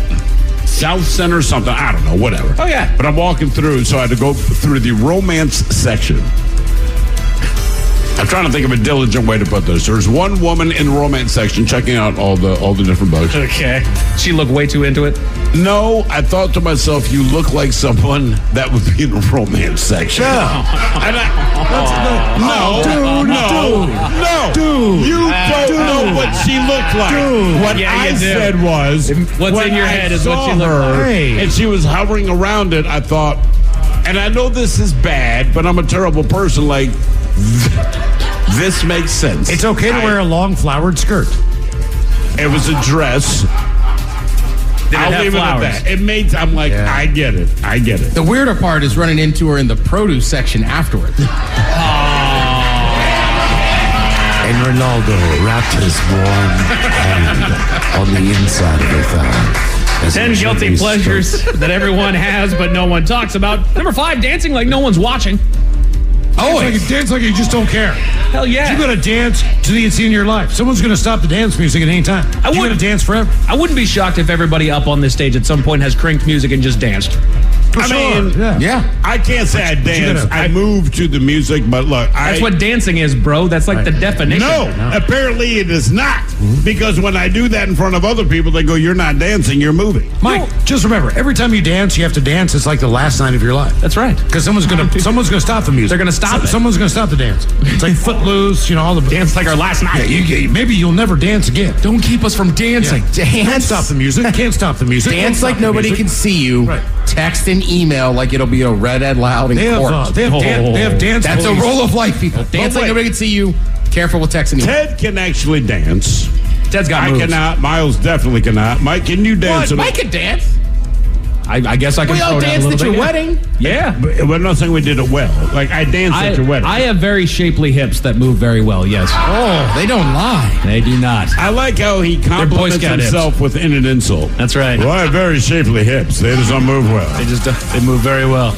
South Center something. I don't know, whatever. Oh, yeah. But I'm walking through, so I had to go through the romance section. I'm trying to think of a diligent way to put this. There's one woman in the romance section checking out all the different books. Okay. She looked way too into it? No, I thought to myself, you look like someone that would be in the romance section. No. Dude. You don't know what she looked like. Dude. What I said was, what's in your head is what she looked like. Hey. And she was hovering around it. I thought, and I know this is bad, but I'm a terrible person. Like, this makes sense. It's okay to wear a long flowered skirt. It was a dress. I'll leave it at that. It made. I'm like, yeah. I get it. The weirder part is running into her in the produce section afterwards. And Ronaldo wrapped his warm hand on the inside of her thigh. 10 guilty pleasures that everyone has but no one talks about. Number 5, dancing like no one's watching. Dance like you just don't care. Hell yeah. You're going to dance to the end of your life. Someone's going to stop the dance music at any time. You're going to dance forever. I wouldn't be shocked if everybody up on this stage at some point has cranked music and just danced. I can't say I dance. I move to the music, but look, that's what dancing is, bro. That's like the definition. No, apparently it is not. Because when I do that in front of other people, they go, "You're not dancing, you're moving." Mike, just remember, every time you dance, you have to dance. It's like the last night of your life. That's right. Because someone's gonna stop the music. They're gonna stop it. Someone's gonna stop the dance. It's like Footloose, all the dance like our last night. Yeah, maybe you'll never dance again. Don't keep us from dancing. Yeah. Can't stop the music. Can't stop the music. Dance like nobody can see you. Right. Text and email like it'll be a red Ed Loud in court. They have dance. That's police. a roll of life, people. Dance like nobody can see you. Careful with texting. Ted can actually dance. Ted's got moves. I cannot. Miles definitely cannot. Mike, can you dance? Mike can dance. I guess I can. We all danced at your wedding. Yeah, but we're not saying we did it well. Like I danced at your wedding. I have very shapely hips that move very well. Yes. Oh, they don't lie. They do not. I like how he compliments himself within an insult. That's right. Well, I have very shapely hips. They just don't move well. They move very well.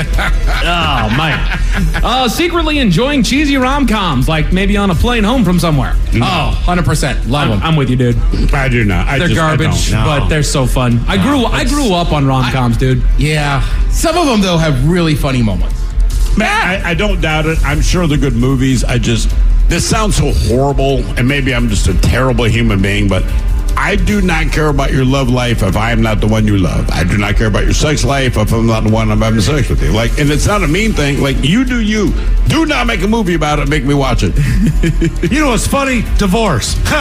Oh, Mike. Secretly enjoying cheesy rom-coms, like maybe on a plane home from somewhere. Oh, 100%. Love them. I'm with you, dude. I do not. They're garbage, but they're so fun. I grew up on rom-coms, dude. Yeah. Some of them, though, have really funny moments. Man, I don't doubt it. I'm sure they're good movies. This sounds so horrible, and maybe I'm just a terrible human being, but I do not care about your love life if I am not the one you love. I do not care about your sex life if I'm not the one I'm having sex with you. And it's not a mean thing. Like, you do you. Do not make a movie about it. Make me watch it. You know what's funny? Divorce. That's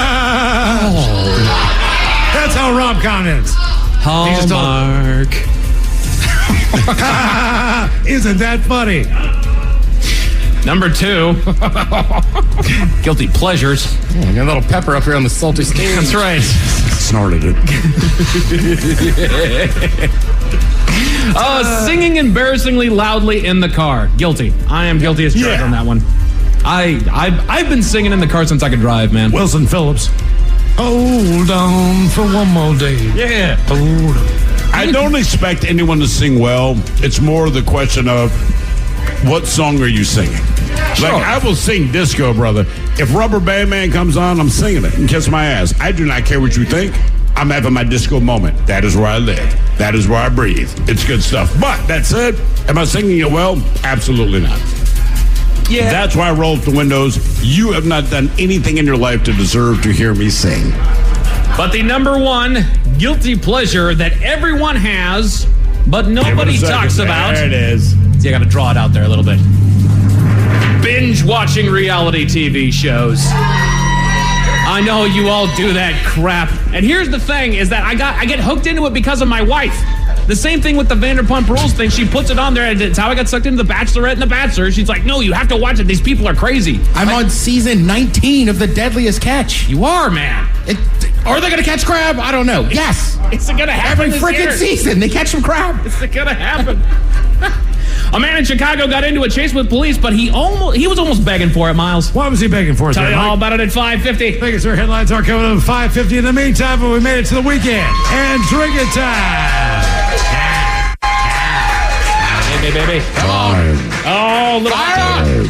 how rom-com ends. Hallmark. Isn't that funny? Number 2, guilty pleasures. Oh, got a little pepper up here on the salty stage. That's right. Snorted it. Singing embarrassingly loudly in the car. Guilty. I am guilty as charged on that one. I've been singing in the car since I could drive, man. Wilson Phillips. Hold on for one more day. Yeah. Hold on. I don't expect anyone to sing well. It's more the question of what song are you singing? Sure. Like, I will sing disco, brother. If Rubber Band Man comes on, I'm singing it and kiss my ass. I do not care what you think. I'm having my disco moment. That is where I live. That is where I breathe. It's good stuff. But that said, am I singing it well? Absolutely not. Yeah. That's why I roll up the windows. You have not done anything in your life to deserve to hear me sing. But the number 1 guilty pleasure that everyone has, but nobody talks about. There it is. See, I got to draw it out there a little bit. Binge watching reality TV shows. I know you all do that crap. And here's the thing is that I get hooked into it because of my wife. The same thing with the Vanderpump Rules thing. She puts it on there, and it's how I got sucked into The Bachelorette and The Bachelor. She's like, no, you have to watch it. These people are crazy. I'm on season 19 of The Deadliest Catch. You are, man. Are they going to catch crab? I don't know. Yes. It's going to happen every freaking season. They catch some crab. It's going to happen. A man in Chicago got into a chase with police, but he was almost begging for it, Miles. What was he begging for? Tell you all about it at 5:50. Thank you, sir. Headlines are coming up at 5:50. In the meantime, we made it to the weekend and drinking time. Hey, baby. Come on. Oh, little time.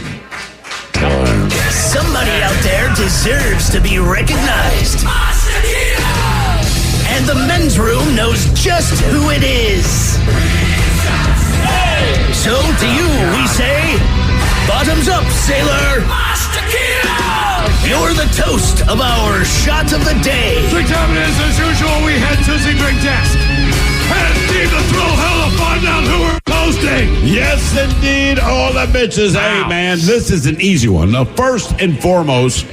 Somebody out there deserves to be recognized. And the men's room knows just who it is. So to you, we say, bottoms up, sailor. You're the toast of our shot of the day. Drink time it is, as usual, we head to the drink desk. And need to throw hell to find out who we're hosting. Yes, indeed, all the bitches. Wow. Hey, man, this is an easy one. Now, first and foremost,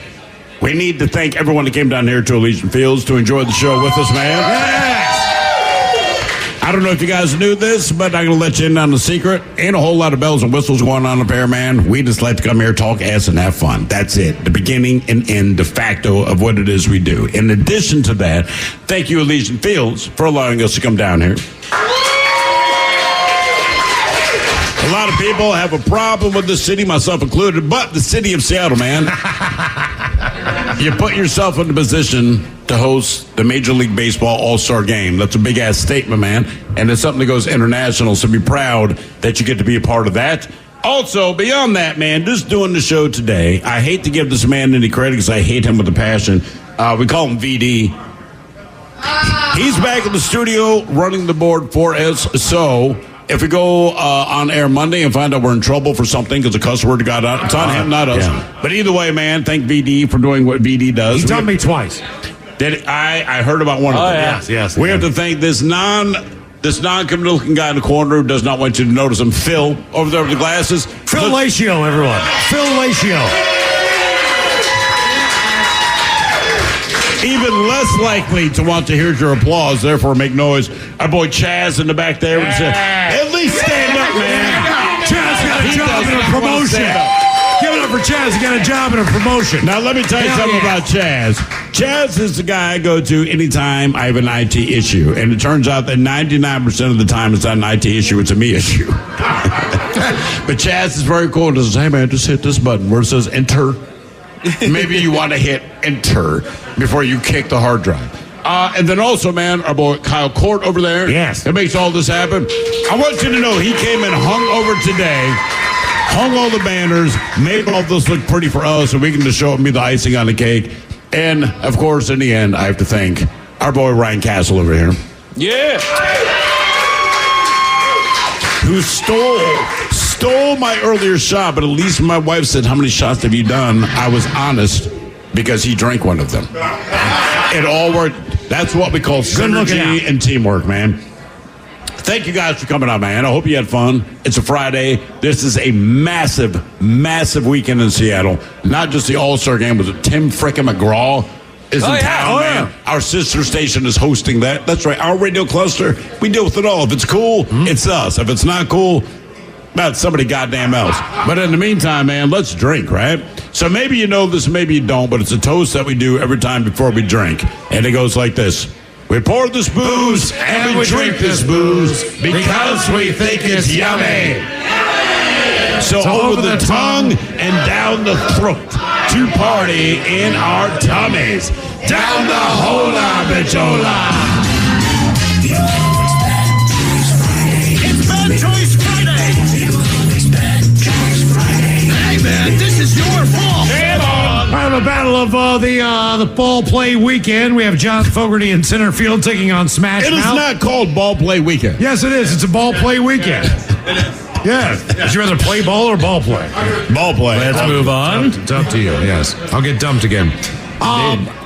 we need to thank everyone that came down here to Elysian Fields to enjoy the show with us, man. Yes! I don't know if you guys knew this, but I'm going to let you in on the secret. Ain't a whole lot of bells and whistles going on up here, man. We just like to come here, talk ass, and have fun. That's it. The beginning and end, de facto, of what it is we do. In addition to that, thank you, Elysian Fields, for allowing us to come down here. A lot of people have a problem with the city, myself included, but the city of Seattle, man. You put yourself in the position to host the Major League Baseball All-Star Game. That's a big-ass statement, man. And it's something that goes international, so be proud that you get to be a part of that. Also, beyond that, man, just doing the show today, I hate to give this man any credit because I hate him with a passion. We call him VD. He's back in the studio running the board for us, so if we go on air Monday and find out we're in trouble for something because the cuss word got out, it's on him, not us. Yeah. But either way, man, thank VD for doing what VD does. He told me twice. I heard about one of them. Yes. We have to thank this non-committed looking guy in the corner who does not want you to notice him. Phil, over there with the glasses. Phil Lacio, everyone. Phil Lacio. Even less likely to want to hear your applause, therefore make noise. Our boy Chaz in the back there would say, at least stand up, man. Chaz got a job and a promotion. Give it up for Chaz. He got a job and a promotion. Now, let me tell you something about Chaz. Chaz is the guy I go to anytime I have an IT issue. And it turns out that 99% of the time it's not an IT issue, it's a me issue. But Chaz is very cool and says, hey, man, just hit this button where it says enter. Maybe you want to hit enter before you kick the hard drive. And then also, man, our boy Kyle Court over there. Yes. That makes all this happen. I want you to know he came and hung over today, hung all the banners, made all this look pretty for us, so we can just show up and be the icing on the cake. And, of course, in the end, I have to thank our boy Ryan Castle over here. Yeah. Who stole my earlier shot, but at least my wife said, how many shots have you done? I was honest because he drank one of them. It all worked. That's what we call synergy and teamwork, man. Thank you guys for coming out, man. I hope you had fun. It's a Friday. This is a massive, massive weekend in Seattle. Not just the All-Star game, but Tim frickin' McGraw is in town, man. Our sister station is hosting that. That's right. Our radio cluster, we deal with it all. If it's cool, it's us. If it's not cool, that's somebody goddamn else. But in the meantime, man, let's drink, right? So maybe you know this, maybe you don't, but it's a toast that we do every time before we drink. And it goes like this. We pour this booze and we drink this booze because we think it's yummy. So over the tongue and down the throat to party in our tummies. Down the hola, bichola. It's Bad Choice Friday. Hey, man, this is your fault. I have a battle of the ball play weekend. We have John Fogerty in center field taking on Smash It Mouth. is not called ball play weekend. Yes, it is. It's a ball play weekend. Yeah. Would you rather play ball or ball play? Ball play. Let's move on. It's up to you, yes. I'll get dumped again.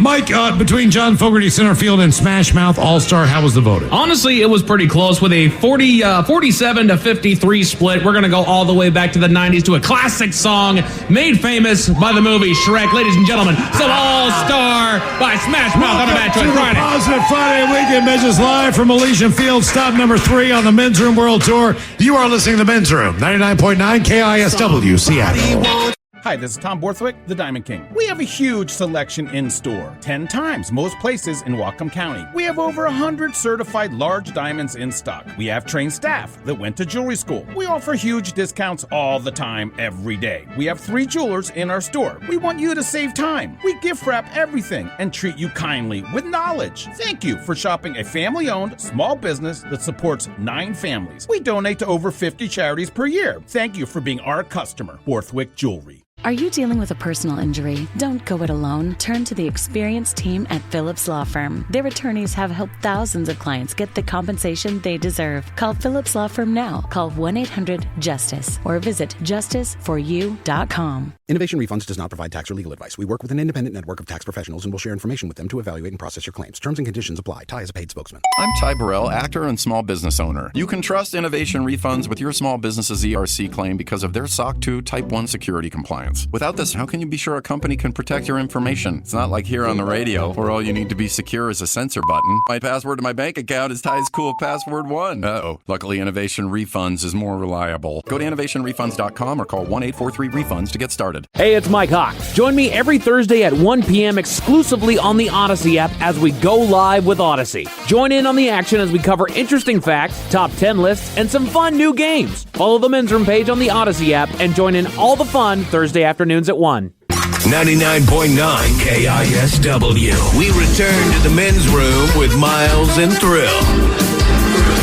Mike, between John Fogerty center field and Smash Mouth All-Star, how was the voting? Honestly, it was pretty close with a 47 to 53 split. We're going to go all the way back to the 90s to a classic song made famous by the movie Shrek. Ladies and gentlemen, it's an All-Star by Smash Mouth on a Bad Choice Friday. Positive Friday weekend measures live from Elysian Field, stop number 3 on the Men's Room World Tour. You are listening to the Men's Room, 99.9 KISW, Seattle. Hi, this is Tom Borthwick, the Diamond King. We have a huge selection in store, 10 times most places in Whatcom County. We have over 100 certified large diamonds in stock. We have trained staff that went to jewelry school. We offer huge discounts all the time, every day. We have 3 jewelers in our store. We want you to save time. We gift wrap everything and treat you kindly with knowledge. Thank you for shopping a family-owned small business that supports 9 families. We donate to over 50 charities per year. Thank you for being our customer, Borthwick Jewelry. Are you dealing with a personal injury? Don't go it alone. Turn to the experienced team at Phillips Law Firm. Their attorneys have helped thousands of clients get the compensation they deserve. Call Phillips Law Firm now. Call 1-800-JUSTICE or visit justiceforyou.com. Innovation Refunds does not provide tax or legal advice. We work with an independent network of tax professionals and will share information with them to evaluate and process your claims. Terms and conditions apply. Ty is a paid spokesman. I'm Ty Burrell, actor and small business owner. You can trust Innovation Refunds with your small business's ERC claim because of their SOC 2 Type 1 security compliance. Without this, how can you be sure a company can protect your information? It's not like here on the radio, where all you need to be secure is a censor button. My password to my bank account is Ty's cool password 1. Uh-oh. Luckily, Innovation Refunds is more reliable. Go to innovationrefunds.com or call 1-843-REFUNDS to get started. Hey, it's Mike Hawk. Join me every Thursday at 1 p.m. exclusively on the Odyssey app as we go live with Odyssey. Join in on the action as we cover interesting facts, top 10 lists, and some fun new games. Follow the Men's Room page on the Odyssey app and join in all the fun Thursday afternoons at 1. 99.9 KISW. We return to the Men's Room with Miles and Thrill.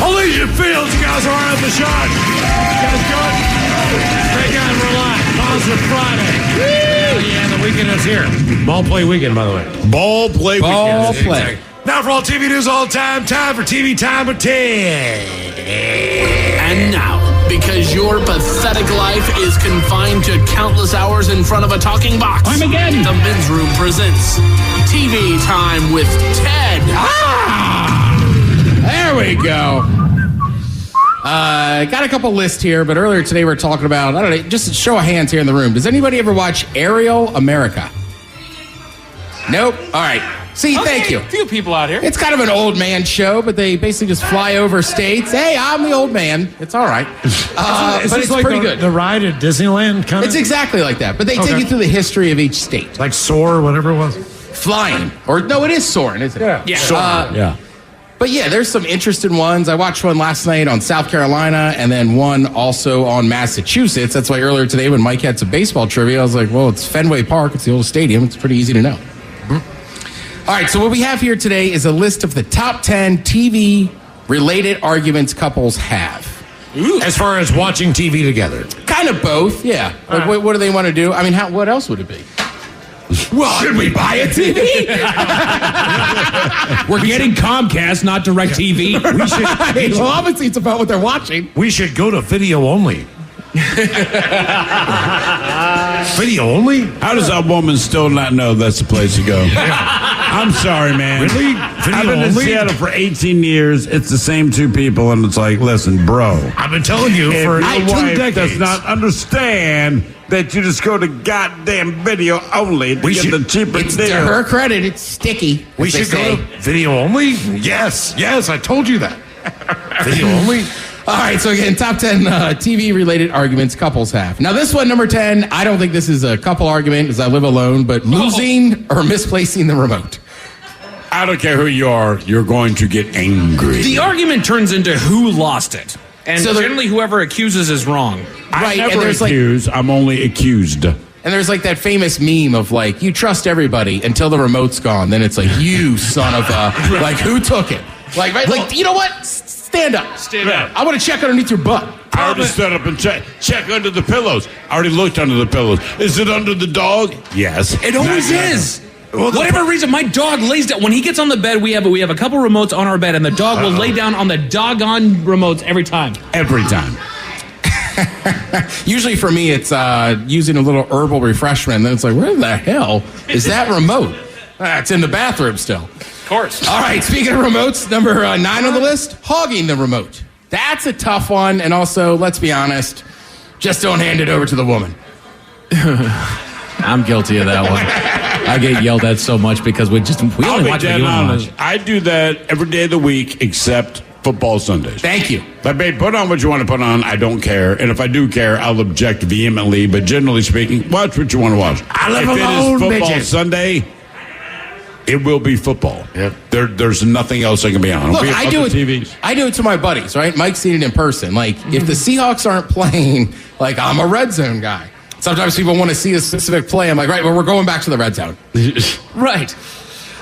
Elysian Fields, you guys are at the shot. You guys good? Take out and relax. Positive Friday. Yeah, the weekend is here. Ball play weekend, by the way. Ball play Ball weekend. play. Now for all TV news all the time, time for TV time with Ted. And now, because your pathetic life is confined to countless hours in front of a talking box, Armageddon. The Men's Room presents TV Time with Ted. There we go. Got a couple lists here, but earlier today we were talking about, I don't know, just a show of hands here in the room. Does anybody ever watch Aerial America? Nope. All right. See, thank you. A few people out here. It's kind of an old man show, but they basically just fly over states. Hey, I'm the old man. It's all right. But it's like pretty good. The ride at Disneyland, kind of? It's exactly like that, but they take you through the history of each state. Like Soar, whatever it was? Flying. Or, no, it is soaring, isn't it? Yeah. Soaring, But yeah, there's some interesting ones. I watched one last night on South Carolina and then one also on Massachusetts. That's why earlier today when Mike had some baseball trivia, I was like, well, it's Fenway Park. It's the oldest stadium. It's pretty easy to know. All right, so what we have here today is a list of the top 10 TV-related arguments couples have. Ooh. As far as watching TV together? Kind of both, yeah. Like, what do they want to do? I mean, what else would it be? Well, should we buy a TV? We're getting Comcast, not DirecTV. We should. Well, obviously, it's about what they're watching. We should go to video only. Video only? How does that woman still not know that's the place to go? I'm sorry, man. Really? I've been in Seattle for 18 years. It's the same two people, and it's like, listen, bro. I've been telling you for 2 decades. Does not understand that you just go to goddamn video only to get the cheaper deal. To her credit, it's sticky. We should go to video only? Yes, I told you that. Video only? All right, so again, top 10 TV-related arguments couples have. Now, this one, number 10, I don't think this is a couple argument because I live alone, but losing or misplacing the remote. I don't care who you are, you're going to get angry. The argument turns into who lost it. And so generally whoever accuses is wrong. I never accuse, I'm only accused. And there's like that famous meme of like, you trust everybody until the remote's gone. Then it's like, you son of a, like, who took it? Like, right? Like, you know what? Stand up. Stand up. I want to check underneath your butt. I already stood up and check under the pillows. I already looked under the pillows. Is it under the dog? Yes. It always is. Well, whatever reason, my dog lays down. When he gets on the bed, we have a couple remotes on our bed, and the dog will lay down on the doggone remotes every time. Every time. Usually for me, it's using a little herbal refreshment. And then it's like, where the hell is that remote? It's in the bathroom still. Of course. All right, speaking of remotes, number 9 on the list, hogging the remote. That's a tough one. And also, let's be honest, just don't hand it over to the woman. I'm guilty of that one. I get yelled at so much because we only watch what you want. I do that every day of the week except football Sundays. Thank you. But babe, put on what you want to put on. I don't care. And if I do care, I'll object vehemently. But generally speaking, watch what you want to watch. I live alone, if it is football bitches. Sunday, it will be football. Yep. There's nothing else I can be on. Look, I do it to my buddies, right? Mike's seen it in person. Like, if the Seahawks aren't playing, like, I'm a red zone guy. Sometimes people want to see a specific play. I'm like, right, well, we're going back to the red zone. Right.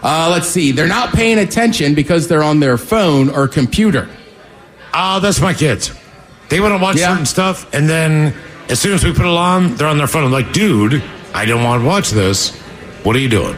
Let's see. They're not paying attention because they're on their phone or computer. That's my kids. They want to watch certain stuff, and then as soon as we put it on, they're on their phone. I'm like, dude, I don't want to watch this. What are you doing?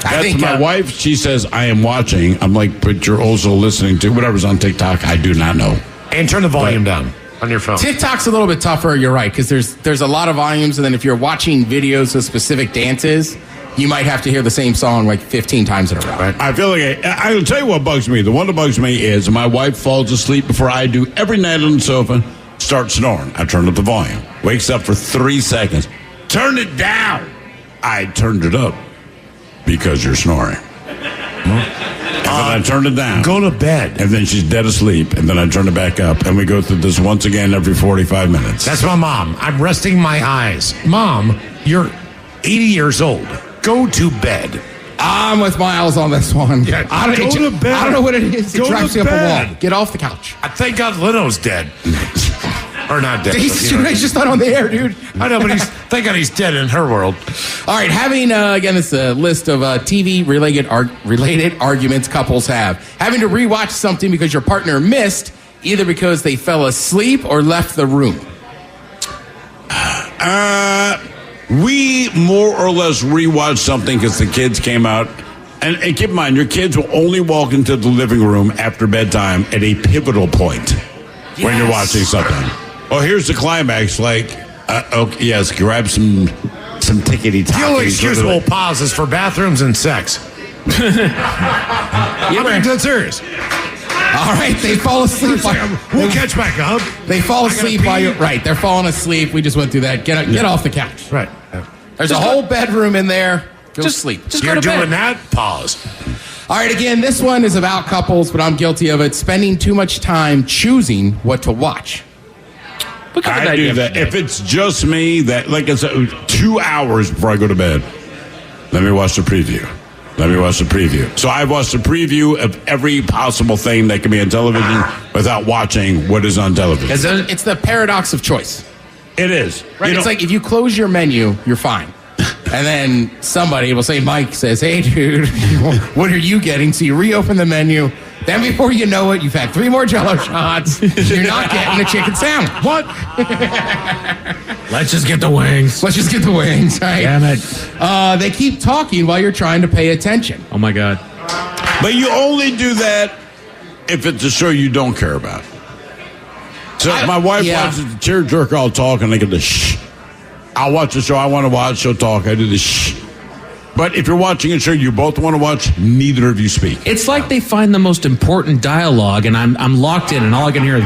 That's my wife. She says, I am watching. I'm like, but you're also listening to whatever's on TikTok. I do not know. And turn the volume down on your phone. TikTok's a little bit tougher, you're right, because there's a lot of volumes, and then if you're watching videos of specific dances, you might have to hear the same song like 15 times in a row. Right. I feel like I'll tell you what bugs me. The one that bugs me is my wife falls asleep before I do every night on the sofa, starts snoring. I turn up the volume. Wakes up for 3 seconds. Turn it down. I turned it up because you're snoring. And then I turned it down. Go to bed. And then she's dead asleep. And then I turn it back up. And we go through this once again every 45 minutes. That's my mom. I'm resting my eyes. Mom, you're 80 years old. Go to bed. I'm with Miles on this one. Yeah, go to bed. I don't know what it is. It drives me up a bed. wall. Get off the couch. I thank God Leno's dead. Or not dead. He's just not on the air, dude. I know, but thank God he's dead in her world. All right, having, again, this list of TV-related arguments couples have. Having to rewatch something because your partner missed, either because they fell asleep or left the room. We more or less rewatched something because the kids came out. And keep in mind, your kids will only walk into the living room after bedtime at a pivotal point. when you're watching something. Oh, here's the climax. Like, okay, yes, grab some tickety The only excusable pauses for bathrooms and sex. I'm being dead serious. All right, they fall asleep. We'll catch back up. They fall asleep while you're right. They're falling asleep. We just went through that. Get off the couch. Right. There's a whole bedroom in there. Go sleep. You're doing that? Pause. All right, again, this one is about couples, but I'm guilty of it. Spending too much time choosing what to watch. I do that. If it's just me, that like it's 2 hours before I go to bed. Let me watch the preview. So I watched the preview of every possible thing that can be on television without watching what is on television. It's the paradox of choice. It is. Right? It's like if you close your menu, you're fine. And then somebody will say, Mike says, hey, dude, what are you getting? So you reopen the menu. Then before you know it, you've had 3 more Jell-O shots. You're not getting a chicken sandwich. What? Let's just get the wings. Right? Damn it. They keep talking while you're trying to pay attention. Oh, my God. But you only do that if it's a show you don't care about. So if my wife watches the tearjerker, I'll talk, and I get the shh. I'll watch the show I want to watch, she'll talk, I do the shh. But if you're watching a show you both want to watch, neither of you speak. It's like they find the most important dialogue, and I'm locked in, and all I can hear is,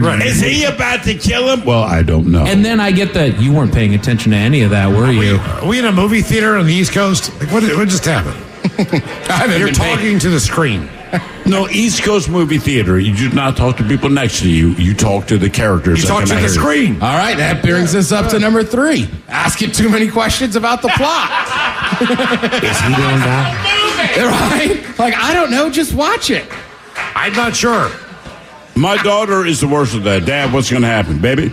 right. Is he about to kill him? Well, I don't know. And then I get that you weren't paying attention to any of that, were you? Are we in a movie theater on the East Coast? Like, what just happened? You're talking to the screen. No, East Coast movie theater. You do not talk to people next to you. You talk to the characters. You talk to the screen. All right, that brings us up to number 3. Asking too many questions about the plot. Is he going down? Right? Like, I don't know. Just watch it. I'm not sure. My daughter is the worst of that. Dad, what's going to happen, baby?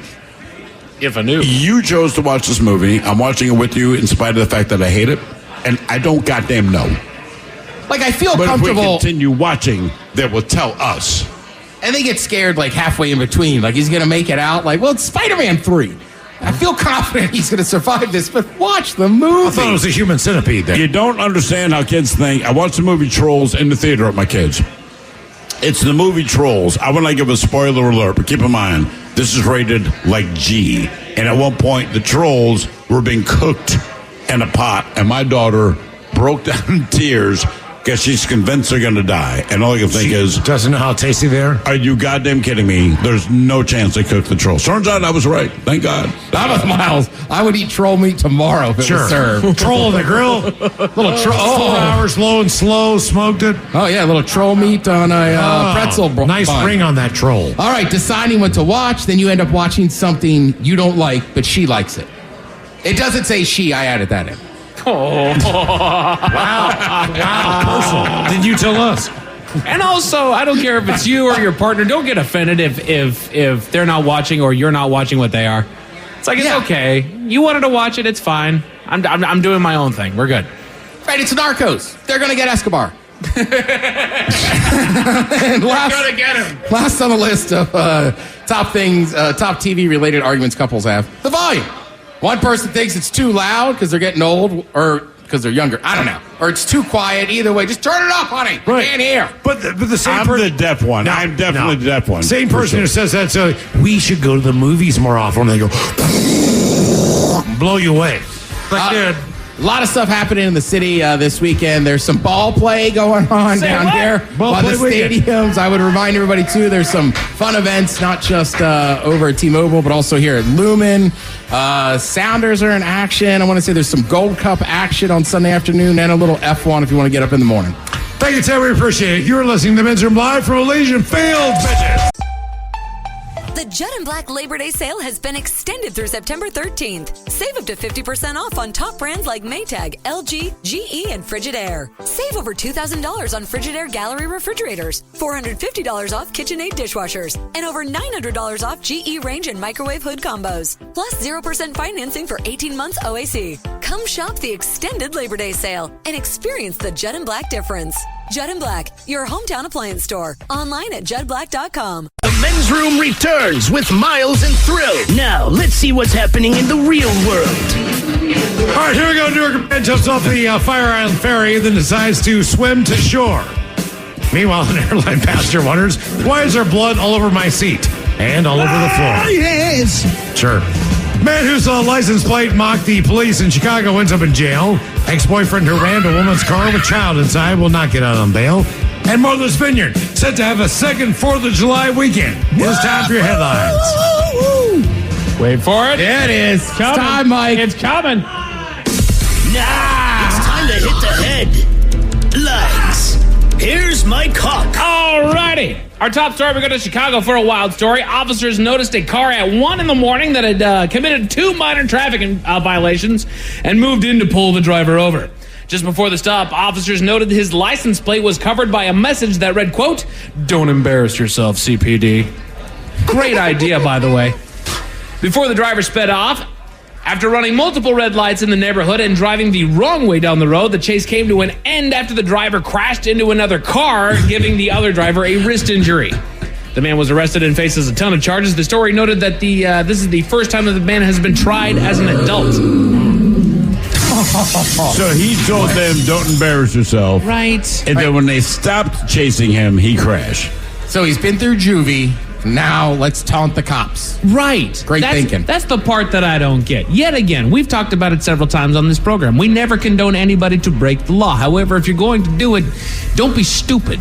If I knew. You chose to watch this movie. I'm watching it with you in spite of the fact that I hate it. And I don't goddamn know. Like, I feel but comfortable. If we continue watching, they will tell us. And they get scared, like, halfway in between. Like, he's going to make it out. Like, well, it's Spider-Man 3. I feel confident he's going to survive this, but watch the movie. I thought it was a human centipede there. You don't understand how kids think. I watched the movie Trolls in the theater with my kids. It's the movie Trolls. I will not give a spoiler alert, but keep in mind, this is rated like G. And at one point, the trolls were being cooked in a pot, and my daughter broke down in tears because she's convinced they're going to die. And all I can think is... doesn't know how tasty they are? Are you goddamn kidding me? There's no chance they cooked the trolls. Turns out I was right. Thank God. I'm with Miles. I would eat troll meat tomorrow if it was served. Troll on the grill. Little troll. 4 hours low and slow. Smoked it. Oh, yeah. A little troll meat on a pretzel nice bun. ring on that troll. All right. Deciding what to watch. Then you end up watching something you don't like, but she likes it. It doesn't say she. I added that in. Oh. Wow. Personal. Did you tell us? And also, I don't care if it's you or your partner. Don't get offended if they're not watching or you're not watching what they are. It's like, it's okay. You wanted to watch it. It's fine. I'm doing my own thing. We're good. Right. It's Narcos. They're going to get Escobar. They're going to get him. Last on the list of top TV related arguments couples have: the volume. One person thinks it's too loud because they're getting old or because they're younger. I don't know. Or it's too quiet. Either way, just turn it off, honey. Right. Can't hear. But the same I'm the deaf one. I'm definitely the deaf one. Same person who says that, so we should go to the movies more often. They go, blow you away. Like, dude. A lot of stuff happening in the city this weekend. There's some ball play going on down here by the stadiums. I would remind everybody, too, there's some fun events, not just over at T-Mobile, but also here at Lumen. Sounders are in action. I want to say there's some Gold Cup action on Sunday afternoon and a little F1 if you want to get up in the morning. Thank you, Ted. We appreciate it. You're listening to Men's Room Live from Elysian Fields, bitches. The Judd & Black Labor Day sale has been extended through September 13th. Save up to 50% off on top brands like Maytag, LG, GE, and Frigidaire. Save over $2,000 on Frigidaire Gallery refrigerators, $450 off KitchenAid dishwashers, and over $900 off GE range and microwave hood combos. Plus 0% financing for 18 months OAC. Come shop the extended Labor Day sale and experience the Judd & Black difference. Judd & Black, your hometown appliance store. Online at juddblack.com. The Men's Room returns with Miles and Thrill. Now, let's see what's happening in the real world. All right, here we go. New York man jumps off the Fire Island ferry and then decides to swim to shore. Meanwhile, an airline passenger wonders, why is there blood all over my seat and all over the floor? Yes. Sure. Man whose license plate mocked the police in Chicago ends up in jail. Ex-boyfriend who rammed a woman's car with child inside will not get out on bail. And Martha's Vineyard, set to have a second 4th of July weekend. It's time for your headlines. Wait for it. Yeah, it is. It's coming. It's time, Mike. It's coming. Nah, it's time to hit the head. Legs. Here's my cock. Alrighty. Our top story, we go to Chicago for a wild story. Officers noticed a car at 1 in the morning that had committed 2 minor traffic violations and moved in to pull the driver over. Just before the stop, officers noted his license plate was covered by a message that read, quote, "Don't embarrass yourself, CPD." Great idea, by the way. Before the driver sped off, after running multiple red lights in the neighborhood and driving the wrong way down the road, the chase came to an end after the driver crashed into another car, giving the other driver a wrist injury. The man was arrested and faces a ton of charges. The story noted that this is the first time that the man has been tried as an adult. So he told them, don't embarrass yourself. Right. And then when they stopped chasing him, he crashed. So he's been through juvie. Now let's taunt the cops. Right. Great thinking. That's the part that I don't get. Yet again, we've talked about it several times on this program. We never condone anybody to break the law. However, if you're going to do it, don't be stupid.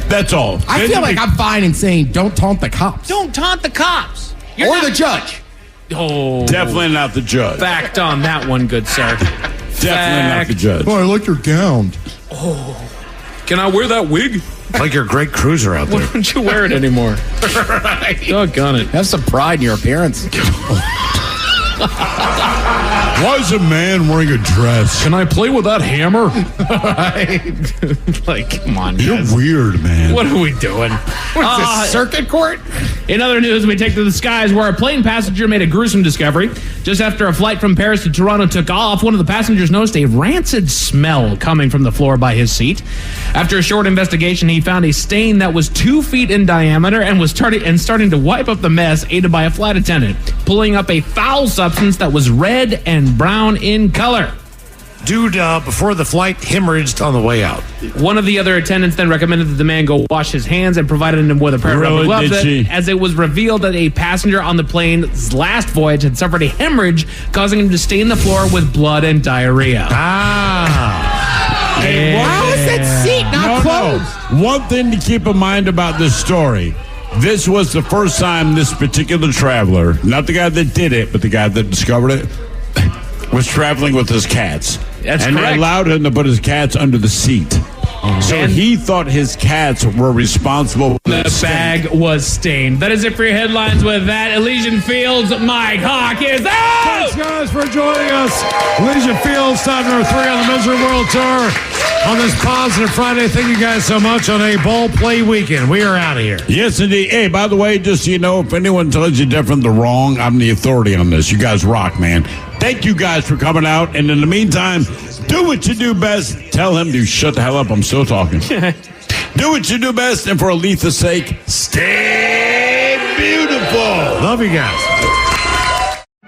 That's all. I feel like I'm fine in saying don't taunt the cops. Don't taunt the cops. Or the judge. Oh. Definitely not the judge. Fact on that one, good sir. Definitely not the judge. Oh, I like your gown. Oh. Can I wear that wig? Like your great cruiser out there. Why don't you wear it anymore? Right. Doggone it. Have some pride in your appearance. Why is a man wearing a dress? Can I play with that hammer? Like, come on, You're guys. weird, man. What are we doing? What is this, circuit court? In other news, we take to the skies where a plane passenger made a gruesome discovery. Just after a flight from Paris to Toronto took off, one of the passengers noticed a rancid smell coming from the floor by his seat. After a short investigation, he found a stain that was 2 feet in diameter and was starting to wipe up the mess, aided by a flight attendant, pulling up a foul substance that was red and brown in color. Dude, before the flight, hemorrhaged on the way out. One of the other attendants then recommended that the man go wash his hands and provided him with a pair of rubber gloves, as it was revealed that a passenger on the plane's last voyage had suffered a hemorrhage, causing him to stain the floor with blood and diarrhea. Ah. Hey, how is that seat not closed? No. One thing to keep in mind about this story. This was the first time this particular traveler, not the guy that did it, but the guy that discovered it, was traveling with his cats. That's and correct. they allowed him to put his cats under the seat. So And he thought his cats were responsible for the bag was stained. That is it for your headlines with that. Elysian Fields, Mike Hawk is out! Thanks, guys, for joining us. Elysian Fields, time number 3 on the Men's Room World Tour. On this positive Friday, thank you guys so much on a ball play weekend. We are out of here. Yes, indeed. Hey, by the way, just so you know, if anyone tells you different, they're wrong. I'm the authority on this. You guys rock, man. Thank you guys for coming out. And in the meantime, do what you do best. Tell him to shut the hell up. I'm still talking. Do what you do best. And for Aletha's sake, stay beautiful. Love you guys.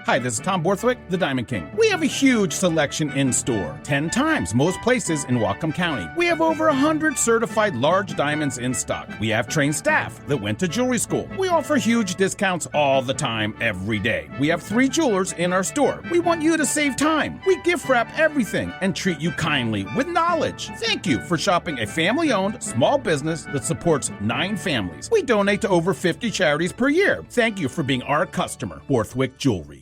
Hi, this is Tom Borthwick, the Diamond King. We have a huge selection in store, 10 times most places in Whatcom County. We have over 100 certified large diamonds in stock. We have trained staff that went to jewelry school. We offer huge discounts all the time, every day. We have 3 jewelers in our store. We want you to save time. We gift wrap everything and treat you kindly with knowledge. Thank you for shopping a family-owned small business that supports 9 families. We donate to over 50 charities per year. Thank you for being our customer, Borthwick Jewelry.